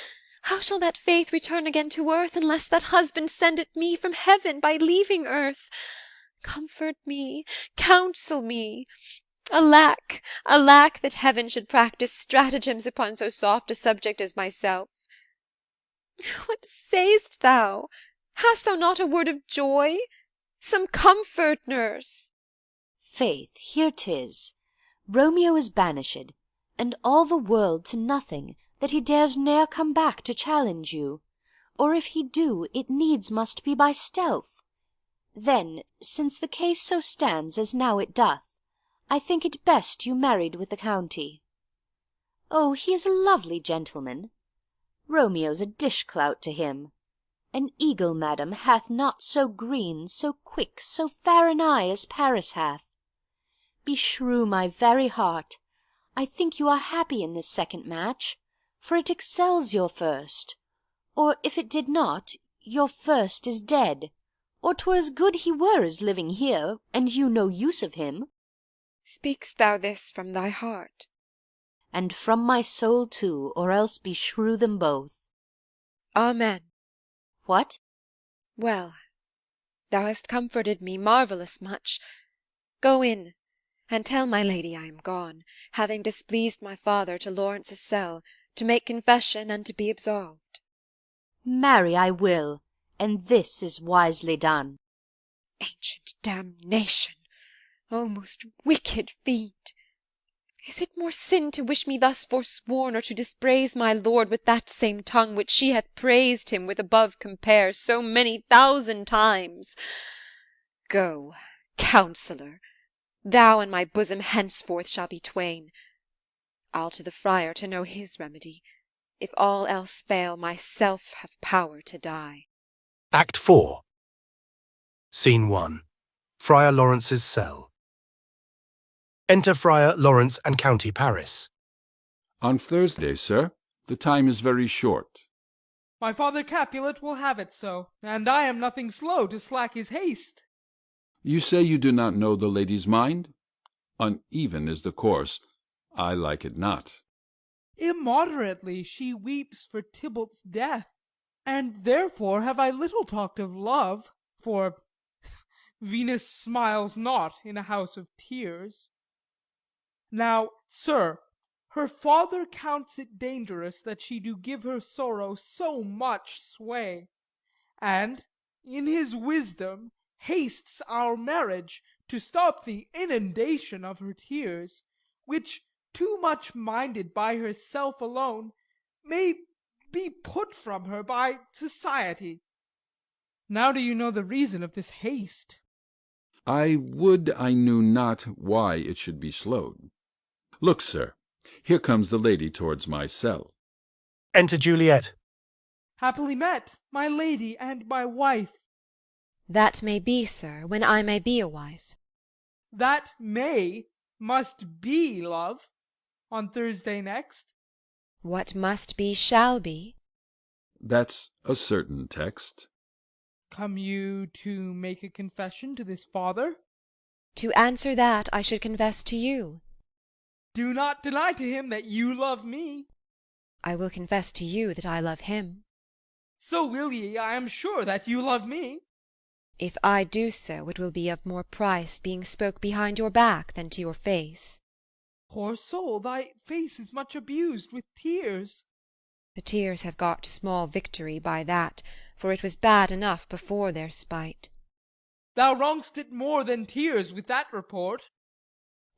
How shall that faith return again to earth, unless that husband send it me from heaven by leaving earth? Comfort me, counsel me. Alack, alack, that heaven should practise stratagems upon so soft a subject as myself. What say'st thou? Hast thou not a word of joy? Some comfort, nurse. Faith, here 'tis. Romeo is banished, and all the world to nothing, that he dares ne'er come back to challenge you, or if he do, it needs must be by stealth. Then, since the case so stands as now it doth, I think it best you married with the county. Oh, he is a lovely gentleman. Romeo's a dish-clout to him. An eagle, madam, hath not so green, so quick, so fair an eye as Paris hath. Beshrew my very heart, I think you are happy in this second match, for it excels your first, or if it did not, your first is dead, or 'twere as good he were as living here, and you no use of him. Speak'st thou this from thy heart? And from my soul too, or else beshrew them both. Amen. What? Well, thou hast comforted me marvellous much. Go in, and tell my lady I am gone, having displeased my father to Lawrence's cell, to make confession and to be absolved. Marry, I will, and this is wisely done. Ancient damnation! O most wicked fiend! Is it more sin to wish me thus forsworn, or to dispraise my lord with that same tongue which she hath praised him with above compare so many thousand times? Go, counsellor, thou and my bosom henceforth shall be twain. I'll to the friar to know his remedy. If all else fail, myself have power to die. Act 4. Scene 1. Friar Lawrence's cell. Enter Friar Lawrence and County Paris. On Thursday, sir. The time is very short. My father Capulet will have it so, and I am nothing slow to slack his haste. You say you do not know the lady's mind? Uneven is the course. I like it not. Immoderately she weeps for Tybalt's death, and therefore have I little talked of love, for Venus smiles not in a house of tears. Now, sir, her father counts it dangerous that she do give her sorrow so much sway, and, in his wisdom, hastes our marriage to stop the inundation of her tears, which, too much minded by herself alone, may be put from her by society. Now do you know the reason of this haste? I would I knew not why it should be slowed. Look, sir, here comes the lady towards my cell. Enter Juliet. Happily met, my lady and my wife. That may be, sir, when I may be a wife. That may must be, love, on Thursday next. What must be shall be. That's a certain text. Come you to make a confession to this father? To answer that, I should confess to you. Do not deny to him that you love me. I will confess to you that I love him. So will ye, I am sure, that you love me. If I do so, it will be of more price, being spoke behind your back than to your face. Poor soul, thy face is much abused with tears. The tears have got small victory by that, for it was bad enough before their spite. Thou wrong'st it more than tears with that report.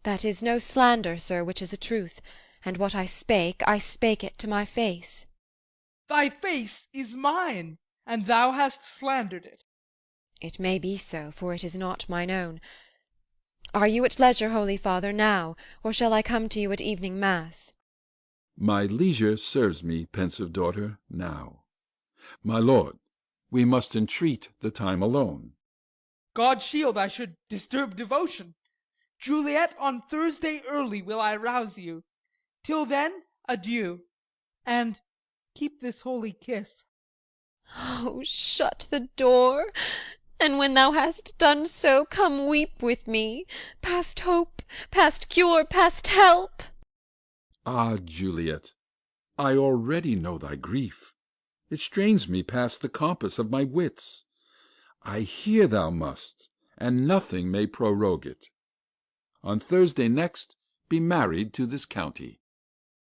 That is no slander, sir, which is a truth, and what I spake it to my face. Thy face is mine, and thou hast slandered it. It may be so, for it is not mine own. Are you at leisure, holy father, now, or shall I come to you at evening mass? My leisure serves me, pensive daughter, now. My lord, we must entreat the time alone. God shield I should disturb devotion. Juliet, on Thursday early will I rouse you. Till then, adieu, and keep this holy kiss. Oh, shut the door, and when thou hast done so, come weep with me, past hope, past cure, past help. Ah, Juliet, I already know thy grief. It strains me past the compass of my wits. I hear thou must, and nothing may prorogue it. On Thursday next be married to this county.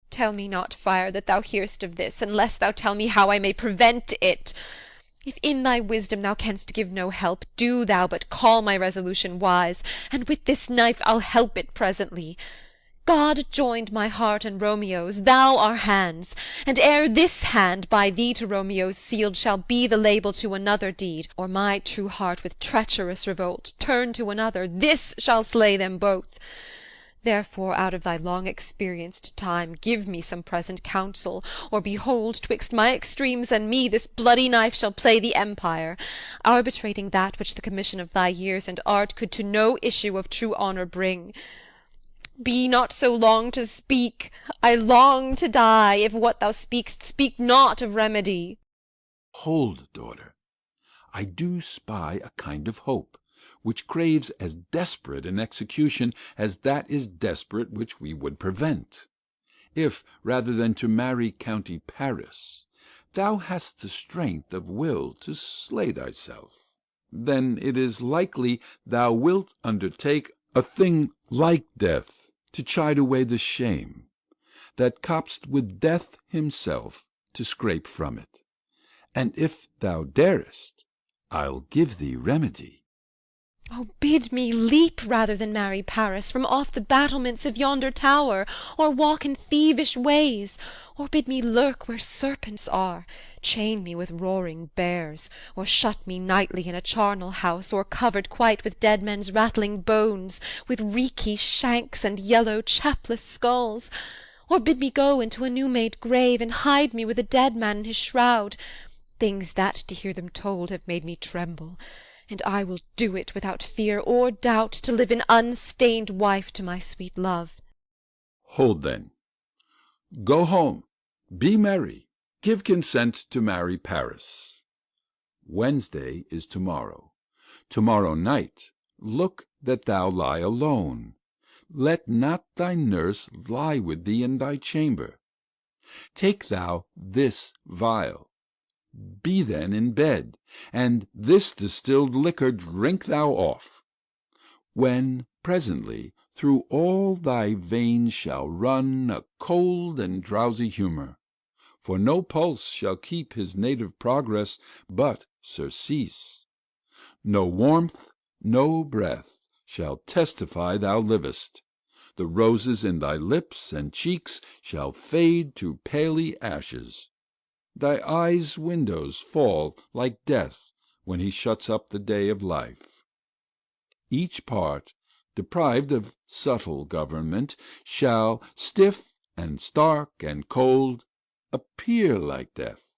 Tell me not, friar, that thou hear'st of this, unless thou tell me how I may prevent it. If in thy wisdom thou canst give no help, do thou but call my resolution wise, and with this knife I'll help it presently. God joined my heart and Romeo's, thou our hands, and ere this hand by thee to Romeo's sealed shall be the label to another deed, or my true heart with treacherous revolt turn to another, this shall slay them both. Therefore out of thy long experienced time give me some present counsel, or behold, twixt my extremes and me this bloody knife shall play the empire, arbitrating that which the commission of thy years and art could to no issue of true honour bring. Be not so long to speak, I long to die, if what thou speak'st speak not of remedy. Hold, daughter, I do spy a kind of hope, which craves as desperate an execution as that is desperate which we would prevent. If, rather than to marry County Paris, thou hast the strength of will to slay thyself, then it is likely thou wilt undertake a thing like death, to chide away the shame, that copst with death himself to scrape from it. And if thou darest, I'll give thee remedy. Oh, bid me leap rather than marry Paris from off the battlements of yonder tower, or walk in thievish ways, or bid me lurk where serpents are, chain me with roaring bears, or shut me nightly in a charnel house, or covered quite with dead men's rattling bones, with reeky shanks and yellow chapless skulls, or bid me go into a new-made grave, and hide me with a dead man in his shroud, things that, to hear them told, have made me tremble. And I will do it without fear or doubt, to live an unstained wife to my sweet love. Hold then. Go home, be merry, give consent to marry Paris. Wednesday is tomorrow. Tomorrow night look that thou lie alone. Let not thy nurse lie with thee in thy chamber. Take thou this vial. Be then in bed, and this distilled liquor drink thou off, when presently through all thy veins shall run a cold and drowsy humour, for no pulse shall keep his native progress, but surcease. No warmth, no breath shall testify thou livest. The roses in thy lips and cheeks shall fade to paly ashes. Thy eyes' windows fall like death when he shuts up the day of life. Each part, deprived of subtle government, shall, stiff and stark and cold, appear like death.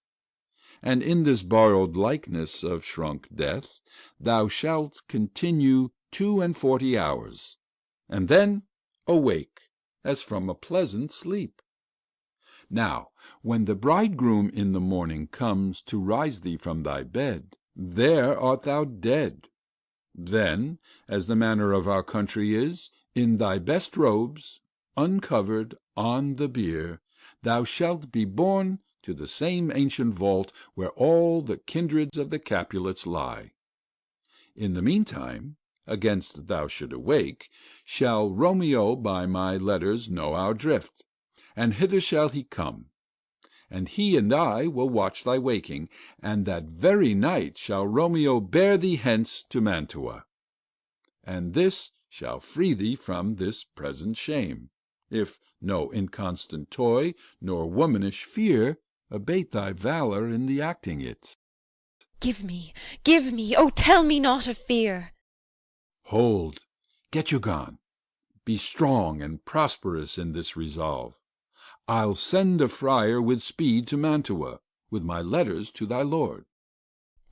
And in this borrowed likeness of shrunk death thou shalt continue 42 hours, and then awake as from a pleasant sleep. Now, when the bridegroom in the morning comes to rise thee from thy bed, there art thou dead. Then, as the manner of our country is, in thy best robes, uncovered on the bier, thou shalt be borne to the same ancient vault where all the kindreds of the Capulets lie. In the meantime, against thou should awake, shall Romeo by my letters know our drift, and hither shall he come. And he and I will watch thy waking, and that very night shall Romeo bear thee hence to Mantua. And this shall free thee from this present shame, if no inconstant toy nor womanish fear abate thy valour in the acting it. Give me, oh tell me not of fear. Hold, get you gone. Be strong and prosperous in this resolve. I'll send a friar with speed to Mantua, with my letters to thy lord.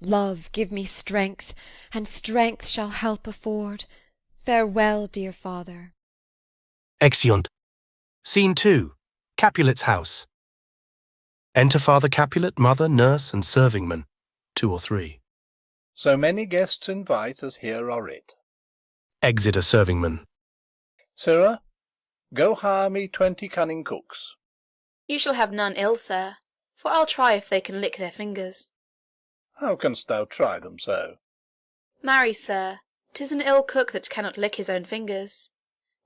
Love, give me strength, and strength shall help afford. Farewell, dear father. Exeunt. Scene 2. Capulet's house. Enter Father Capulet, mother, nurse, and servingman, 2 or 3. So many guests invite as here are writ. Exit a servingman. Sirrah, go hire me 20 cunning cooks. You shall have none ill, sir, for I'll try if they can lick their fingers. How canst thou try them so? Marry, sir, 'tis an ill cook that cannot lick his own fingers.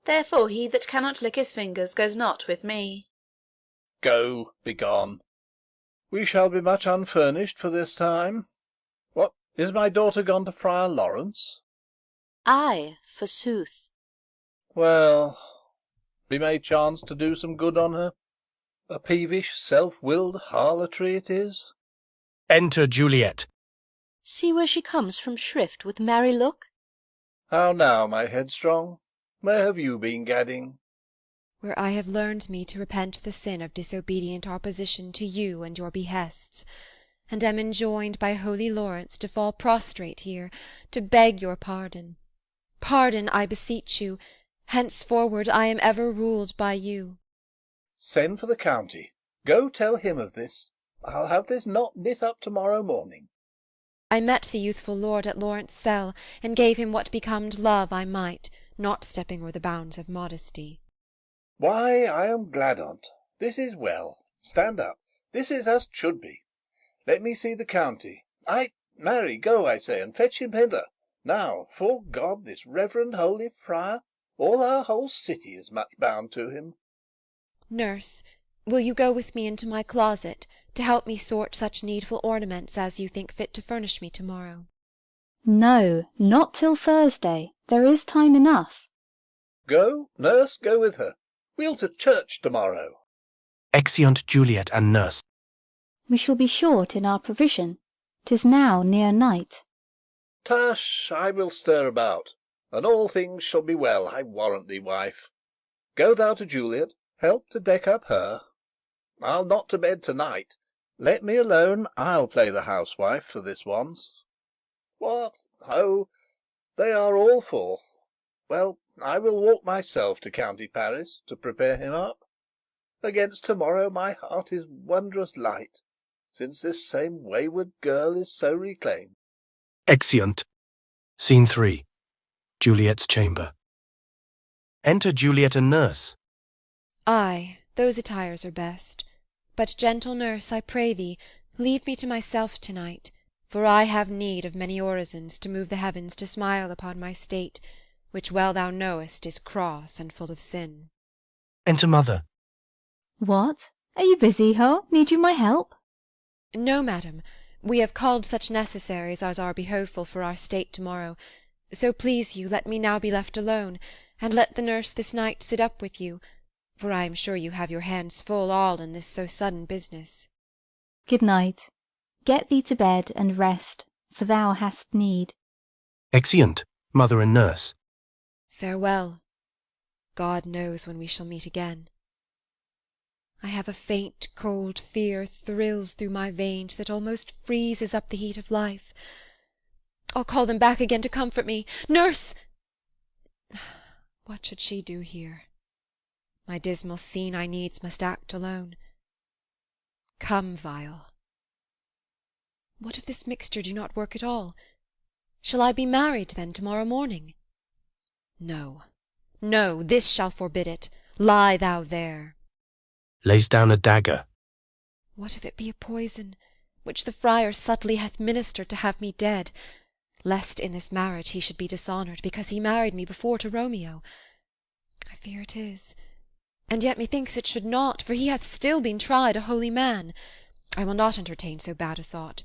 Therefore he that cannot lick his fingers goes not with me. Go, begone. We shall be much unfurnished for this time. What, is my daughter gone to Friar Lawrence? Ay, forsooth. Well, we may chance to do some good on her. A peevish, self-willed harlotry it is. Enter Juliet. See where she comes from shrift with merry look. How now, my headstrong? Where have you been gadding? Where I have learned me to repent the sin of disobedient opposition to you and your behests, and am enjoined by holy Lawrence to fall prostrate here, to beg your pardon. Pardon, I beseech you. Henceforward I am ever ruled by you. Send for the county. Go tell him of this. I'll have this knot knit up to-morrow morning. I met the youthful lord at Lawrence' cell, and gave him what becomed love I might, not stepping o'er the bounds of modesty. Why, I am glad on't. This is well. Stand up. This is as 't should be. Let me see the county. Ay, marry, go, I say, and fetch him hither. Now, 'fore God, this reverend holy friar, all our whole city is much bound to him. Nurse, will you go with me into my closet, to help me sort such needful ornaments as you think fit to furnish me to-morrow? No, not till Thursday. There is time enough. Go, nurse, go with her. We'll to church to-morrow. Exeunt Juliet and nurse. We shall be short in our provision. 'Tis now near night. Tush, I will stir about, and all things shall be well, I warrant thee, wife. Go thou to Juliet, help to deck up her. I'll not to bed to-night. Let me alone, I'll play the housewife for this once. What, ho, they are all forth. Well, I will walk myself to County Paris, to prepare him up. Against to-morrow my heart is wondrous light, since this same wayward girl is so reclaimed. Exeunt. Scene 3. Juliet's chamber. Enter Juliet and nurse. Ay, those attires are best. But, gentle nurse, I pray thee, leave me to myself to-night, for I have need of many orisons to move the heavens to smile upon my state, which well thou knowest is cross and full of sin. Enter mother. What? Are you busy, ho? Need you my help? No, madam. We have called such necessaries as are behoveful for our state to-morrow. So please you, let me now be left alone, and let the nurse this night sit up with you, for I am sure you have your hands full all in this so sudden business. Good night. Get thee to bed and rest, for thou hast need. Exeunt. Mother and nurse. Farewell. God knows when we shall meet again. I have a faint cold fear thrills through my veins that almost freezes up the heat of life. I'll call them back again to comfort me. Nurse! What should she do here? My dismal scene I needs must act alone. Come, vial. What if this mixture do not work at all? Shall I be married, then, to-morrow morning? No, no, this shall forbid it. Lie thou there. Lays down a dagger. What if it be a poison, which the friar subtly hath ministered to have me dead? lest in this marriage he should be dishonoured, because he married me before to Romeo. I fear it is. And yet methinks it should not, for he hath still been tried a holy man. I will not entertain so bad a thought.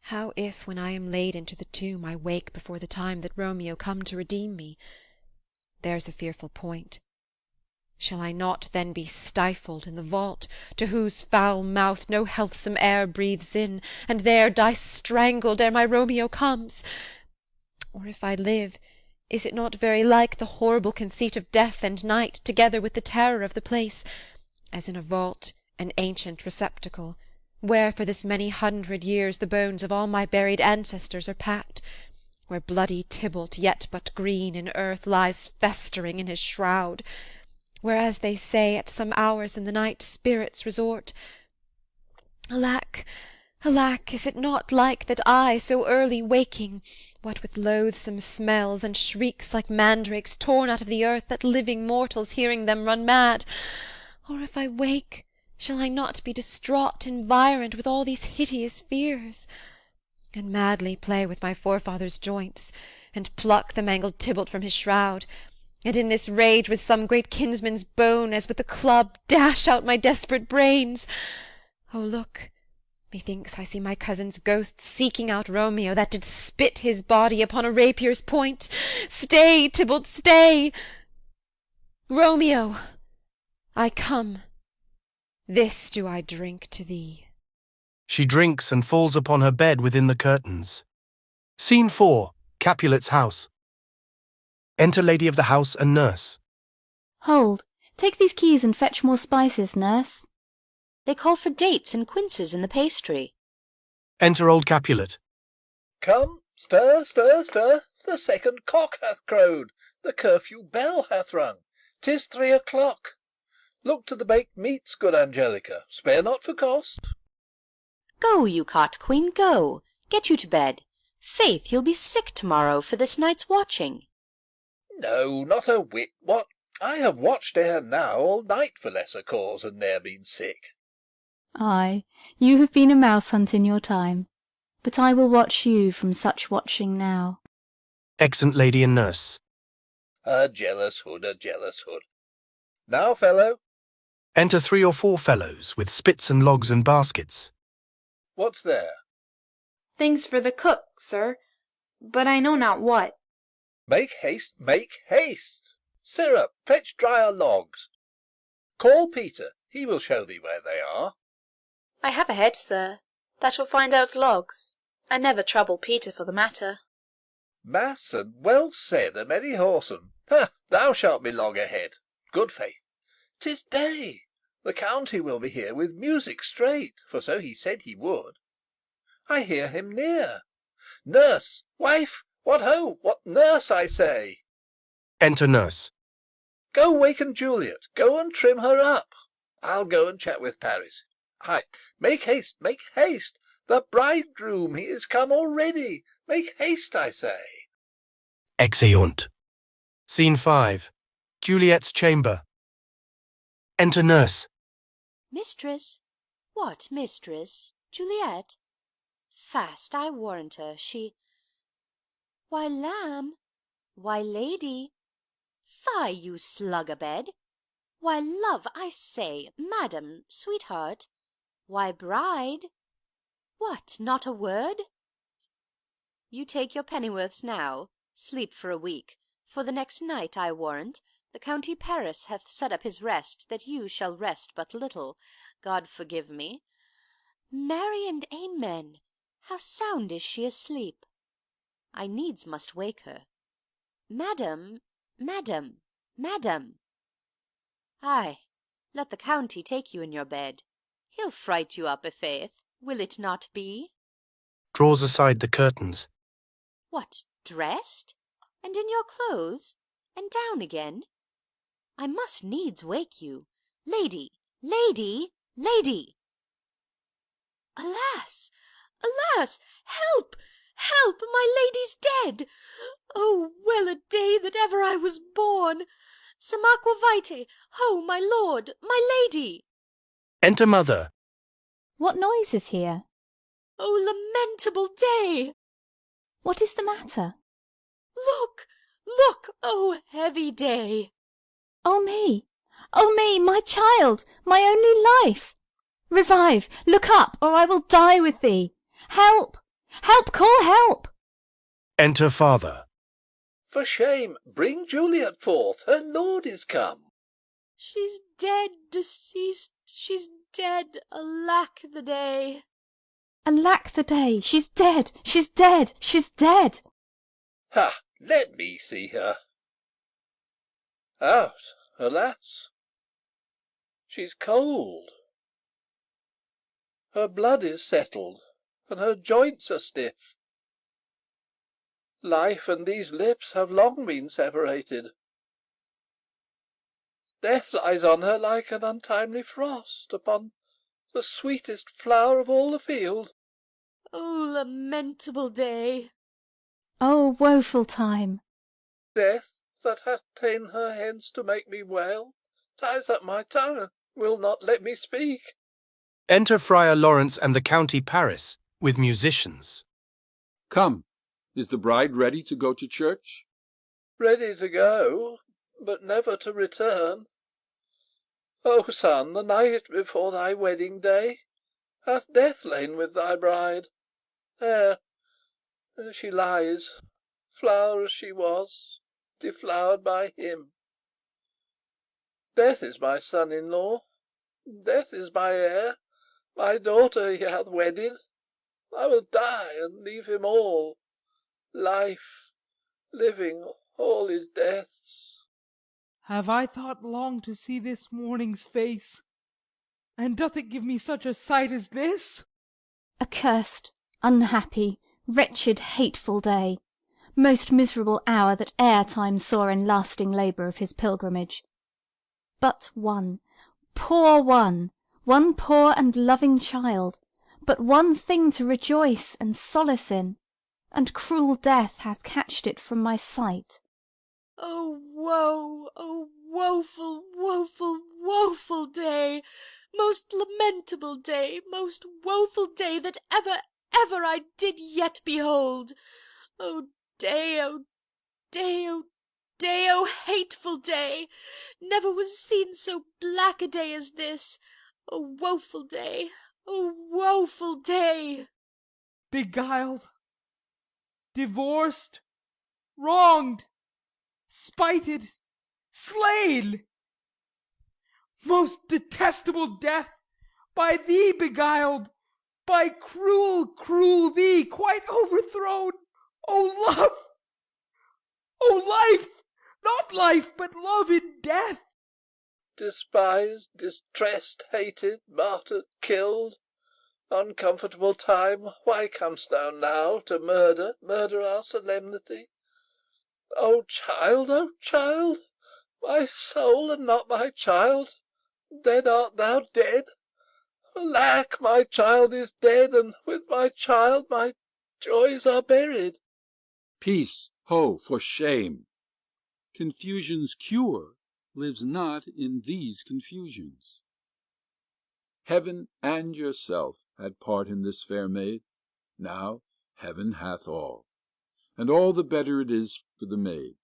How if, when I am laid into the tomb, I wake before the time that Romeo come to redeem me? There's a fearful point. Shall I not then be stifled in the vault, to whose foul mouth no healthsome air breathes in, and there die strangled ere my Romeo comes? Or if I live, is it not very like the horrible conceit of death and night, together with the terror of the place, as in a vault, an ancient receptacle, where for this many 100 years the bones of all my buried ancestors are packed, where bloody Tybalt, yet but green in earth, lies festering in his shroud, where, as they say, at some hours in the night spirits resort? Alack, alack, is it not like that I, so early waking, what with loathsome smells and shrieks like mandrakes torn out of the earth, that living mortals hearing them run mad? Or if I wake, shall I not be distraught, environed with all these hideous fears, and madly play with my forefathers' joints, and pluck the mangled Tybalt from his shroud, and in this rage with some great kinsman's bone, as with a club, dash out my desperate brains? Oh, look! Methinks I see my cousin's ghost seeking out Romeo, that did spit his body upon a rapier's point. Stay, Tybalt, stay! Romeo, I come. This do I drink to thee. She drinks and falls upon her bed within the curtains. Scene 4. Capulet's house. Enter lady of the house and nurse. Hold, take these keys and fetch more spices, nurse. They call for dates and quinces in the pastry. Enter old Capulet. Come, stir, stir, stir. The second cock hath crowed, the curfew bell hath rung. 'Tis 3 o'clock. Look to the baked meats, good Angelica. Spare not for cost. Go, you cot queen, go. Get you to bed. Faith, you'll be sick to-morrow for this night's watching. No, not a whit. What? I have watched ere now all night for lesser cause, and ne'er been sick. Ay, you have been a mouse hunt in your time, but I will watch you from such watching now. Exeunt lady and nurse. A jealous hood, a jealous hood. Now, fellow. Enter 3 or 4 fellows with spits and logs and baskets. What's there? Things for the cook, sir, but I know not what. Make haste, make haste. Sirrah, fetch drier logs. Call Peter, he will show thee where they are. I have a head, sir, that will find out logs. I never trouble Peter for the matter. Mass and well said, a merry whoreson. Ha! Thou shalt be loggerhead. Good faith. 'Tis day. The county will be here with music straight, for so he said he would. I hear him near. Nurse, wife, what ho! What nurse, I say? Enter nurse. Go waken Juliet. Go and trim her up. I'll go and chat with Paris. Hi, make haste, make haste. The bridegroom, he is come already. Make haste, I say. Exeunt. Scene 5. Juliet's chamber. Enter nurse. Mistress? What mistress? Juliet? Fast, I warrant her, she... Why, lamb! Why, lady! Fie, you slug-a-bed! Why, love, I say, madam, sweetheart! Why, bride! What, not a word? You take your pennyworths now, sleep for a week, for the next night, I warrant, the county Paris hath set up his rest, that you shall rest but little, God forgive me. Marry and amen! How sound is she asleep! I needs must wake her. Madam, madam, madam! Ay, let the county take you in your bed. He'll fright you up, i'faith, will it not be? Draws aside the curtains. What, dressed? And in your clothes? And down again? I must needs wake you. Lady, lady, lady! Alas! Alas! Help! Help! My lady's dead! Oh, well a day that ever I was born! Some aqua vitae! Ho, my lord, my lady! Enter mother. What noise is here? Oh, lamentable day! What is the matter? Look, look, oh heavy day! Oh me! Oh me, my child, my only life! Revive, look up, or I will die with thee! Help! Help, call help! Enter Father. For shame, bring Juliet forth, her lord is come. She's dead, deceased, she's dead, alack the day! Alack the day, she's dead, she's dead, she's dead! Ha! Let me see her. Out, alas! She's cold. Her blood is settled, and her joints are stiff. Life and these lips have long been separated. Death lies on her like an untimely frost upon the sweetest flower of all the field. Oh lamentable day! Oh woeful time! Death, that hath ta'en her hence to make me wail, ties up my tongue, and will not let me speak. Enter Friar Lawrence and the County Paris, with musicians. Come, is the bride ready to go to church? Ready to go, but never to return. O son, the night before thy wedding day hath death lain with thy bride. There she lies, flower as she was, deflowered by him. Death is my son-in-law, death is my heir, my daughter he hath wedded. I will die and leave him all. Life, living, all is death's. Have I thought long to see this morning's face? And doth it give me such a sight as this? Accursed, unhappy, wretched, hateful day! Most miserable hour that e'er time saw in lasting labour of his pilgrimage! But one poor and loving child, but one thing to rejoice and solace in, and cruel death hath catched it from my sight. Oh woe, oh woeful, woeful, woeful day! Most lamentable day, most woeful day that ever I did yet behold! O day, O day, O day, O hateful day! Never was seen so black a day as this! O woeful day, O woeful day! Beguiled, divorced, wronged, spited, slain! Most detestable death, by thee beguiled, by cruel thee quite overthrown! O love! O life! Not life, but love in death! Despised, distressed, hated, martyred, killed. Uncomfortable time, why com'st thou now to murder our solemnity? O child, my soul and not my child, dead art thou, dead. Alack, my child is dead, and with my child my joys are buried. Peace, ho, for shame! Confusion's cure lives not in these confusions. Heaven and yourself had part in this fair maid. Now heaven hath all, and all the better it is for the maid.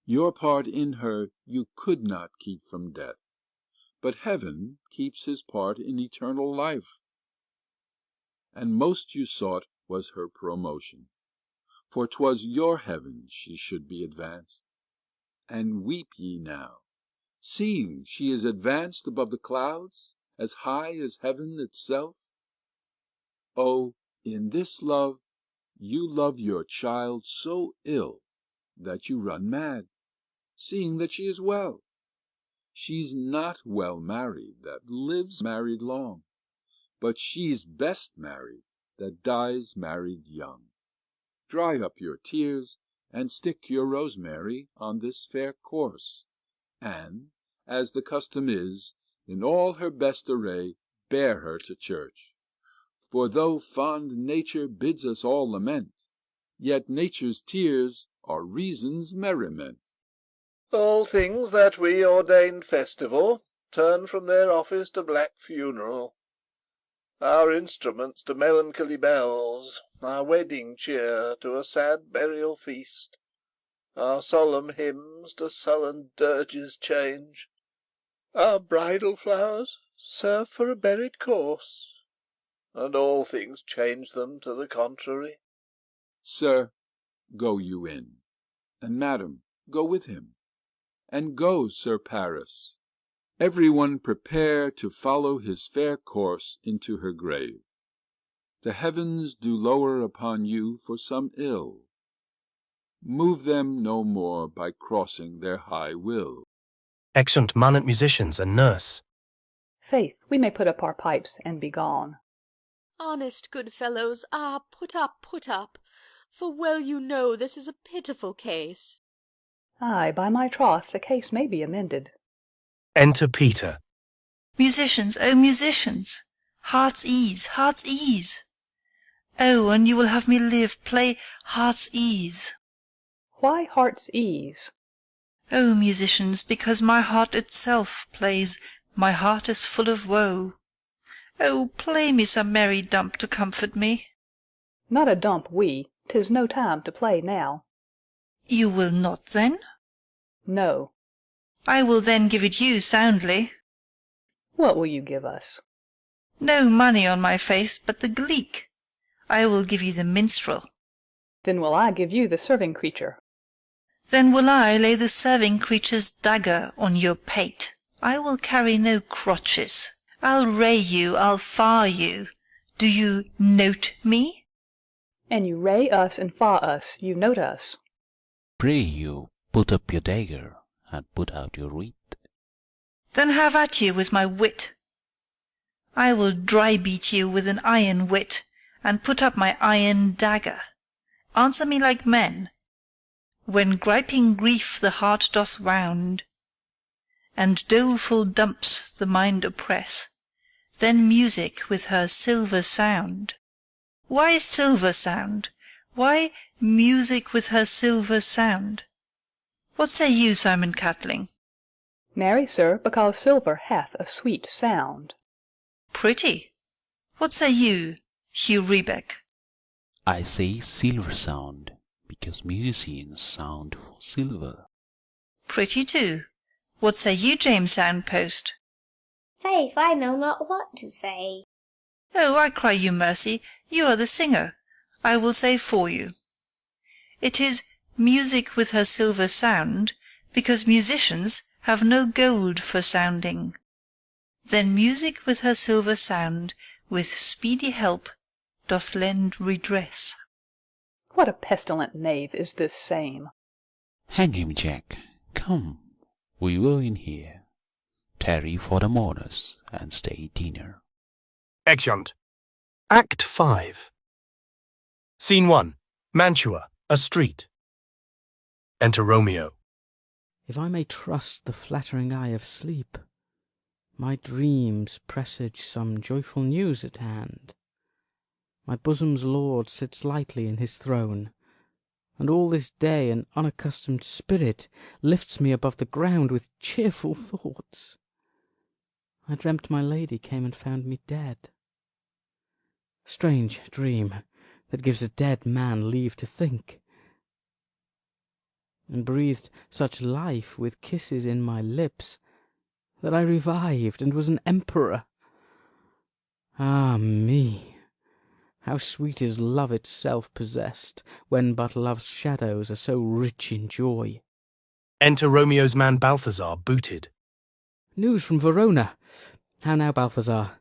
Your part in her you could not keep from death, but heaven keeps his part in eternal life. And most you sought was her promotion, for 'twas your heaven she should be advanced. And weep ye now, seeing she is advanced above the clouds, as high as heaven itself? Oh, in this love you love your child so ill that you run mad, seeing that she is well. She's not well married that lives married long, but she's best married that dies married young. Dry up your tears, and stick your rosemary on this fair corse, and, as the custom is, in all her best array, bear her to church. For though fond nature bids us all lament, yet nature's tears are reason's merriment. All things that we ordained festival turn from their office to black funeral, our instruments to melancholy bells. our wedding cheer to a sad burial feast, our solemn hymns to sullen dirges change, our bridal flowers serve for a buried corse, and all things change them to the contrary. Sir, go you in, and madam, go with him, and go, Sir Paris. Every one prepare to follow his fair course into her grave. The heavens do lower upon you for some ill. Move them no more by crossing their high will. Exeunt man and musicians and nurse. Faith, we may put up our pipes and be gone. Honest good fellows, put up, for well you know this is a pitiful case. Ay, by my troth, the case may be amended. Enter Peter. Musicians, O musicians, heart's ease, heart's ease. Oh, and you will have me live, play heart's ease. Why heart's ease? O musicians, because my heart itself plays, my heart is full of woe. Oh, play me some merry dump to comfort me. Not a dump we, 'tis no time to play now. You will not then? No. I will then give it you soundly. What will you give us? No money on my face, but the gleek. I will give you the minstrel. Then will I give you the serving creature. Then will I lay the serving creature's dagger on your pate. I will carry no crotches. I'll ray you, I'll far you. Do you note me? And you ray us and far us, you note us. Pray you, put up your dagger, and put out your reed. Then have at you with my wit. I will dry beat you with an iron wit, and put up my iron dagger. Answer me like men. When griping grief the heart doth wound, and doleful dumps the mind oppress, then music with her silver sound. Why silver sound? Why music with her silver sound? What say you, Simon Catling? Marry, sir, because silver hath a sweet sound. Pretty. What say you, Hugh Rebeck? I say silver sound, because musicians sound for silver. Pretty too. What say you, James Soundpost? Faith, I know not what to say. Oh, I cry you mercy, you are the singer. I will say for you. It is music with her silver sound, because musicians have no gold for sounding. Then music with her silver sound, with speedy help, doth lend redress. What a pestilent knave is this same! Hang him, Jack. Come, we will in here. Tarry for the mourners, and stay dinner. Exeunt. Act 5. Scene 1. Mantua, a street. Enter Romeo. If I may trust the flattering eye of sleep, my dreams presage some joyful news at hand. My bosom's lord sits lightly in his throne, and all this day an unaccustomed spirit lifts me above the ground with cheerful thoughts. I dreamt my lady came and found me dead. Strange dream, that gives a dead man leave to think, and breathed such life with kisses in my lips, that I revived and was an emperor. Ah me! How sweet is love itself possessed, when but love's shadows are so rich in joy. Enter Romeo's man Balthazar, booted. News from Verona. How now, Balthazar?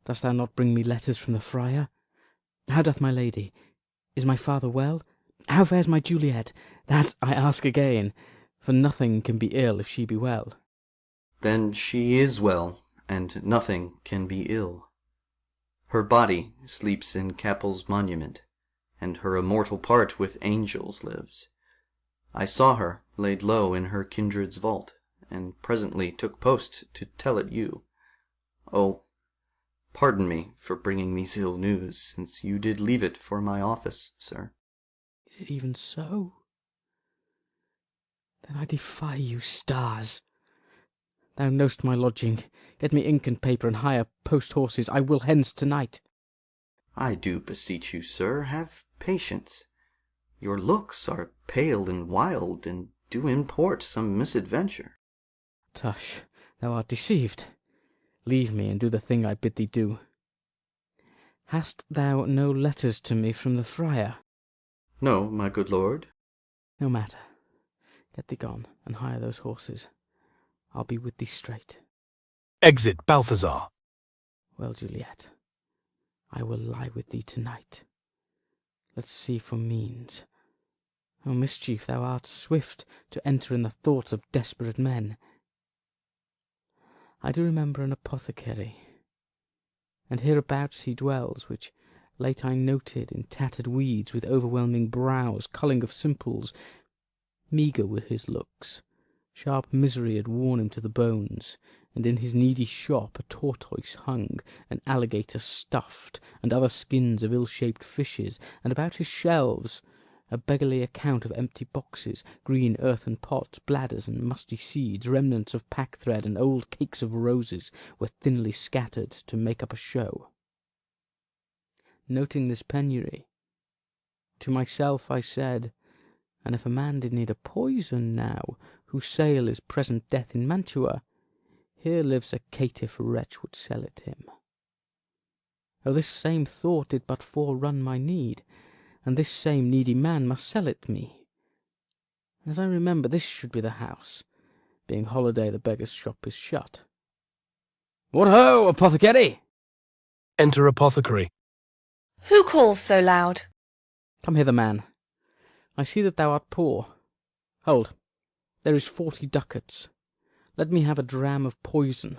Dost thou not bring me letters from the friar? How doth my lady? Is my father well? How fares my Juliet? That I ask again, for nothing can be ill if she be well. Then she is well, and nothing can be ill. Her body sleeps in Capel's monument, and her immortal part with angels lives. I saw her laid low in her kindred's vault, and presently took post to tell it you. Oh, pardon me for bringing these ill news, since you did leave it for my office, sir. Is it even so? Then I defy you, stars. Thou know'st my lodging. Get me ink and paper, and hire post-horses. I will hence to-night. I do beseech you, sir, have patience. Your looks are pale and wild, and do import some misadventure. Tush, thou art deceived. Leave me, and do the thing I bid thee do. Hast thou no letters to me from the friar? No, my good lord. No matter. Get thee gone, and hire those horses. I'll be with thee straight. Exit Balthazar. Well, Juliet, I will lie with thee tonight. Let's see for means. O mischief, thou art swift to enter in the thoughts of desperate men. I do remember an apothecary, and hereabouts he dwells, which late I noted in tattered weeds, with overwhelming brows, culling of simples. Meagre were his looks, sharp misery had worn him to the bones, and in his needy shop a tortoise hung, an alligator stuffed, and other skins of ill-shaped fishes, and about his shelves a beggarly account of empty boxes, green earthen pots, bladders and musty seeds, remnants of pack-thread, and old cakes of roses were thinly scattered to make up a show. Noting this penury, to myself I said, and if a man did need a poison now, whose sale is present death in Mantua, here lives a caitiff wretch would sell it him. Oh, this same thought did but forerun my need, and this same needy man must sell it me. As I remember, this should be the house. Being holiday, the beggar's shop is shut. What ho, apothecary! Enter apothecary. Who calls so loud? Come hither, man. I see that thou art poor. Hold, there is 40 ducats. Let me have a dram of poison,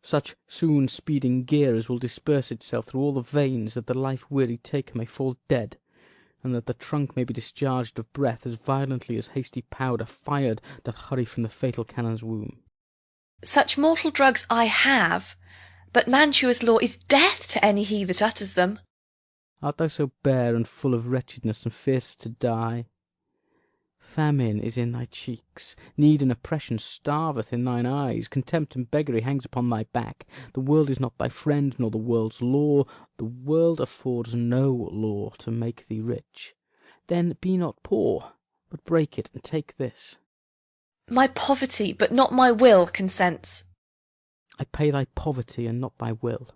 such soon speeding gear as will disperse itself through all the veins, that the life-weary taker may fall dead, and that the trunk may be discharged of breath as violently as hasty powder fired doth hurry from the fatal cannon's womb. Such mortal drugs I have, but Mantua's law is death to any he that utters them. Art thou so bare and full of wretchedness, and fear'st to die? Famine is in thy cheeks, need and oppression starveth in thine eyes, contempt and beggary hangs upon thy back. The world is not thy friend, nor the world's law. The world affords no law to make thee rich. Then be not poor, but break it, and take this. My poverty, but not my will, consents. I pay thy poverty, and not thy will.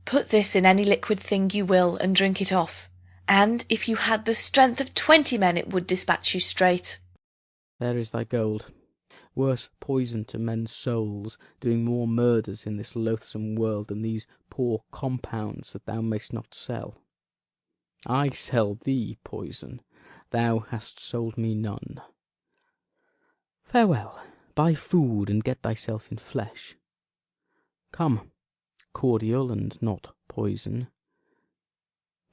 Put this in any liquid thing you will, and drink it off. And if you had the strength of 20 men, it would dispatch you straight. There is thy gold. Worse poison to men's souls, doing more murders in this loathsome world than these poor compounds that thou mayst not sell. I sell thee poison, thou hast sold me none. Farewell, buy food, and get thyself in flesh. Come, cordial and not poison.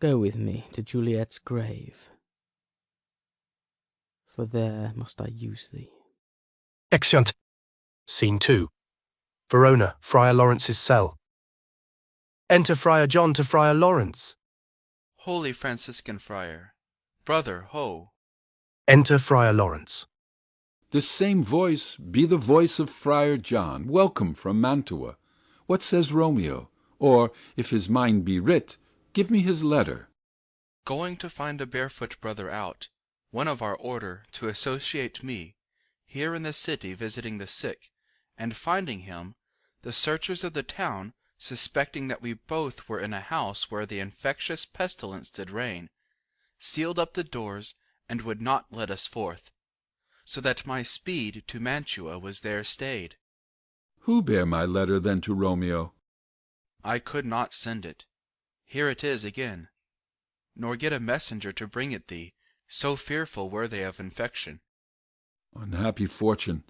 Go with me to Juliet's grave, for there must I use thee. Exeunt. Scene 2. Verona, Friar Lawrence's cell. Enter Friar John to Friar Lawrence. Holy Franciscan friar, brother, ho! Enter Friar Lawrence. This same voice be the voice of Friar John, welcome from Mantua. What says Romeo? Or, if his mind be writ, give me his letter. Going to find a barefoot brother out, one of our order, to associate me, here in the city visiting the sick, and finding him, the searchers of the town, suspecting that we both were in a house where the infectious pestilence did reign, sealed up the doors, and would not let us forth, so that my speed to Mantua was there stayed. Who bare my letter then to Romeo? I could not send it. Here it is again. Nor get a messenger to bring it thee, so fearful were they of infection. Unhappy fortune!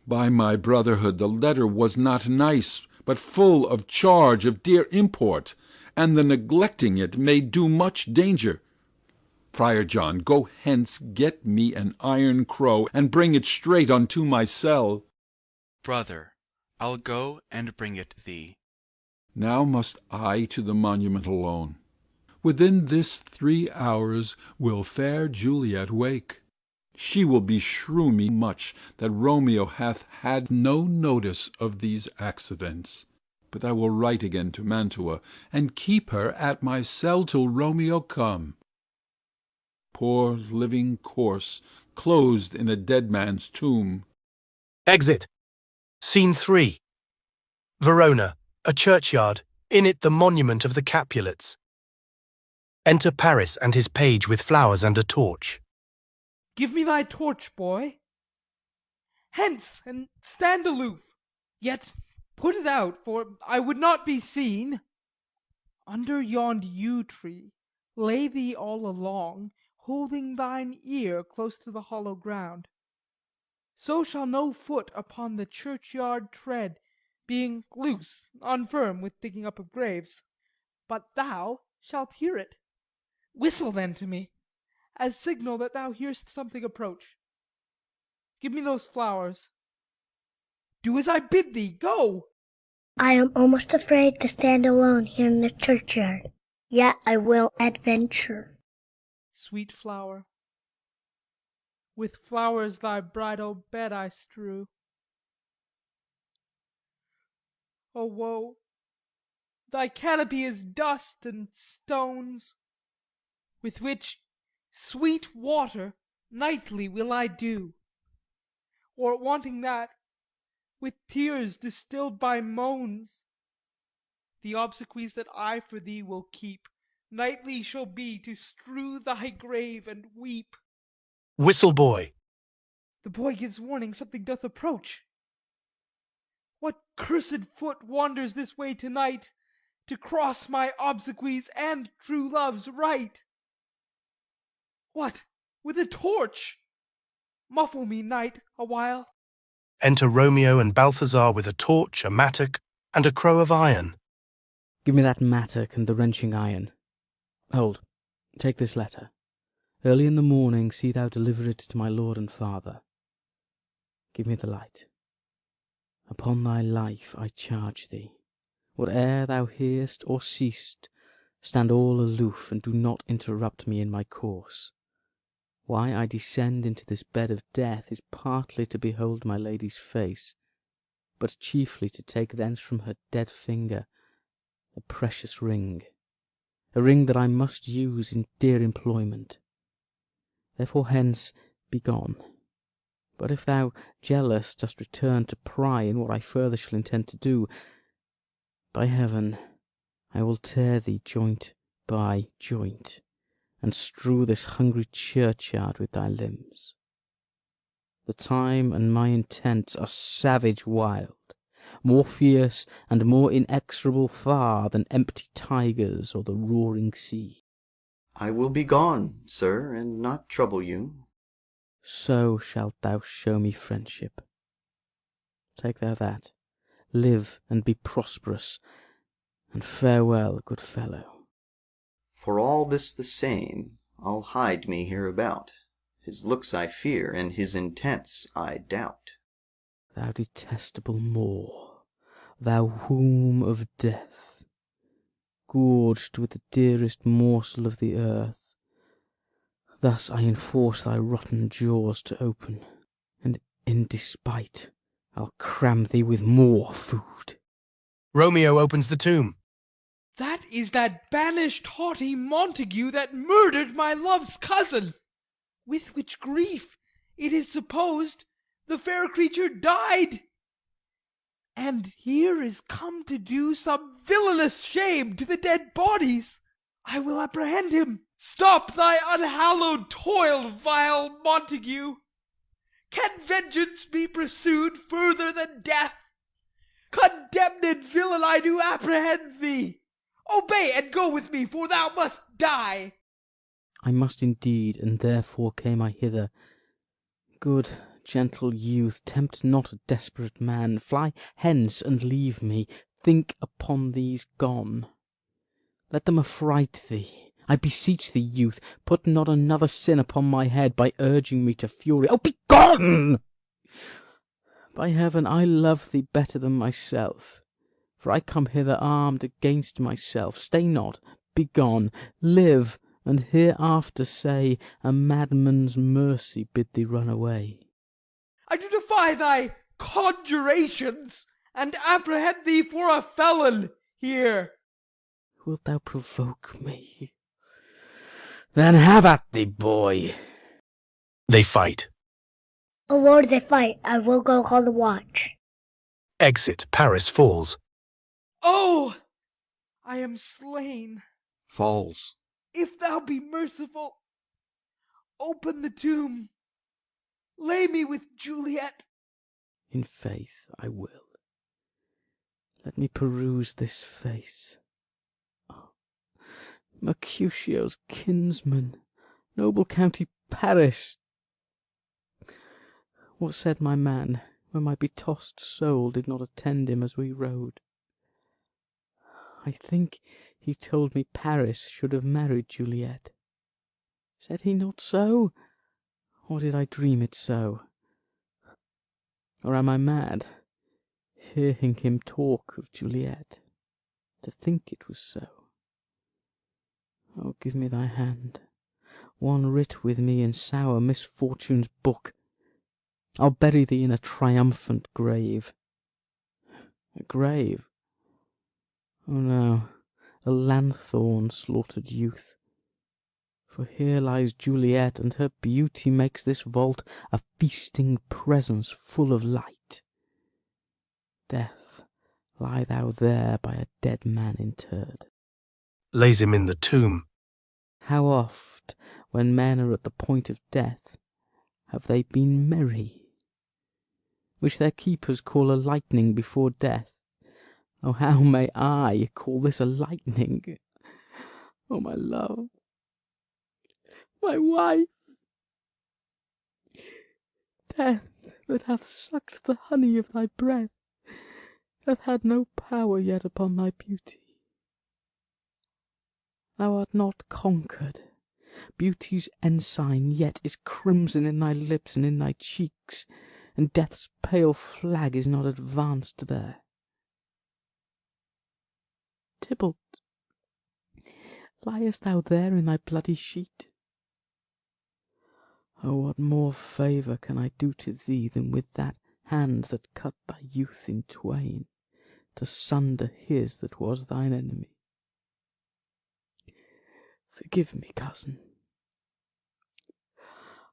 By my brotherhood, the letter was not nice, but full of charge of dear import, and the neglecting it may do much danger. Friar John, go hence, get me an iron crow, and bring it straight unto my cell. Brother, I'll go and bring it thee. Now must I to the monument alone. Within this 3 hours will fair Juliet wake. She will beshrew me much that Romeo hath had no notice of these accidents. But I will write again to Mantua, and keep her at my cell till Romeo come. Poor living corse, closed in a dead man's tomb. Exit. Scene 3. Verona, a churchyard, in it the monument of the Capulets. Enter Paris and his page with flowers and a torch. Give me thy torch, boy. Hence, and stand aloof. Yet put it out, for I would not be seen. Under yond yew tree lay thee all along, holding thine ear close to the hollow ground. So shall no foot upon the churchyard tread, being loose, unfirm with digging up of graves. But thou shalt hear it. Whistle then to me, as signal that thou hear'st something approach. Give me those flowers. Do as I bid thee. Go! I am almost afraid to stand alone here in the churchyard, yet I will adventure. Sweet flower, with flowers thy bridal bed I strew. O woe! Thy canopy is dust and stones, with which sweet water nightly will I dew. Or wanting that, with tears distilled by moans. The obsequies that I for thee will keep nightly shall be to strew thy grave and weep. Whistle, boy. The boy gives warning something doth approach. What cursed foot wanders this way tonight, to cross my obsequies and true love's right? What, with a torch? Muffle me, knight, awhile. Enter Romeo and Balthazar with a torch, a mattock, and a crow of iron. Give me that mattock and the wrenching iron. Hold, take this letter. Early in the morning see thou deliver it to my lord and father. Give me the light. Upon thy life I charge thee, whate'er thou hear'st or seest, stand all aloof, and do not interrupt me in my course. Why I descend into this bed of death is partly to behold my lady's face, but chiefly to take thence from her dead finger a precious ring, a ring that I must use in dear employment. Therefore hence be gone. But if thou, jealous, dost return to pry in what I further shall intend to do, by heaven, I will tear thee joint by joint, and strew this hungry churchyard with thy limbs. The time and my intent are savage wild, more fierce and more inexorable far than empty tigers or the roaring sea. I will be gone, sir, and not trouble you. So shalt thou show me friendship. Take thou that, live and be prosperous, and farewell, good fellow. For all this the same, I'll hide me hereabout. His looks I fear, and his intents I doubt. Thou detestable Moor, thou womb of death, gorged with the dearest morsel of the earth, thus I enforce thy rotten jaws to open, and in despite I'll cram thee with more food. Romeo opens the tomb. That is that banished haughty Montague that murdered my love's cousin, with which grief, it is supposed, the fair creature died. And here is come to do some villainous shame to the dead bodies. I will apprehend him. Stop thy unhallowed toil, vile Montague. Can vengeance be pursued further than death? Condemned villain, I do apprehend thee. Obey and go with me, for thou must die. I must indeed, and therefore came I hither. Good, gentle youth, tempt not a desperate man. Fly hence and leave me. Think upon these gone. Let them affright thee. I beseech thee, youth, put not another sin upon my head by urging me to fury. Oh, be gone! By heaven, I love thee better than myself, for I come hither armed against myself. Stay not, be gone, live, and hereafter say, a madman's mercy bid thee run away. I do defy thy conjurations and apprehend thee for a felon here. Wilt thou provoke me? Then have at thee, boy. They fight. O Lord, they fight. I will go call the watch. Exit. Paris falls. Oh, I am slain. Falls. If thou be merciful, open the tomb. Lay me with Juliet. In faith I will. Let me peruse this face. Oh, Mercutio's kinsman, noble county Paris. What said my man when my betossed soul did not attend him as we rode? I think he told me Paris should have married Juliet. Said he not so? Or did I dream it so? Or am I mad, hearing him talk of Juliet, to think it was so? Oh, give me thy hand, one writ with me in sour misfortune's book. I'll bury thee in a triumphant grave. A grave? Oh no, a lanthorn slaughtered youth. For here lies Juliet, and her beauty makes this vault a feasting presence full of light. Death, lie thou there by a dead man interred. Lays him in the tomb. How oft, when men are at the point of death, have they been merry, which their keepers call a lightning before death? Oh, how may I call this a lightning? Oh, my love, my wife, death that hath sucked the honey of thy breath, hath had no power yet upon thy beauty. Thou art not conquered. Beauty's ensign yet is crimson in thy lips and in thy cheeks, and death's pale flag is not advanced there. Tybalt, liest thou there in thy bloody sheet? Oh, what more favour can I do to thee than with that hand that cut thy youth in twain, to sunder his that was thine enemy? Forgive me, cousin.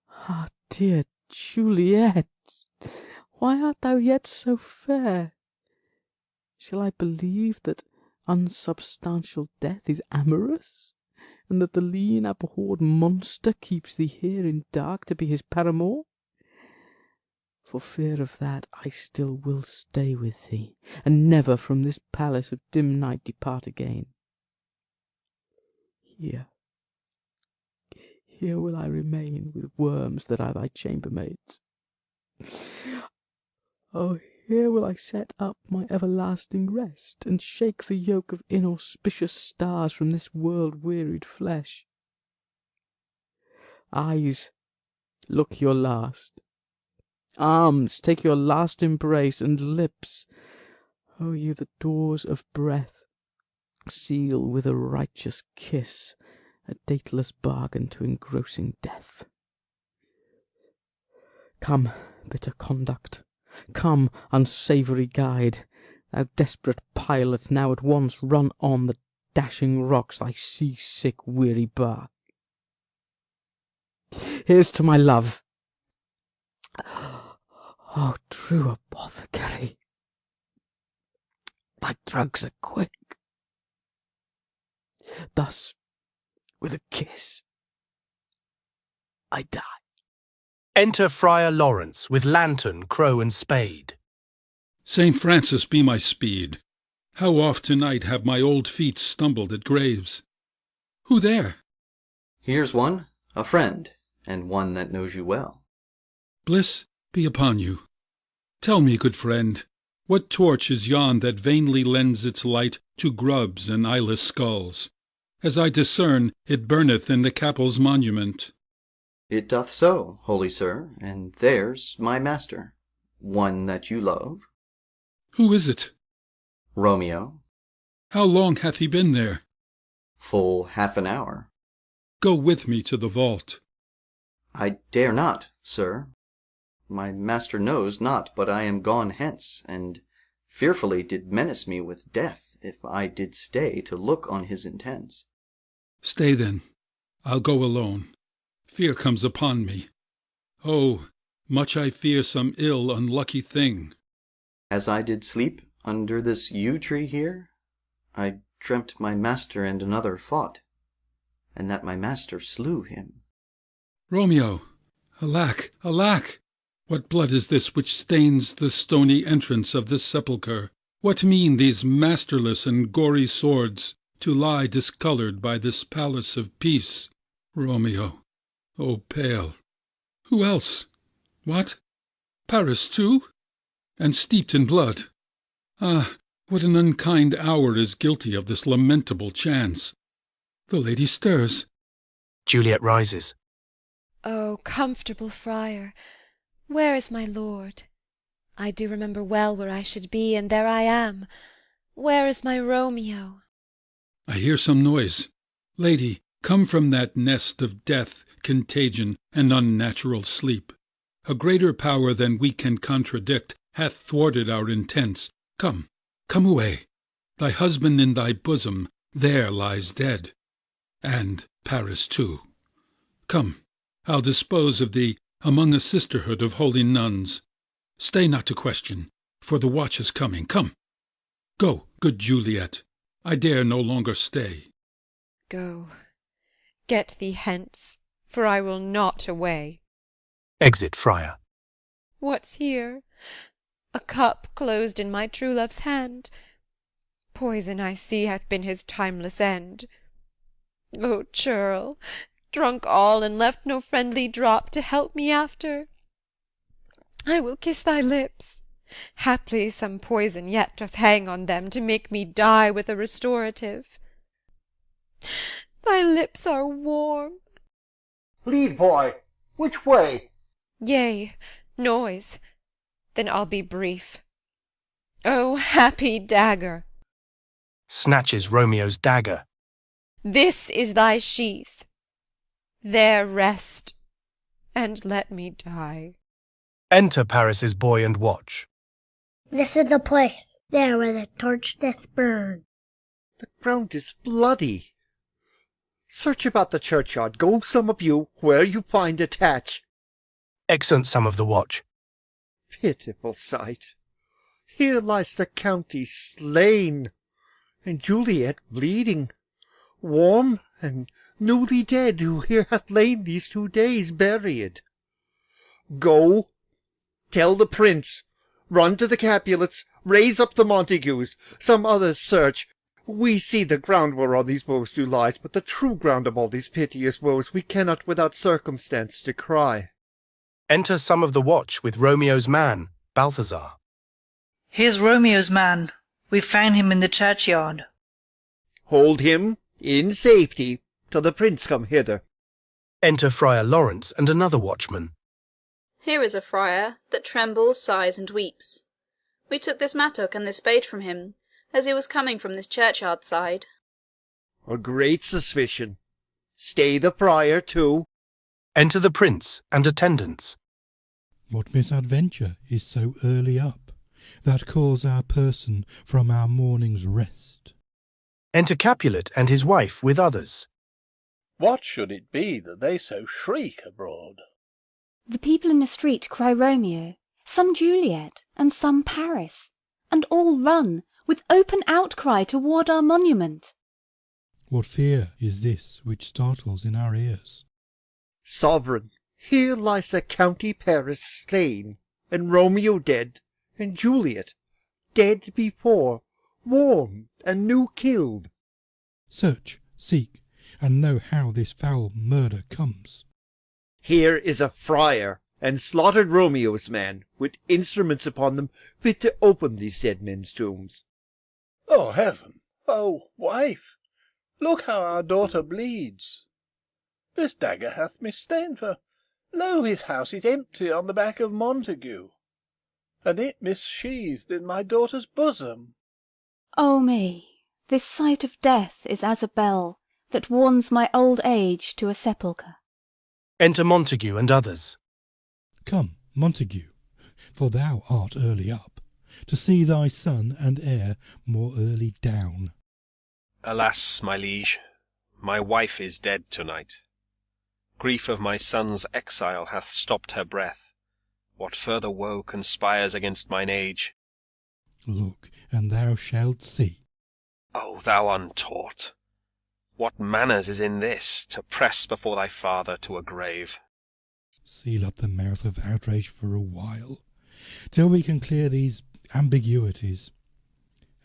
Ah, dear Juliet, why art thou yet so fair? Shall I believe that unsubstantial death is amorous, and that the lean abhorred monster keeps thee here in dark to be his paramour? For fear of that, I still will stay with thee, and never from this palace of dim night depart again. Here will I remain with worms that are thy chambermaids. Oh, here will I set up my everlasting rest, and shake the yoke of inauspicious stars from this world-wearied flesh. Eyes, look your last. Arms, take your last embrace, and lips, O you the doors of breath, seal with a righteous kiss a dateless bargain to engrossing death. Come, bitter conduct, come, unsavoury guide, thou desperate pilot, now at once run on the dashing rocks thy sea-sick weary bark. Here's to my love! Oh, true apothecary, thy drugs are quick. Thus, with a kiss, I die. Enter Friar Lawrence with lantern, crow, and spade. St. Francis be my speed! How oft tonight have my old feet stumbled at graves! Who there? Here's one, a friend, and one that knows you well. Bliss be upon you. Tell me, good friend, what torch is yon that vainly lends its light to grubs and eyeless skulls? As I discern, it burneth in the capel's monument. It doth so, holy sir, and there's my master, one that you love. Who is it? Romeo. How long hath he been there? Full half an hour. Go with me to the vault. I dare not, sir. My master knows not but I am gone hence, and fearfully did menace me with death, if I did stay to look on his intents. Stay then, I'll go alone. Fear comes upon me. Oh, much I fear some ill unlucky thing. As I did sleep under this yew tree here, I dreamt my master and another fought, and that my master slew him. Romeo! Alack, alack! What blood is this which stains the stony entrance of this sepulchre? What mean these masterless and gory swords to lie discoloured by this palace of peace? Romeo, oh pale! Who else? What? Paris too? And steeped in blood? Ah, what an unkind hour is guilty of this lamentable chance! The lady stirs. Juliet rises. Oh, comfortable friar, where is my lord? I do remember well where I should be, and there I am. Where is my Romeo? I hear some noise. Lady, come from that nest of death, contagion, and unnatural sleep. A greater power than we can contradict hath thwarted our intents. Come, come away. Thy husband in thy bosom there lies dead, and Paris too. Come, I'll dispose of thee among a sisterhood of holy nuns. Stay not to question, for the watch is coming. Come, go, good Juliet. I dare no longer stay. Go, get thee hence, for I will not away. Exit Friar. What's here? A cup closed in my true love's hand. Poison, I see, hath been his timeless end. O churl, drunk all, and left no friendly drop to help me after. I will kiss thy lips. Haply some poison yet doth hang on them to make me die with a restorative. Thy lips are warm. Lead, boy. Which way? Yea, noise. Then I'll be brief. O happy dagger! Snatches Romeo's dagger. This is thy sheath. There rest, and let me die. Enter Paris's boy and watch. This is the place, there where the torch doth burn. The ground is bloody. Search about the churchyard. Go, some of you, where you find attach. Exeunt some of the watch. Pitiful sight. Here lies the county slain, and Juliet bleeding, warm and newly dead, who here hath lain these 2 days buried. Go, tell the prince, run to the Capulets, raise up the Montagues, some others search. We see the ground whereon these woes do lie, but the true ground of all these piteous woes we cannot without circumstance descry. Enter some of the watch with Romeo's man, Balthazar. Here's Romeo's man. We found him in the churchyard. Hold him in safety till the prince come hither. Enter Friar Lawrence and another watchman. Here is a friar that trembles, sighs, and weeps. We took this mattock and this spade from him, as he was coming from this churchyard side. A great suspicion. Stay the friar too. Enter the prince and attendants. What misadventure is so early up, that calls our person from our morning's rest? Enter Capulet and his wife with others. What should it be that they so shriek abroad? The people in the street cry Romeo, some Juliet, and some Paris, and all run with open outcry toward our monument. What fear is this which startles in our ears? Sovereign, here lies the county Paris slain, and Romeo dead, and Juliet dead before, warm and new killed. Search, seek, and know how this foul murder comes. Here is a friar, and slaughtered Romeo's man, with instruments upon them fit to open these dead men's tombs. Oh, heaven! Oh, wife! Look how our daughter bleeds. This dagger hath misstained, for lo, his house is empty on the back of Montague, and it missheathed in my daughter's bosom. O me, this sight of death is as a bell that warns my old age to a sepulchre. Enter Montague and others. Come, Montague, for thou art early up, to see thy son and heir more early down. Alas, my liege, my wife is dead to-night. Grief of my son's exile hath stopped her breath. What further woe conspires against mine age? Look, and thou shalt see. O thou untaught! What manners is in this, to press before thy father to a grave? Seal up the mouth of outrage for a while, till we can clear these ambiguities,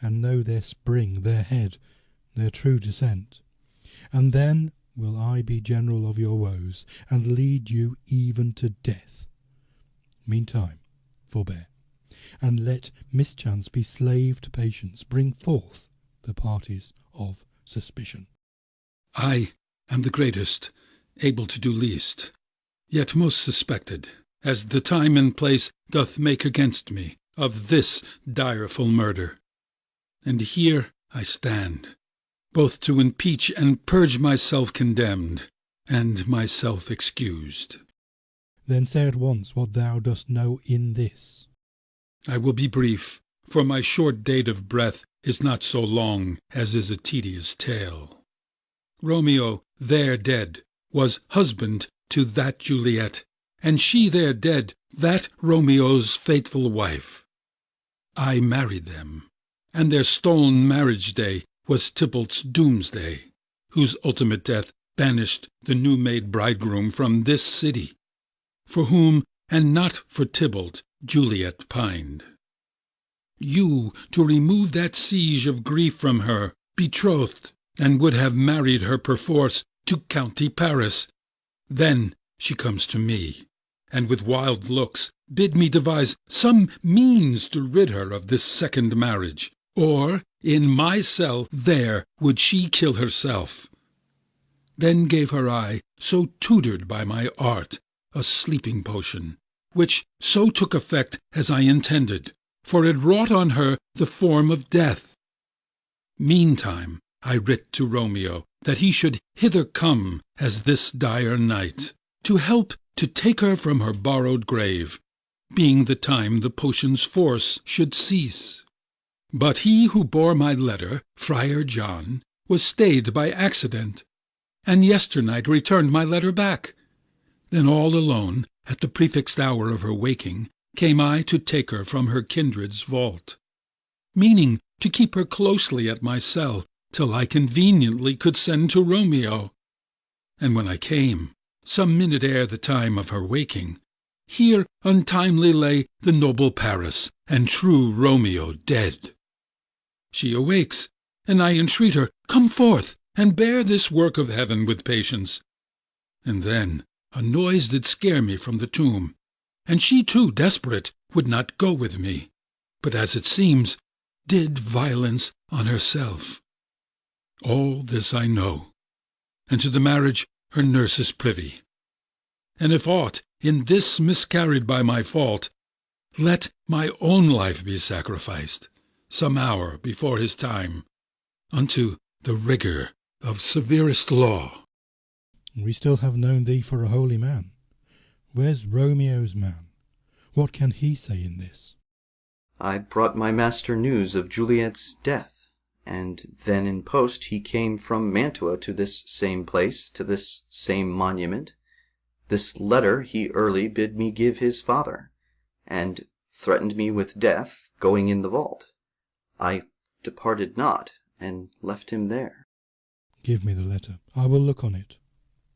and know their spring, their head, their true descent. And then will I be general of your woes, and lead you even to death. Meantime, forbear, and let mischance be slave to patience. Bring forth the parties of suspicion. I am the greatest, able to do least, yet most suspected, as the time and place doth make against me, of this direful murder. And here I stand, both to impeach and purge myself condemned, and myself excused. Then say at once what thou dost know in this. I will be brief, for my short date of breath is not so long as is a tedious tale. Romeo, there dead, was husband to that Juliet, and she there dead, that Romeo's faithful wife. I married them, and their stolen marriage day was Tybalt's doomsday, whose ultimate death banished the new-made bridegroom from this city, for whom, and not for Tybalt, Juliet pined. You, to remove that siege of grief from her, betrothed, and would have married her perforce to County Paris. Then she comes to me, and with wild looks bid me devise some means to rid her of this second marriage, or in my cell there would she kill herself. Then gave her I, so tutored by my art, a sleeping potion, which so took effect as I intended, for it wrought on her the form of death. Meantime I writ to Romeo that he should hither come as this dire night, to help to take her from her borrowed grave, being the time the potion's force should cease. But he who bore my letter, Friar John, was stayed by accident, and yesternight returned my letter back. Then all alone, at the prefixed hour of her waking, came I to take her from her kindred's vault, meaning to keep her closely at my cell, till I conveniently could send to Romeo. And when I came, some minute ere the time of her waking, here untimely lay the noble Paris, and true Romeo dead. She awakes, and I entreat her, come forth, and bear this work of heaven with patience. And then a noise did scare me from the tomb, and she too, desperate, would not go with me, but as it seems, did violence on herself. All this I know, and to the marriage her nurse is privy. And if aught in this miscarried by my fault, let my own life be sacrificed, some hour before his time, unto the rigour of severest law. We still have known thee for a holy man. Where's Romeo's man? What can he say in this? I brought my master news of Juliet's death. And then in post he came from Mantua to this same place, to this same monument. This letter he early bid me give his father, and threatened me with death, going in the vault. I departed not, and left him there. Give me the letter. I will look on it.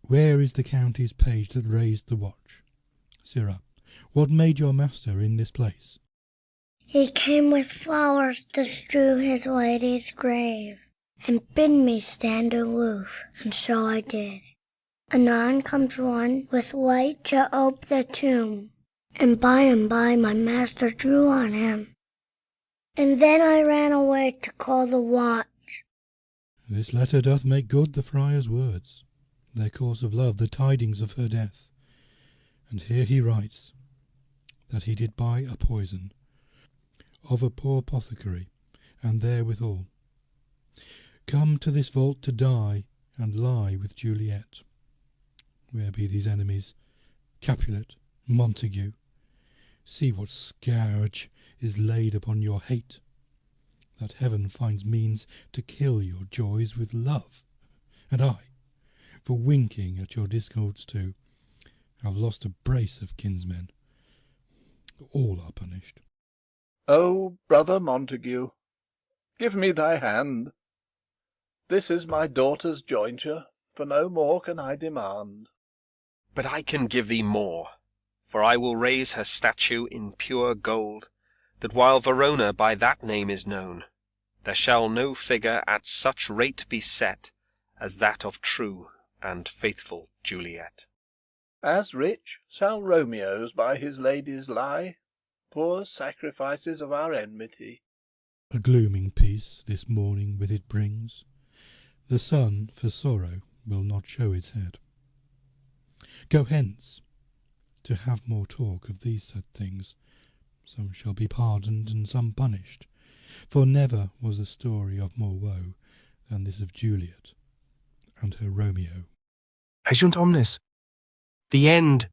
Where is the county's page that raised the watch? Sirrah, what made your master in this place? He came with flowers to strew his lady's grave, and bid me stand aloof, and so I did. Anon comes one with light to ope the tomb, and by my master drew on him. And then I ran away to call the watch. This letter doth make good the friar's words, their course of love, the tidings of her death. And here he writes, that he did buy a poison of a poor apothecary, and therewithal come to this vault to die, and lie with Juliet. Where be these enemies, Capulet, Montague? See what scourge is laid upon your hate, that heaven finds means to kill your joys with love. And I, for winking at your discords too, have lost a brace of kinsmen. All are punished. O brother Montague, give me thy hand. This is my daughter's jointure, for no more can I demand. But I can give thee more, for I will raise her statue in pure gold, that while Verona by that name is known, there shall no figure at such rate be set as that of true and faithful Juliet. As rich shall Romeo's by his ladies lie, poor sacrifices of our enmity. A glooming peace this morning with it brings. The sun for sorrow will not show its head. Go hence, to have more talk of these sad things. Some shall be pardoned and some punished, for never was a story of more woe than this of Juliet and her Romeo. Agiunt omnes. The end